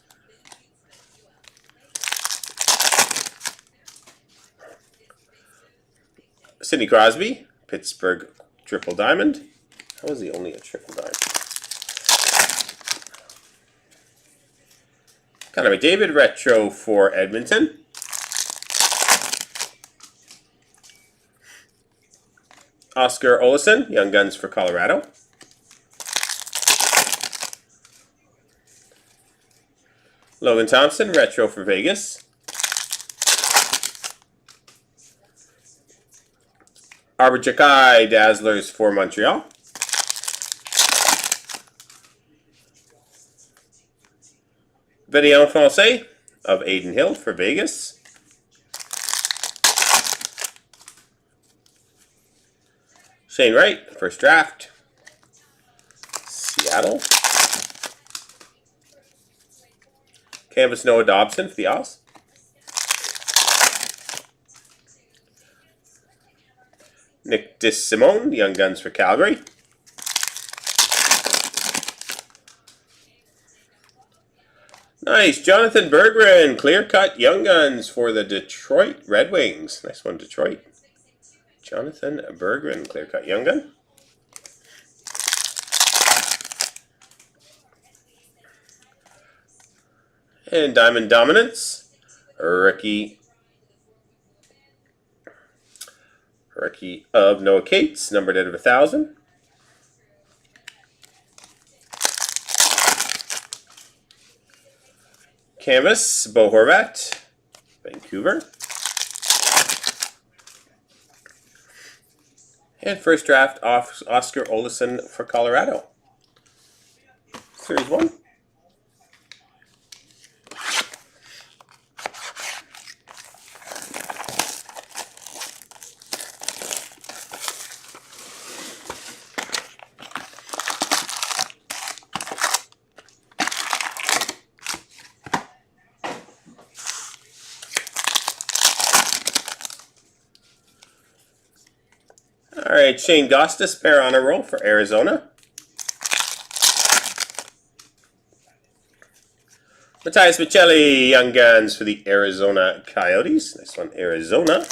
Sidney Crosby, Pittsburgh Triple Diamond. How is he only a Triple Diamond? Connor McDavid, Retro for Edmonton. Oscar Olesen, Young Guns for Colorado. Logan Thompson, Retro for Vegas. Arbor Jakai, Dazzlers for Montreal. Video Francais of Aiden Hill for Vegas. Shane Wright, first draft. Seattle. Canvas Noah Dobson for the Oz. Nick DeSimone, Young Guns for Calgary. Nice. Jonathan Berggren, Clear Cut Young Guns for the Detroit Red Wings. Nice one, Detroit. Jonathan Berggren, Clear Cut Young Gun. And Diamond Dominance, rookie of Noah Cates, numbered out of 1,000. Canvas, Bo Horvat, Vancouver. And first draft off Oscar Olesen for Colorado. Series 1. All right, Shane Gostis, pair on a roll for Arizona. Matthias Michelli, Young Guns for the Arizona Coyotes. Nice one, Arizona.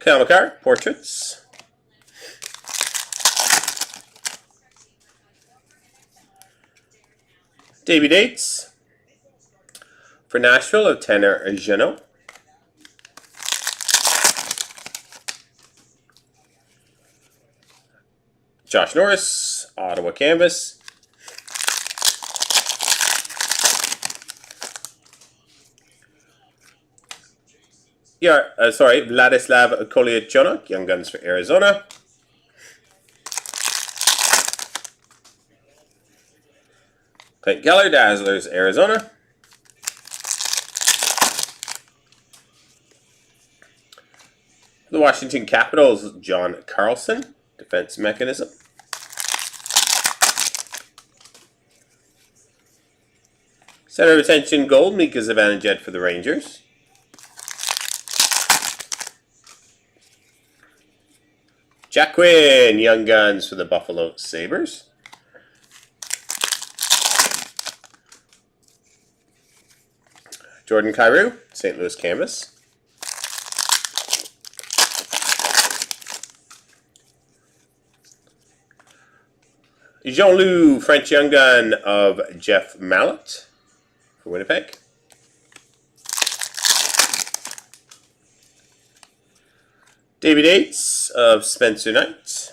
Kyle McCarr, Portraits. Davey Dates for Nashville of Tanner Jeannot. Josh Norris, Ottawa Canvas. Vladislav Kolyachonok, Young Guns for Arizona. Clint Keller, Dazzlers, Arizona. The Washington Capitals, John Carlson, Defense Mechanism. Center of Attention Gold, Mika Zibanejad for the Rangers. Jack Quinn, Young Guns for the Buffalo Sabres. Jordan Kyrou, St. Louis Canvas. Jean-Loup, French Young Gun of Jeff Mallett for Winnipeg. David Yates of Spencer Knight.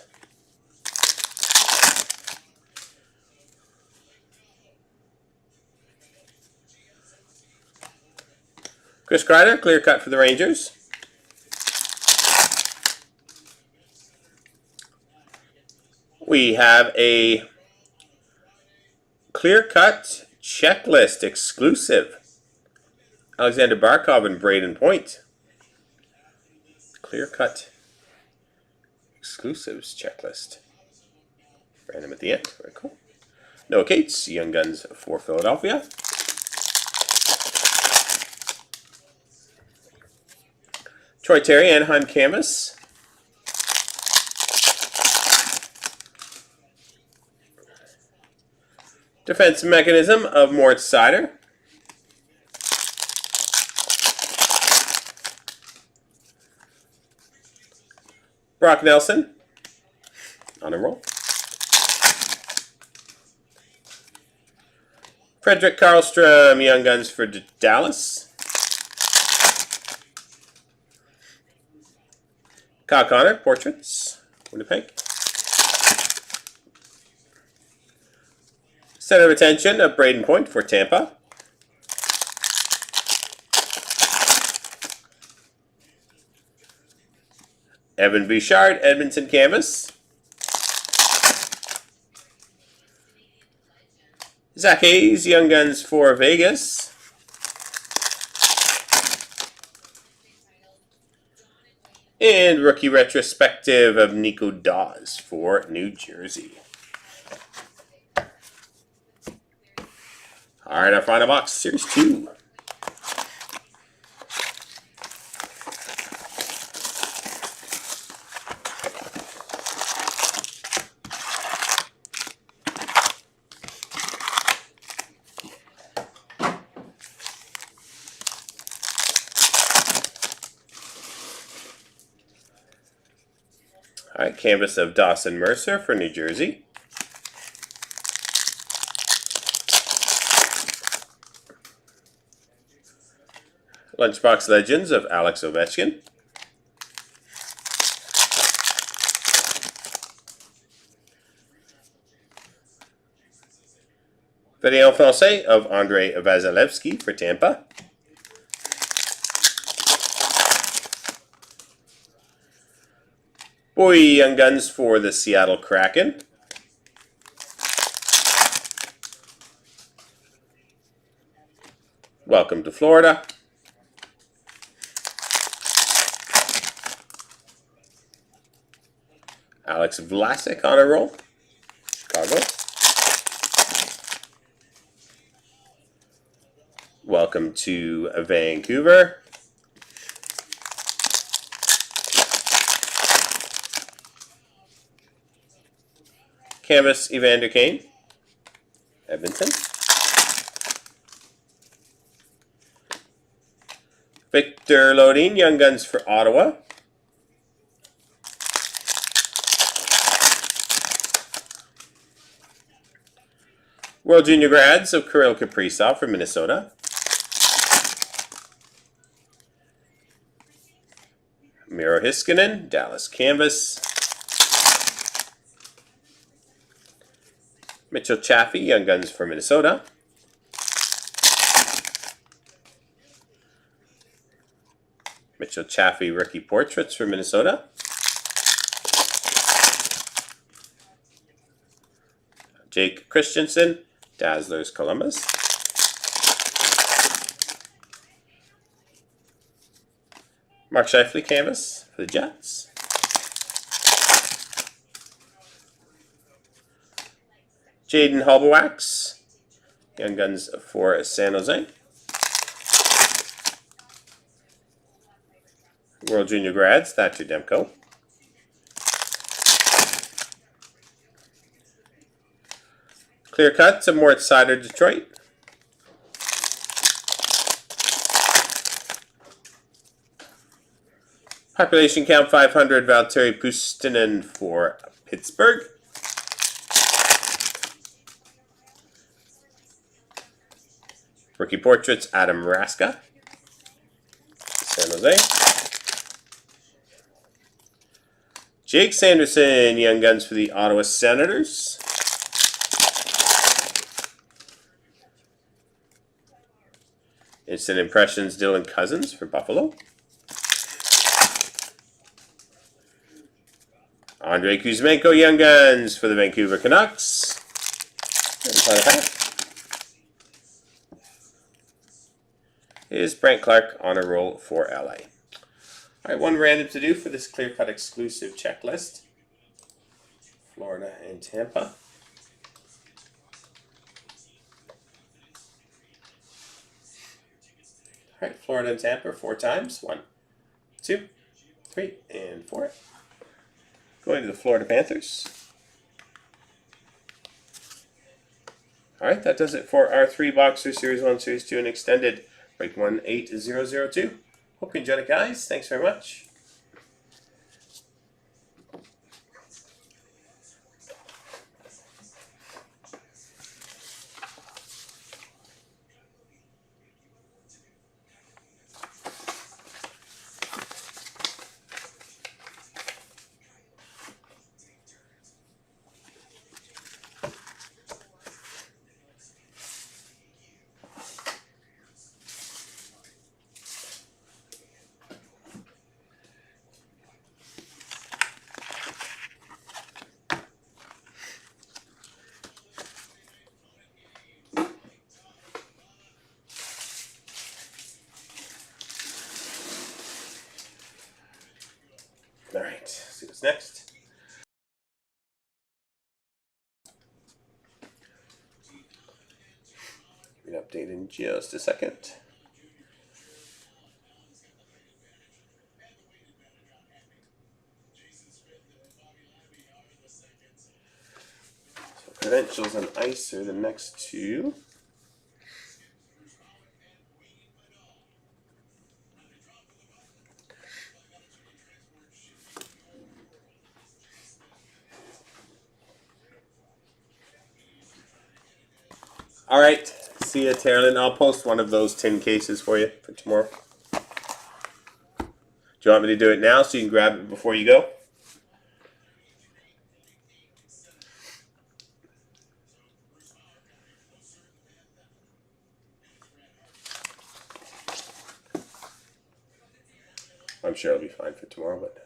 Chris Kreider, Clear Cut for the Rangers. We have a Clear Cut Checklist exclusive. Alexander Barkov and Braden Point. Clear Cut exclusives checklist. Random at the end. Very cool. Noah Cates, Young Guns for Philadelphia. Troy Terry, Anaheim Canvas. Defense Mechanism of Mort Seider. Brock Nelson on a roll. Frederick Karlstrom, Young Guns for Dallas. Kyle Connor, Portraits, Winnipeg. Center of Attention of Braden Point for Tampa. Evan Bouchard, Edmonton Canvas. Zach Hayes, Young Guns for Vegas. And Rookie Retrospective of Nico Dawes for New Jersey. All right, our final box, Series 2. All right, canvas of Dawson Mercer for New Jersey. Lunchbox Legends of Alex Ovechkin. Video Francais of Andrei Vasilevsky for Tampa. Boy Young Guns for the Seattle Kraken. Welcome to Florida. Alex Vlasic on a roll. Chicago. Welcome to Vancouver. Canvas Evander Kane, Edmonton. Victor Lodin, Young Guns for Ottawa. World Junior Grads of Kirill Kaprizov for Minnesota. Miro Heiskanen, Dallas Canvas. Mitchell Chaffee, Young Guns for Minnesota. Mitchell Chaffee, Rookie Portraits for Minnesota. Jake Christensen, Dazzlers Columbus. Mark Scheifele Canvas for the Jets. Jaden Halberwax, Young Guns for San Jose. World Junior Grads, Thatcher Demko. Clear Cuts of Mort Seider, Detroit. Population Count 500, Valtteri Puustinen for Pittsburgh. Rookie Portraits, Adam Raska, San Jose. Jake Sanderson, Young Guns for the Ottawa Senators. Instant Impressions, Dylan Cousins for Buffalo. Andrei Kuzmenko, Young Guns for the Vancouver Canucks. Is Brent Clark on a roll for LA. All right, one random to do for this clear cut exclusive checklist. Florida and Tampa. All right, Florida and Tampa 4 times. 1, 2, 3, and 4. Going to the Florida Panthers. All right, that does it for our 3-boxer Series 1, Series 2, and Extended. Break 18002. Hope you enjoyed it, guys. Thanks very much. All right, see what's next. Give me an update in just a second. So credentials and ice are the next two. All right, see ya, Terilyn. I'll post one of those tin cases for you for tomorrow. Do you want me to do it now so you can grab it before you go? I'm sure it'll be fine for tomorrow, but...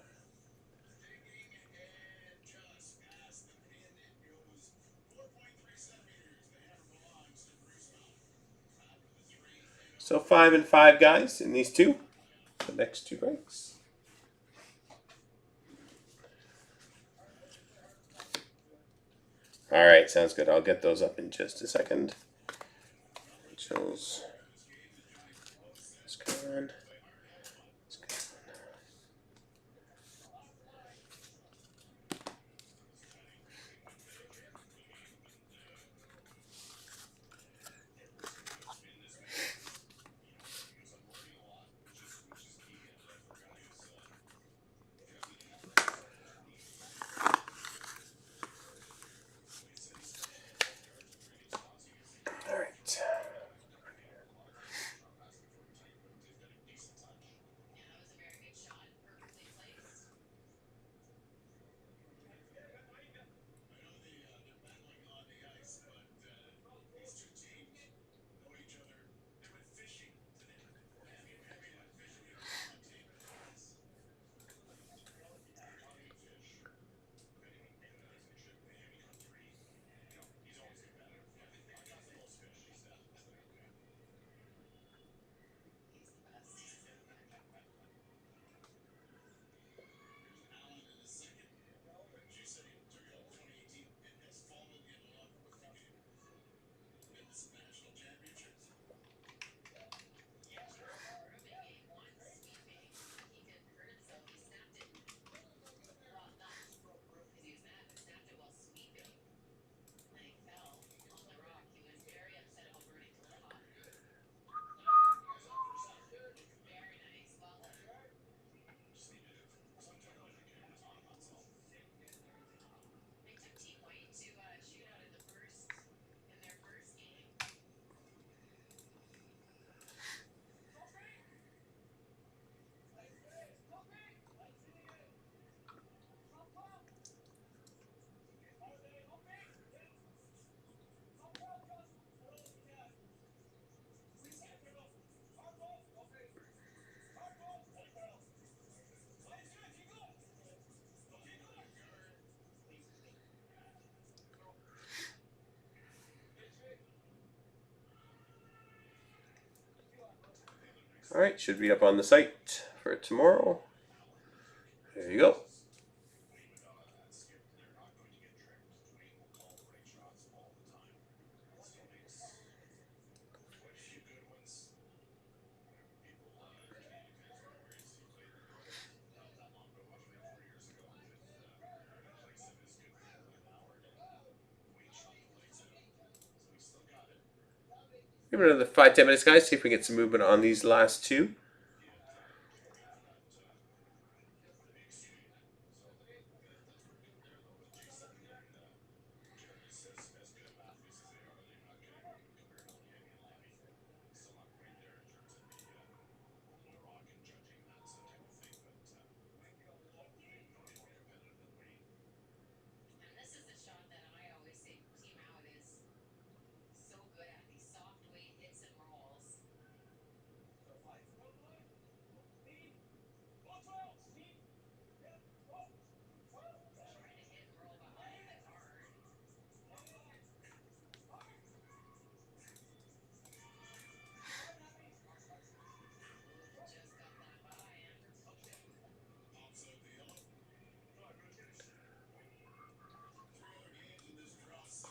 So 5 and 5 guys in these two. The next 2 breaks. All right, sounds good. I'll get those up in just a second. Credentials. Let's go on. All right. All right, should be up on the site for tomorrow. There you go. Give it another 5-10 minutes, guys. See if we get some movement on these last two.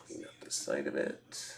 Clean up the side of it.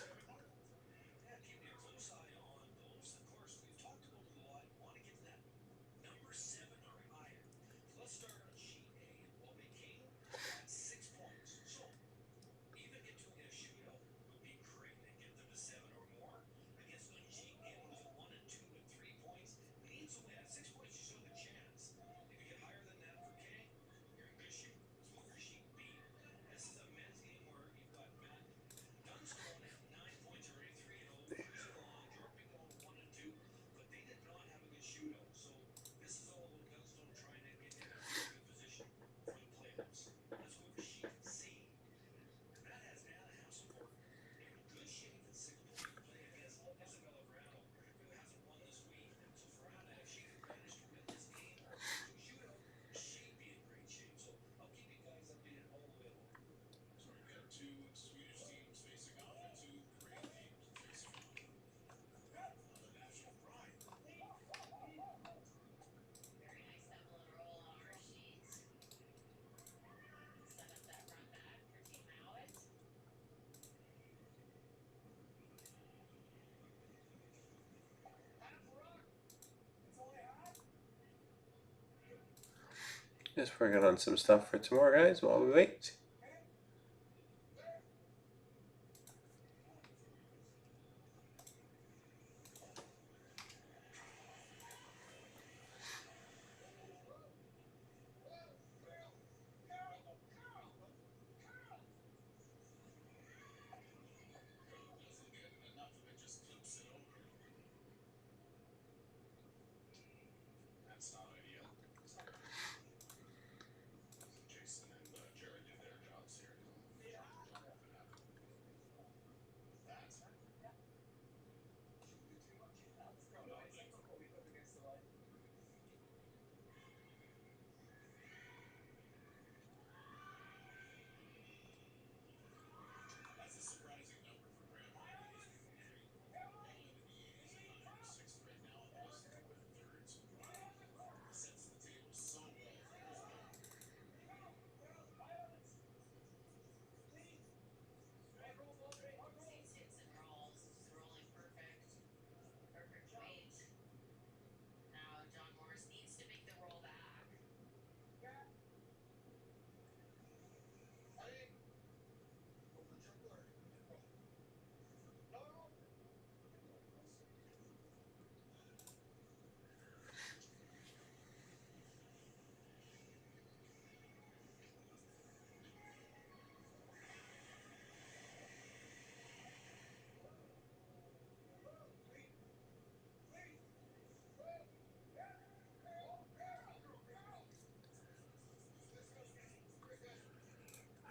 Just working on some stuff for tomorrow, guys, while we wait.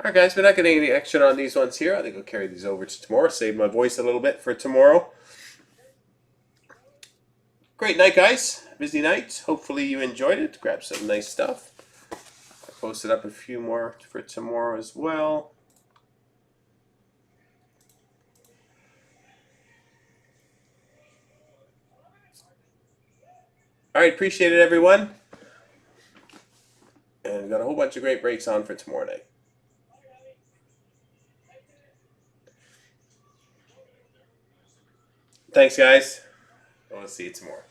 Alright, guys, we're not getting any action on these ones here. I think I'll carry these over to tomorrow. Save my voice a little bit for tomorrow. Great night, guys. Busy night. Hopefully you enjoyed it. Grab some nice stuff. I posted up a few more for tomorrow as well. Alright, appreciate it, everyone. And we've got a whole bunch of great breaks on for tomorrow night. Thanks, guys. I'll see you tomorrow.